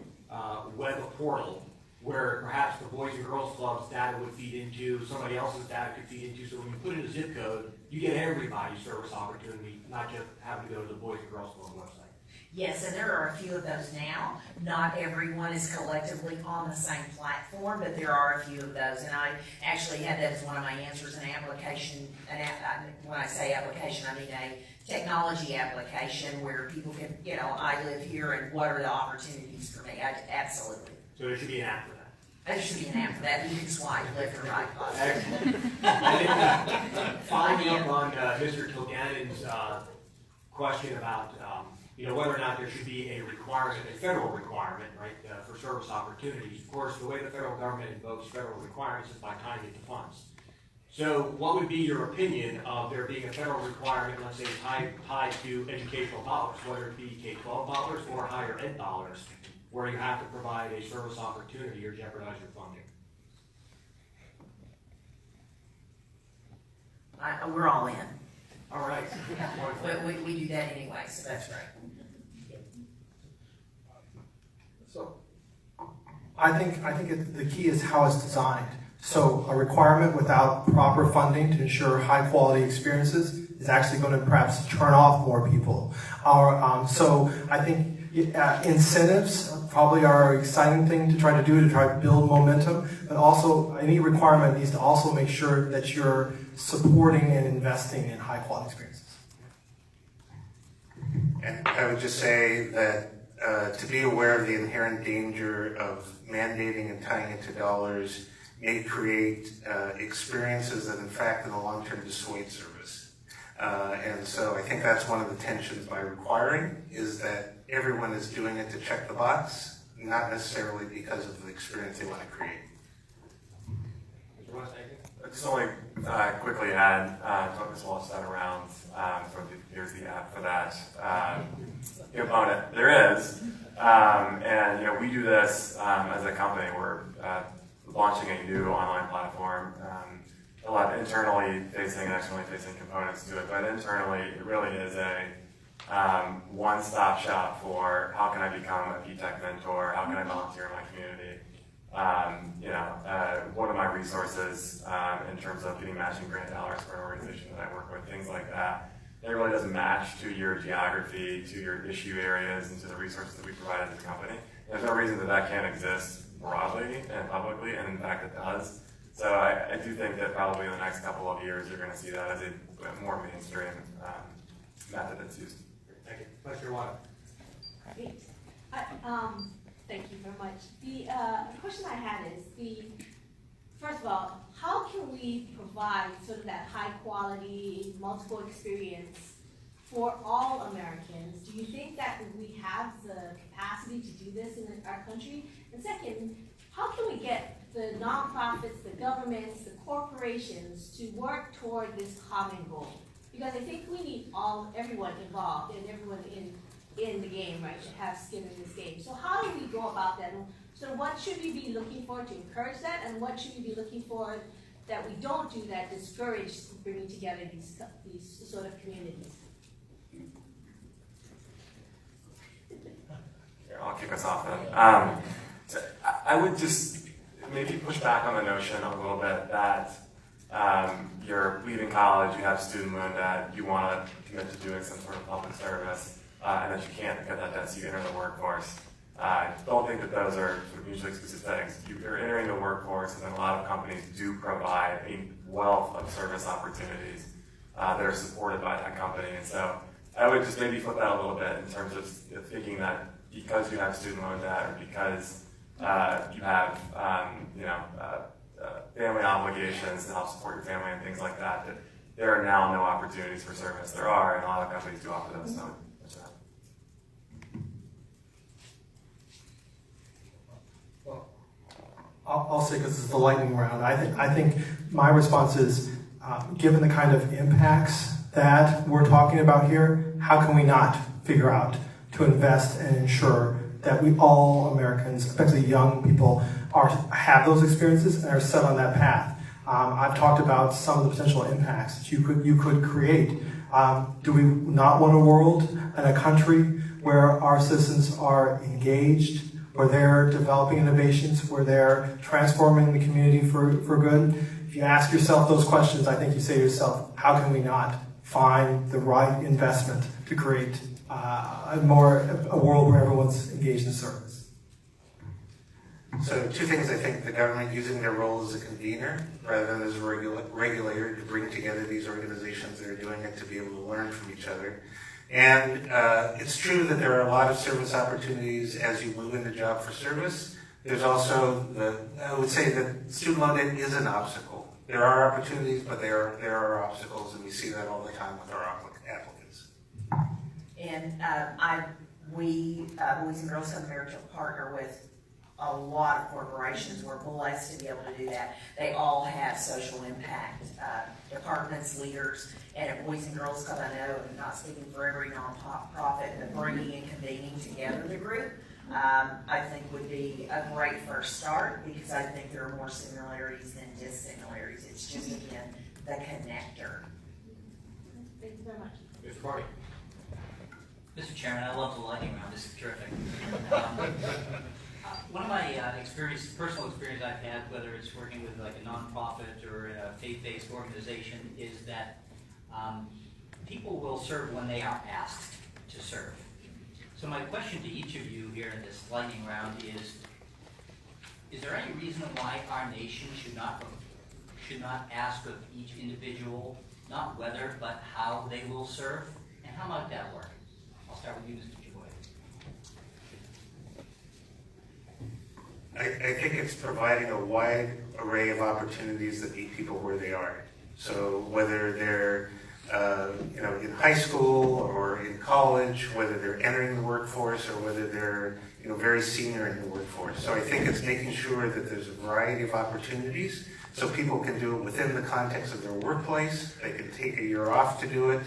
web portal where perhaps the Boys and Girls Club's data would feed into, somebody else's data could feed into, so when you put in a zip code, you get everybody's service opportunity, not just having to go to the Boys and Girls Club website? Yes, and there are a few of those now. Not everyone is collectively on the same platform, but there are a few of those. And I actually had that as one of my answers in application. When I say application, I mean a technology application where people can, I live here and what are the opportunities for me? Absolutely. So there should be an app for that. There should be an app for that. You can swipe left or right. Excellent. And following up on Mr. Kilgannon's question about whether or not there should be a requirement, a federal requirement, right, for service opportunities. Of course, the way the federal government invokes federal requirements is by tying it to funds. So what would be your opinion of there being a federal requirement, let's say, tied to educational dollars, whether it be K-12 dollars or higher ed dollars, where you have to provide a service opportunity or jeopardize your funding? We're all in. All right. We do that anyway, so that's right. So I think the key is how it's designed. So a requirement without proper funding to ensure high quality experiences is actually going to perhaps turn off more people. So I think incentives probably are an exciting thing to try to build momentum, but also any requirement needs to also make sure that you're supporting and investing in high quality experiences. And I would just say that to be aware of the inherent danger of mandating and tying into dollars may create experiences that in fact in the long term dissuade service. And so I think that's one of the tensions by requiring, is that everyone is doing it to check the box, not necessarily because of the experience they want to create. Mr. West, anything? just only quickly add to what Ms. Walsh said around, here's the app for that component. There is, and we do this as a company. We're launching a new online platform. A lot of internally facing and externally facing components to it, but internally it really is a one-stop shop for how can I become a PTech mentor, how can I volunteer in my community, what are my resources in terms of getting matching grant dollars for an organization that I work with, things like that. It really doesn't match to your geography, to your issue areas, and to the resources that we provide as a company. There's no reason that that can't exist broadly and publicly, and in fact it does. So I do think that probably in the next couple of years you're going to see that as a more mainstream method that's used. Thank you. Commissioner Watt. Great. Thank you very much. The question I had is first of all, how can we provide sort of that high quality, multiple experience for all Americans? Do you think that we have the capacity to do this in our country? And second, how can we get the nonprofits, the governments, the corporations to work toward this common goal? Because I think we need everyone involved and everyone in the game, right, to have skin in this game. So how do we go about that? So what should we be looking for to encourage that, and what should we be looking for that we don't do that discourage bringing together these sort of communities? I'll kick us off then. So I would just maybe push back on the notion a little bit that you're leaving college, you have student loan debt, you want to commit to doing some sort of public service, and that you can't get that debt so you enter the workforce. I don't think that those are sort of mutually exclusive things. You're entering the workforce, and a lot of companies do provide a wealth of service opportunities that are supported by that company. And so I would just maybe flip that a little bit in terms of thinking that because you have student loan debt or because you have family obligations to help support your family and things like that, that there are now no opportunities for service. There are, and a lot of companies do offer those. So, I'll say, because this is the lightning round, I think my response is, given the kind of impacts that we're talking about here, how can we not figure out to invest and ensure that we all Americans, especially young people, have those experiences and are set on that path? I've talked about some of the potential impacts that you could create. Do we not want a world and a country where our citizens are engaged, where they're developing innovations, where they're transforming the community for good? If you ask yourself those questions, I think you say to yourself, how can we not find the right investment to create a world where everyone's engaged in service? So two things: I think the government using their role as a convener rather than as a regulator to bring together these organizations that are doing it to be able to learn from each other. And it's true that there are a lot of service opportunities as you move into job for service. There's also I would say that student loan debt is an obstacle. There are opportunities, but there are obstacles, and we see that all the time with our applicants. And we, Boys and Girls Club of America, partner with a lot of corporations. We're blessed to be able to do that. They all have social impact departments, leaders, and at Boys and Girls Club, I know, I'm not speaking for every nonprofit, but bringing and convening together the group, I think would be a great first start, because I think there are more similarities than dissimilarities. It's just, again, the connector. Thank you very much. Mr. Barney. Mr. Chairman, I love the lightning round. This is terrific. One of my personal experience I've had, whether it's working with like a nonprofit or a faith-based organization, is that people will serve when they are asked to serve. So my question to each of you here in this lightning round is there any reason why our nation should not ask of each individual, not whether, but how they will serve? And how might that work? I'll start with you, Mr. Chaboy. I think it's providing a wide array of opportunities that meet people where they are. So whether they're in high school or in college, whether they're entering the workforce or whether they're very senior in the workforce. So I think it's making sure that there's a variety of opportunities so people can do it within the context of their workplace. They can take a year off to do it.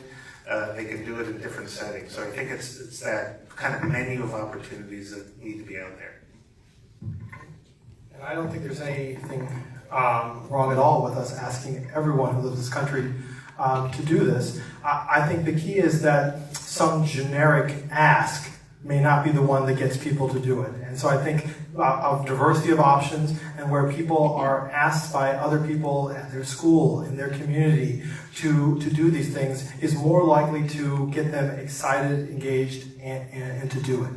They can do it in different settings. So I think it's that kind of menu of opportunities that need to be out there. And I don't think there's anything wrong at all with us asking everyone who lives in this country to do this. I think the key is that some generic ask may not be the one that gets people to do it. And so I think of diversity of options and where people are asked by other people at their school, in their community, to do these things is more likely to get them excited, engaged, and to do it.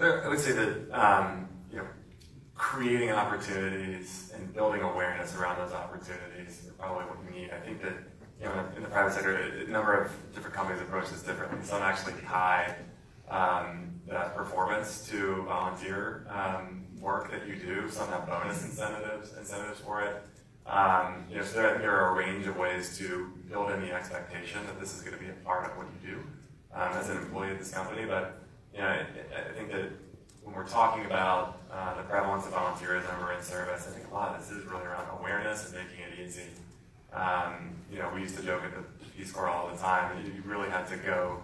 I would say that creating opportunities and building awareness around those opportunities are probably what we need. I think that in the private sector, a number of different companies approach this differently. Some actually tie performance to volunteer work that you do. Some have bonus incentives for it. So there are a range of ways to build in the expectation that this is going to be a part of what you do as an employee of this company. But I think that when we're talking about the prevalence of volunteerism or in service, I think a lot of this is really around awareness and making it easy. We used to joke at the Peace Corps all the time that you really had to go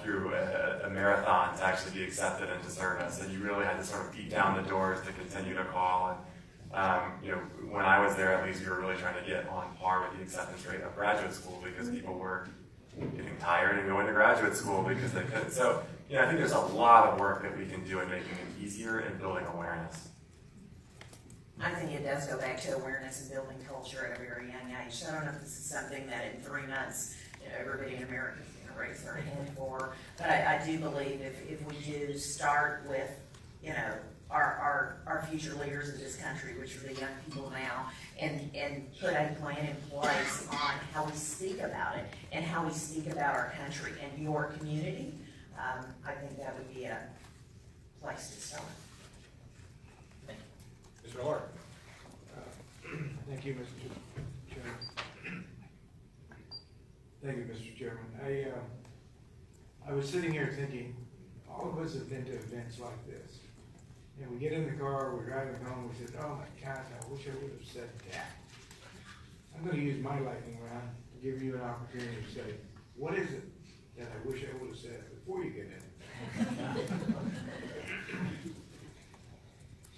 through a marathon to actually be accepted into service, and you really had to sort of beat down the doors to continue to call. And when I was there, at least we were really trying to get on par with the acceptance rate of graduate school because people were getting tired and going to graduate school because they couldn't. So I think there's a lot of work that we can do in making it easier and building awareness. I think it does go back to awareness and building culture at a very young age. So I don't know if this is something that in 3 months everybody in America is going to raise their hand for, but I do believe if we do start with our future leaders of this country, which are the young people now, and put a plan in place on how we speak about it and how we speak about our country and your community, I think that would be a place to start. Mr. Hart. Thank you, Mr. Chairman. Thank you, Mr. Chairman. I was sitting here thinking, all of us have been to events like this. And we get in the car, we're driving home, we said, oh my gosh, I wish I would have said that. I'm going to use my lightning round to give you an opportunity to say, what is it that I wish I would have said before you get in?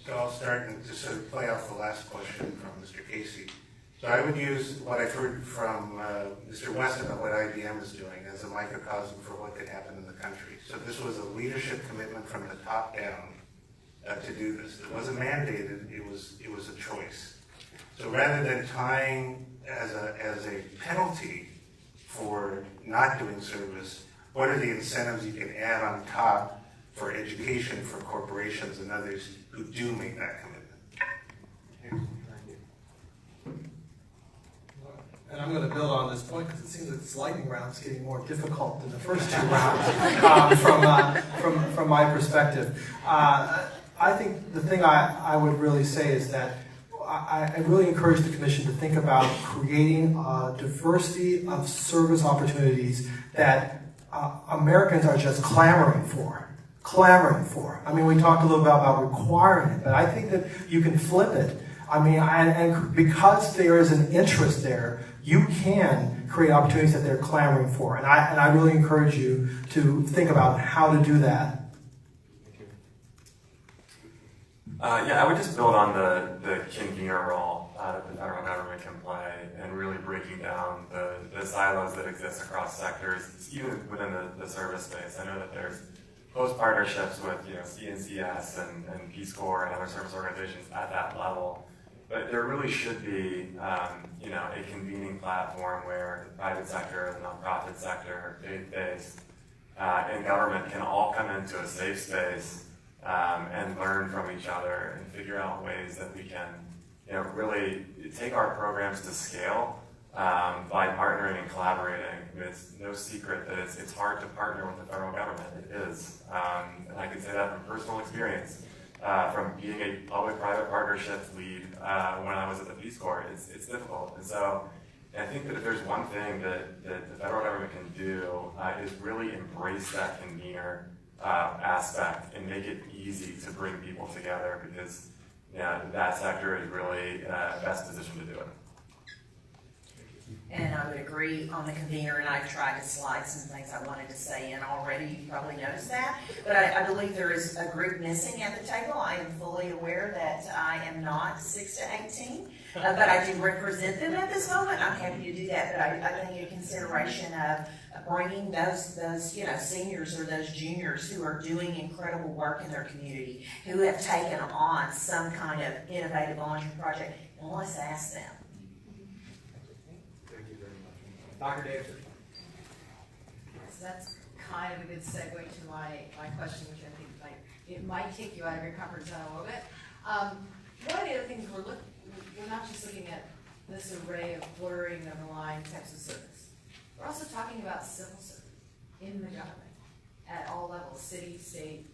So I'll start and just sort of play off the last question from Mr. Casey. So I would use what I've heard from Mr. Weston about what IBM is doing as a microcosm for what could happen in the country. So this was a leadership commitment from the top down to do this. It wasn't mandated, it was a choice. So rather than tying as a penalty for not doing service, what are the incentives you can add on top for education for corporations and others who do make that commitment? Excellent, thank you. And I'm going to build on this point because it seems like this lightning round is getting more difficult than the first 2 rounds from my perspective. I think the thing I would really say is that I really encourage the Commission to think about creating a diversity of service opportunities that Americans are just clamoring for. I mean, we talked a little bit about requiring it, but I think that you can flip it. I mean, and because there is an interest there, you can create opportunities that they're clamoring for. And I really encourage you to think about how to do that. I would just build on the convener role that the federal government can play and really breaking down the silos that exist across sectors, even within the service space. I know that there's close partnerships with CNCS and Peace Corps and other service organizations at that level. But there really should be a convening platform where the private sector, the nonprofit sector, faith-based, and government can all come into a safe space and learn from each other and figure out ways that we can really take our programs to scale by partnering and collaborating. I mean, it's no secret that it's hard to partner with the federal government. It is. And I can say that from personal experience, from being a public-private partner partnerships lead when I was at the Peace Corps. It's difficult. And so I think that if there's one thing that the federal government can do is really embrace that convener aspect and make it easy to bring people together, because that sector is really best positioned to do it. And I would agree on the convener, and I've tried to slide some things I wanted to say in already. You probably noticed that. But I believe there is a group missing at the table. I am fully aware that I am not 6 to 18, but I do represent them at this moment. I'm happy to do that. But I think in consideration of bringing those seniors or those juniors who are doing incredible work in their community, who have taken on some kind of innovative volunteer project, and let's ask them. Dr. Davidson. So that's kind of a good segue to my question, which I think it might take you out of your comfort zone a little bit. One of the other things we're not just looking at this array of blurring of the line types of service. We're also talking about civil service in the government at all levels, city, state.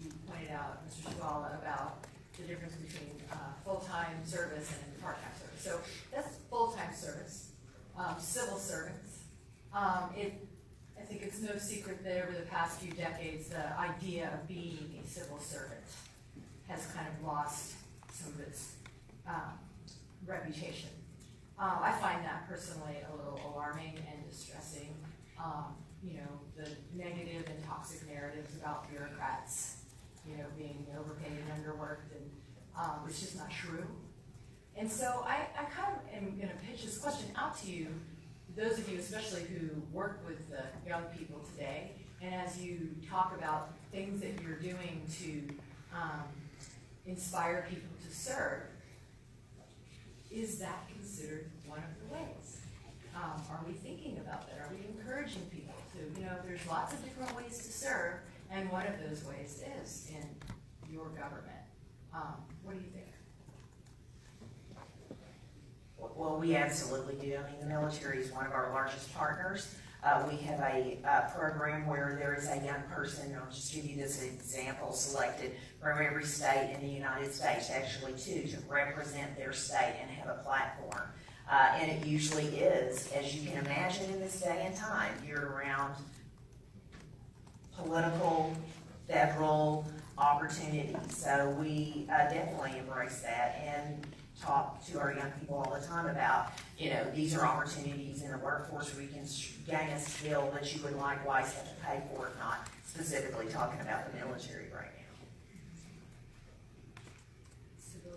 You pointed out, Mr. Chibala, about the difference between full-time service and part-time service. So that's full-time service. Civil servants. I think it's no secret that over the past few decades, the idea of being a civil servant has kind of lost some of its reputation. I find that personally a little alarming and distressing. The negative and toxic narratives about bureaucrats, being overpaid and underworked, and it's just not true. And so I kind of am going to pitch this question out to you, those of you especially who work with the young people today, and as you talk about things that you're doing to inspire people to serve, is that considered one of the ways? Are we thinking about that? Are we encouraging people to, there's lots of different ways to serve, and one of those ways is in your government. What do you think? Well, we absolutely do. I mean, the military is one of our largest partners. We have a program where there is a young person, I'll just give you this example, selected from every state in the United States, actually two, to represent their state and have a platform. And it usually is, as you can imagine in this day and time, you're around political, federal opportunities. So we definitely embrace that and talk to our young people all the time about, these are opportunities in the workforce where you can gain a skill that you would likewise have to pay for, not specifically talking about the military right now.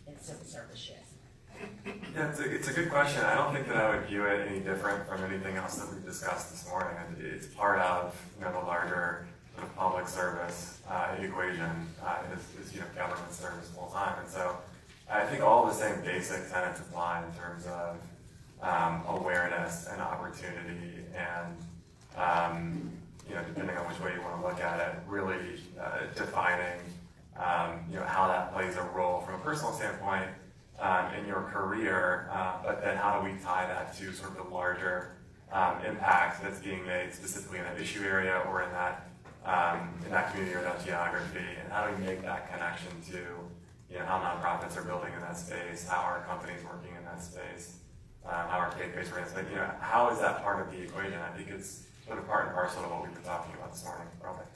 And civil service, yes. Yeah, it's a good question. I don't think that I would view it any different from anything else that we've discussed this morning. It's part of the larger sort of public service equation is government service full time, and so I think all the same basic tenets apply in terms of awareness and opportunity, and depending on which way you want to look at it, really defining how that plays a role from a personal standpoint in your career, but then how do we tie that to sort of the larger impact that's being made specifically in that issue area or in that community or that geography, and how do we make that connection to how nonprofits are building in that space, how are companies working in that space, how are faith-based organizations, how is that part of the equation? I think it's sort of part and parcel of what we were talking about this morning, probably.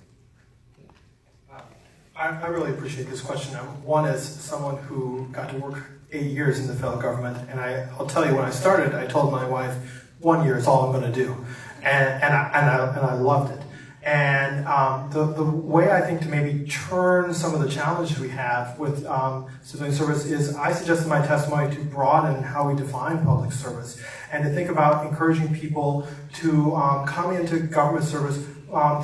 I really appreciate this question. One, as someone who got to work 8 years in the federal government, and I'll tell you, when I started, I told my wife, 1 year is all I'm going to do, and I loved it. And the way I think to maybe turn some of the challenges we have with civilian service is I suggest in my testimony to broaden how we define public service and to think about encouraging people to come into government service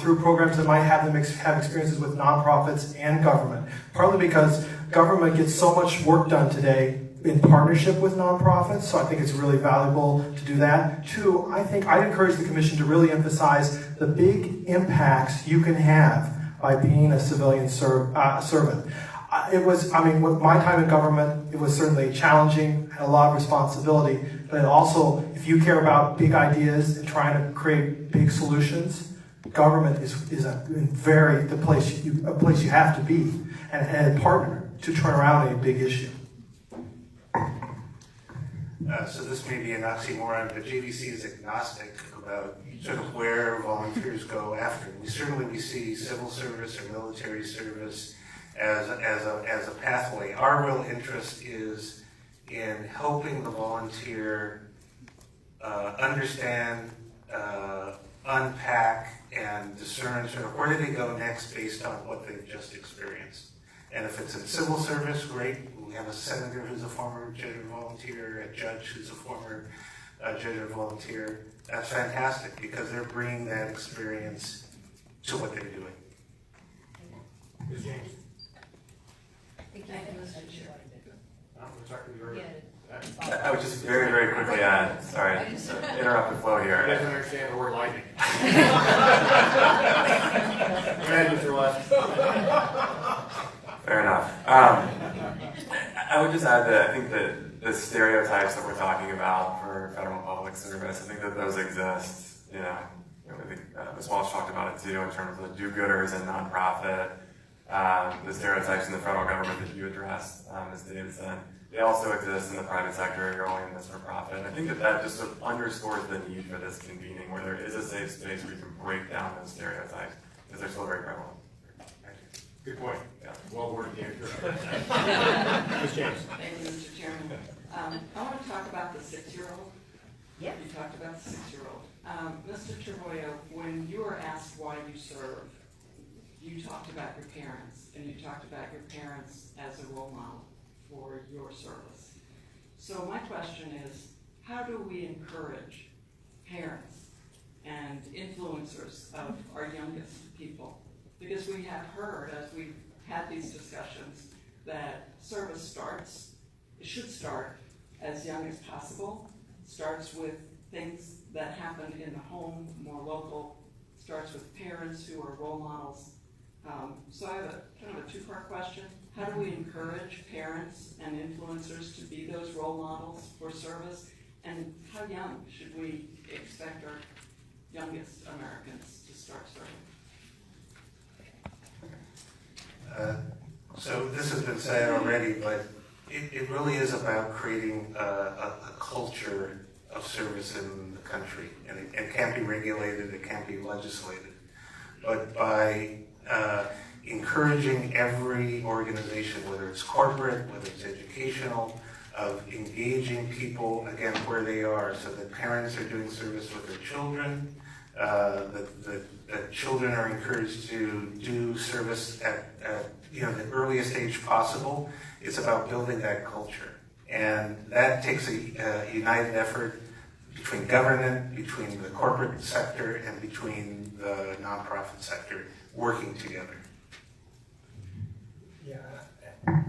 through programs that might have them have experiences with nonprofits and government. Partly because government gets so much work done today in partnership with nonprofits, so I think it's really valuable to do that. Two, I think I'd encourage the Commission to really emphasize the big impacts you can have by being a civilian servant. With my time in government, it was certainly challenging, had a lot of responsibility, but it also, if you care about big ideas and trying to create big solutions, government is a place you have to be and partner. to turn around a big issue. So this may be an oxymoron, but JDC is agnostic about sort of where volunteers go after. We see civil service or military service as a pathway. Our real interest is in helping the volunteer understand, unpack, and discern sort of where do they go next based on what they've just experienced. And if it's in civil service, great. We have a senator who's a former judge or volunteer, a judge who's a former judge or volunteer. That's fantastic because they're bringing that experience to what they're doing. Ms. James? Thank you, Mr. Chair. Looks like we heard. I would just very, very quickly add, sorry, interrupt the flow He here. doesn't understand the word lightning. Glad you threw us. Fair enough. I would just add that I think that the stereotypes that we're talking about for federal public service, I think that those exist. I think Ms. Walsh talked about it too in terms of the do-gooders and nonprofit, the stereotypes in the federal government that you addressed, Ms. Davidson. They also exist in the private sector. You're only in this for profit. And I think that just sort of underscores the need for this convening where there is a safe space where you can break down those stereotypes because they're still very prevalent. Good point. Yeah. Well worded answer. Ms. James? Thank you, Mr. Chairman. I want to talk about the 6-year-old. Yep. You talked about the 6-year-old. Mr. Travoyo, when you were asked why you serve, you talked about your parents, and you talked about your parents as a role model for your service. So my question is, how do we encourage parents and influencers of our youngest people? Because we have heard, as we've had these discussions, that service it should start as young as possible, starts with things that happen in the home, more local, starts with parents who are role models. So I have kind of a two-part question. How do we encourage parents and influencers to be those role models for service? And how young should we expect our youngest Americans to start serving? So this has been said already, but it really is about creating a culture of service in the country. And it can't be regulated, it can't be legislated. But by encouraging every organization, whether it's corporate, whether it's educational, of engaging people, again, where they are, so that parents are doing service with their children, that children are encouraged to do service at the earliest age possible. It's about building that culture. And that takes a united effort between government, between the corporate sector, and between the nonprofit sector working together. Yeah,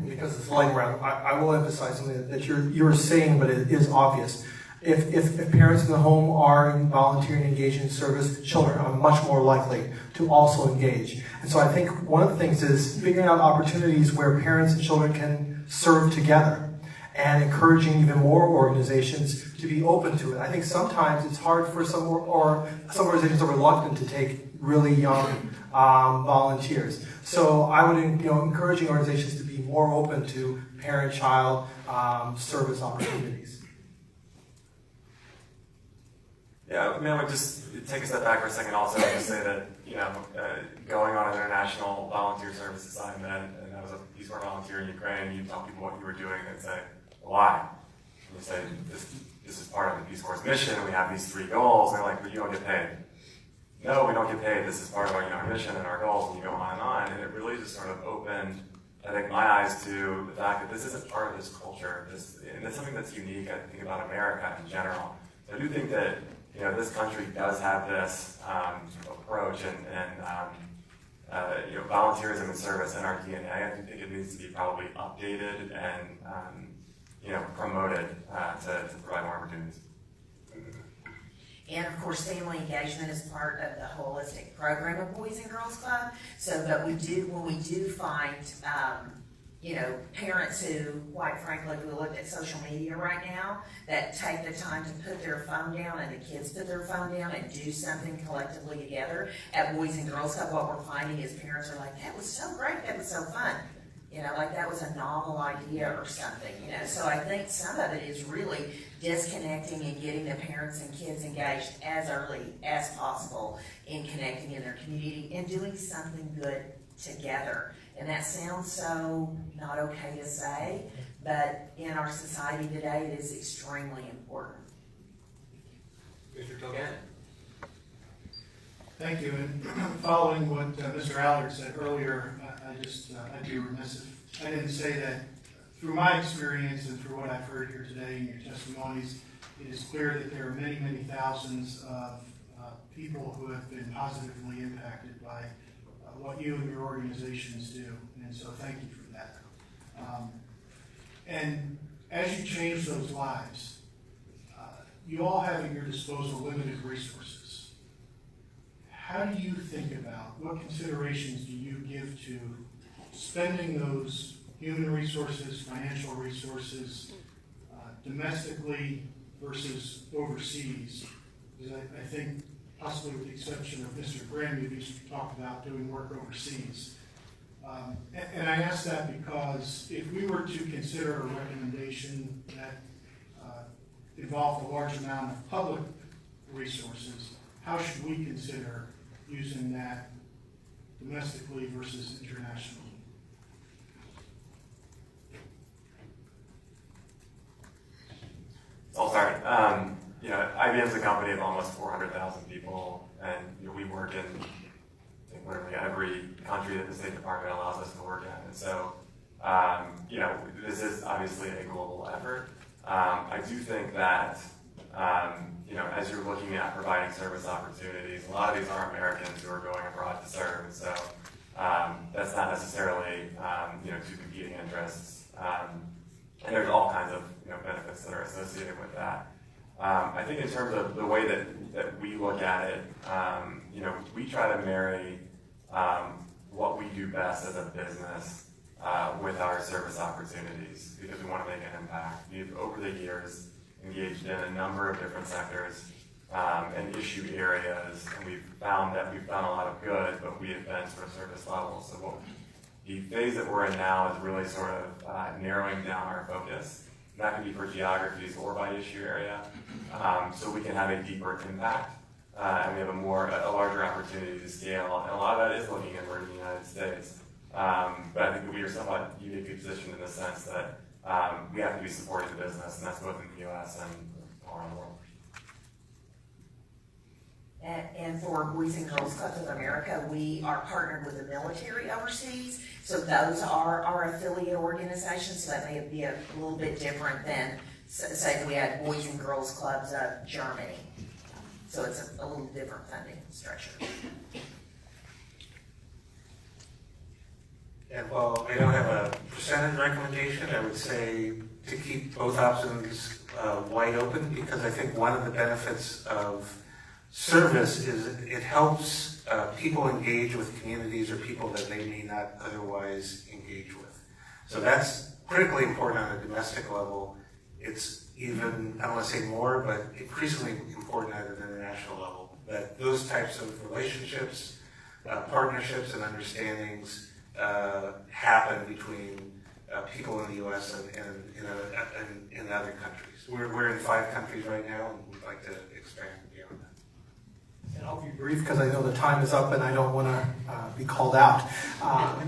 because it's lightning round, I will emphasize something that you're saying, but it is obvious. If parents in the home are volunteering and engaging in service, children are much more likely to also engage. And so I think one of the things is figuring out opportunities where parents and children can serve together and encouraging even more organizations to be open to it. I think sometimes it's hard for some organizations are reluctant to take really young volunteers. So I would encouraging organizations to be more open to parent-child service opportunities. Yeah, I mean, I would just take a step back for a second also and just say that, going on an international volunteer service assignment, and I was a Peace Corps volunteer in Ukraine, you tell people what you were doing, and say, why? And you say, this is part of the Peace Corps' mission, and we have these 3 goals, and they're like, but you don't get paid. No, we don't get paid, this is part of our mission and our goals, and you go on, and it really just sort of opened, I think, my eyes to the fact that this is a part of this culture, and it's something that's unique, I think, about America in general. So I do think that this country does have this approach and volunteerism and service in our DNA. I think it needs to be probably updated and promoted to provide more opportunities. And of course, family engagement is part of the holistic program of Boys and Girls Club. So, but when we do find, parents who, quite frankly, we look at social media right now, that take the time to put their phone down and the kids put their phone down and do something collectively together at Boys and Girls Club, what we're finding is parents are like, that was so great, that was so fun. You know, like that was a novel idea or something, you know. So I think some of it is really disconnecting and getting the parents and kids engaged as early as possible in connecting in their community and doing something good together. And that sounds so not okay to say, but in our society today, it is extremely important. Mr. Kilgannon. Thank you. And following what Mr. Allard said earlier, I'd be remiss if I didn't say that through my experience and through what I've heard here today in your testimonies, it is clear that there are many, many thousands of people who have been positively impacted by what you and your organizations do. And so thank you for that. And as you change those lives, you all have at your disposal limited resources. How do you think about, what considerations do you give to spending those human resources, financial resources, domestically versus overseas? Because I think, possibly with the exception of Mr. Graham, you talked about doing work overseas. And I ask that because if we were to consider a recommendation that involved a large amount of public resources, how should we consider using that domestically versus internationally? I'll start. You know, IBM is a company of almost 400,000 people, and you know, we work in I think literally every country that the State Department allows us to work in. And so, you know, this is obviously a global effort. I do think that, you know, as you're looking at providing service opportunities, a lot of these are Americans who are going abroad to serve. And so that's not necessarily, you know, two competing interests. And there's all kinds of, you know, benefits that are associated with that. I think in terms of the way that we look at it, you know, we try to marry what we do best as a business with our service opportunities because we want to make an impact. We've, over the years, engaged in a number of different sectors and issue areas, and we've found that we've done a lot of good, but we have been sort of surface level. So the phase that we're in now is really sort of narrowing down our focus. And that can be for geographies or by issue area, so we can have a deeper impact, and we have a larger opportunity to scale. And a lot of that is looking inward in the United States. But I think that we are somewhat uniquely positioned in the sense that we have to be supporting the business, and that's both in the U.S. and all around the world. And for Boys and Girls Clubs of America, we are partnered with the military overseas. So those are our affiliate organizations. So that may be a little bit different than, say, if we had Boys and Girls Clubs of Germany. So it's a little different funding structure. And while I don't have a percentage recommendation, I would say to keep both options wide open, because I think one of the benefits of service is it helps people engage with communities or people that they may not otherwise engage with. So that's critically important on a domestic level. It's even, I don't want to say more, but increasingly important at an international level. That those types of relationships, partnerships, and understandings happen between people in the U.S. and in other countries. We're in 5 countries right now, and we'd like to expand beyond that. And I'll be brief because I know the time is up and I don't want to be called out.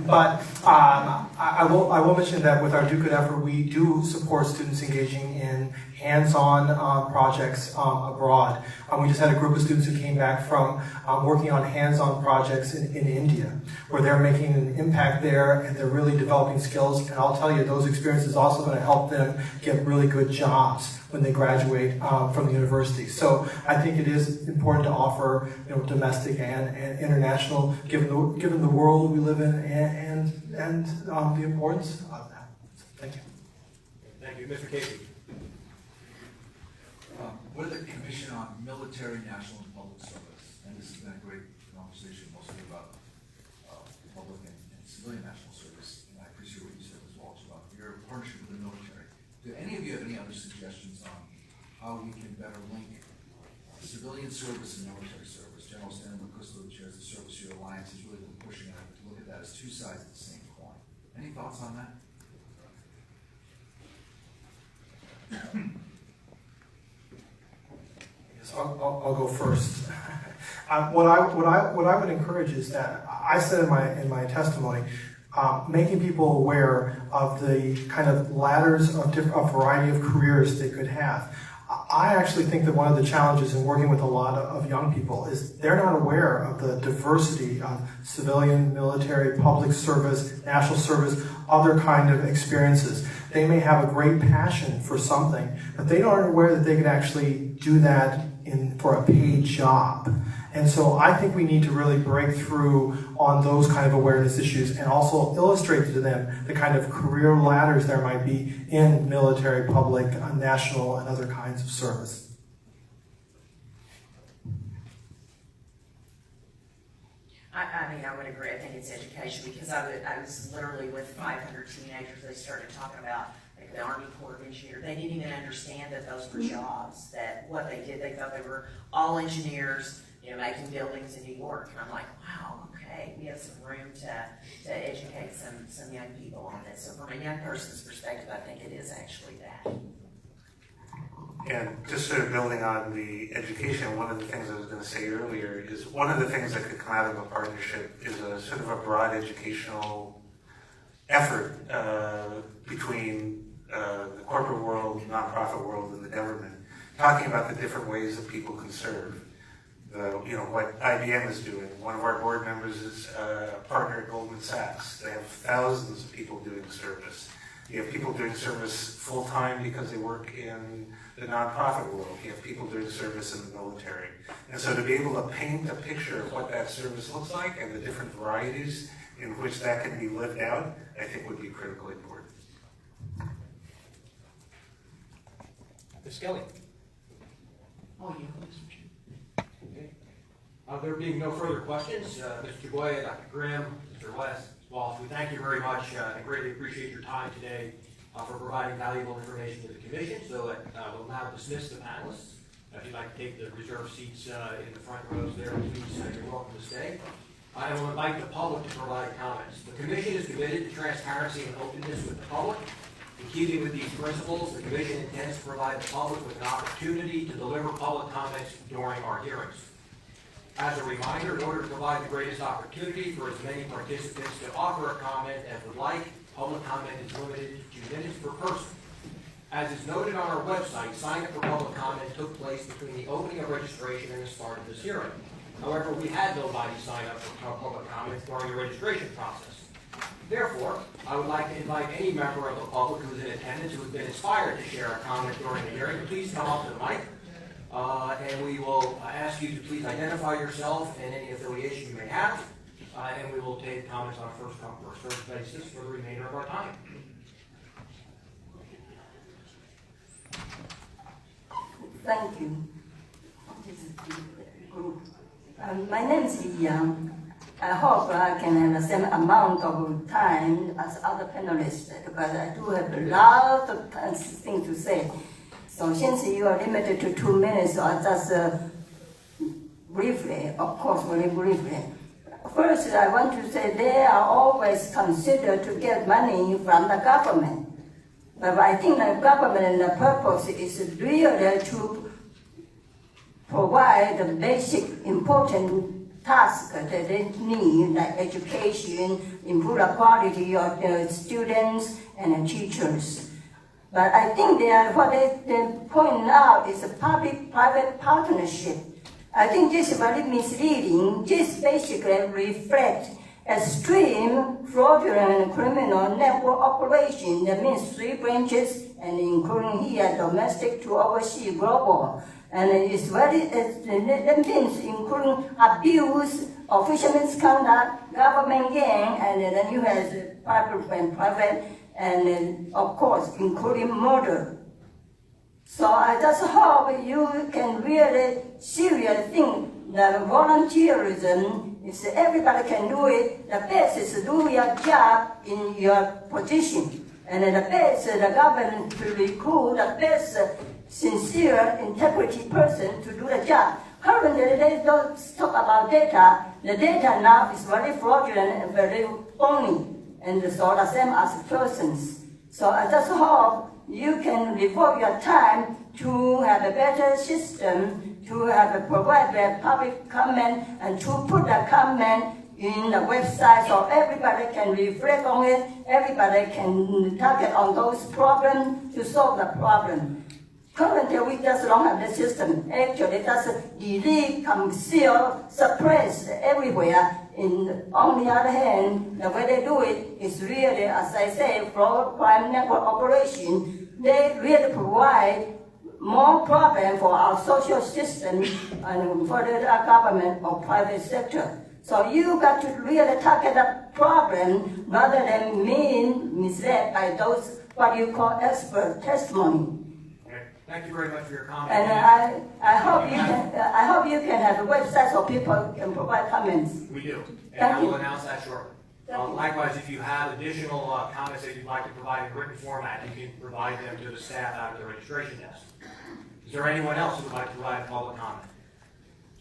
But I will mention that with our Do Good effort, we do support students engaging in hands-on projects abroad. We just had a group of students who came back from working on hands-on projects in India, where they're making an impact there and they're really developing skills. And I'll tell you, those experiences are also going to help them get really good jobs when they graduate from the university. So I think it is important to offer, you know, domestic and international, given the world we live in and the importance of that. So, thank you. Thank you. Mr. Casey. We're the Commission on Military, National, and Public Service, and this has been a great conversation, mostly about public and civilian national service, and I appreciate what you said as well about your partnership with the military. Do any of you have any other suggestions on how we can better link civilian service and military service? General Stanley McChrystal, who chairs the Service Year Alliance, has really been pushing out to look at that as two sides of the same coin. Any thoughts on that? Yes, I'll go first. What I would encourage is that I said in my testimony, making people aware of the kind of ladders of a variety of careers they could have. I actually think that one of the challenges in working with a lot of young people is they're not aware of the diversity of civilian, military, public service, national service, other kind of experiences. They may have a great passion for something, but they aren't aware that they can actually do that for a paid job. And so I think we need to really break through on those kind of awareness issues and also illustrate to them the kind of career ladders there might be in military, public, national, and other kinds of service. I mean, I would agree. I think it's education because I was literally with 500 teenagers. They started talking about like the Army Corps of Engineers. They didn't even understand that those were jobs, that what they did, they thought they were all engineers, you know, making buildings in New York. And I'm like, wow, okay, we have some room to educate some young people on this. So from a young person's perspective, I think it is actually that. And just sort of building on the education, one of the things I was going to say earlier is one of the things that could come out of a partnership is a sort of a broad educational effort between the corporate world, nonprofit world, and the government, talking about the different ways that people can serve. What IBM is doing. One of our board members is a partner at Goldman Sachs. They have thousands of people doing service. You have people doing service full-time because they work in the nonprofit world. You have people doing service in the military. And so to be able to paint a picture of what that service looks like and the different varieties in which that can be lived out, I think would be critically important. Ms. Kelly? Oh, yeah, Mr. Chair. Okay. There being no further questions, Mr. Chaboy, Dr. Grimm, Mr. Walsh, we thank you very much and greatly appreciate your time today for providing valuable information to the Commission. So we'll now dismiss the panelists. If you'd like to take the reserved seats in the front rows there, please, you're welcome to stay. I will invite the public to provide comments. The Commission is committed to transparency and openness with the public. In keeping with these principles, the Commission intends to provide the public with an opportunity to deliver public comments during our hearings. As a reminder, in order to provide the greatest opportunity for as many participants to offer a comment as would like, public comment is limited to 2 minutes per person. As is noted on our website, sign-up for public comment took place between the opening of registration and the start of this hearing. However, we had nobody sign up for public comments during the registration process. Therefore, I would like to invite any member of the public who is in attendance who has been inspired to share a comment during the hearing, please come up to the mic. And we will ask you to please identify yourself and any affiliation you may have, and we will take comments on a first-come, first-served basis for the remainder of our time. Thank you. This is the group. My name is Li Yang. I hope I can have the same amount of time as other panelists, but I do have a lot of things to say. So since you are limited to 2 minutes, I'll just briefly, of course, very briefly. First, I want to say they are always considered to get money from the government. But I think the government the purpose is really to provide the basic important tasks that they need, like education, improve the quality of the students and the teachers. But I think what they point out is a public-private partnership. I think this is very misleading. This basically reflects extreme fraudulent criminal network operation. That means 3 branches, and including here domestic to overseas global. And it's very, that means including abuse, official misconduct, government gain, and then you have public and private, and of course, including murder. So I just hope you can really seriously think that volunteerism, if everybody can do it, the best is to do your job in your position. And the best, the government to recruit the best sincere, integrity person to do the job. Currently, they don't talk about data. The data now is very fraudulent and very phony. and so the same as persons. So I just hope you can devote your time to have a better system, to have a provide a public comment, and to put the comment in the website so everybody can reflect on it, everybody can target on those problems to solve the problem. Currently, we just don't have the system. Actually, just delete, conceal, suppress everywhere. On the other hand, the way they do it is really, as I say, fraud, crime network operation. They really provide more problem for our social system and for the government or private sector. So you got to really target the problem rather than being misled by those what you call expert testimony. Thank you very much for your comment. And I hope you can have a website so people can provide comments. We do, and Thank I will you. announce that shortly. Thank you. Likewise, if you have additional comments that you'd like to provide in written format, you can provide them to the staff out of the registration desk. Is there anyone else who would like to provide a public comment?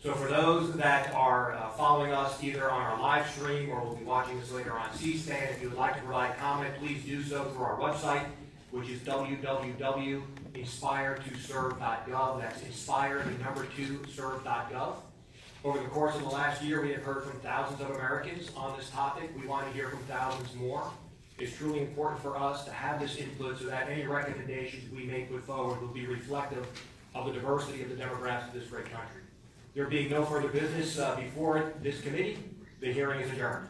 So for those that are following us either on our live stream or will be watching this later on C-SPAN, if you would like to provide comment, please do so through our website, which is www.inspire2serve.gov. That's inspire2serve.gov. Over the course of the last year, we have heard from thousands of Americans on this topic. We want to hear from thousands more. It's truly important for us to have this input so that any recommendations we may put forward will be reflective of the diversity of the demographics of this great country. There being no further business before this committee, the hearing is adjourned.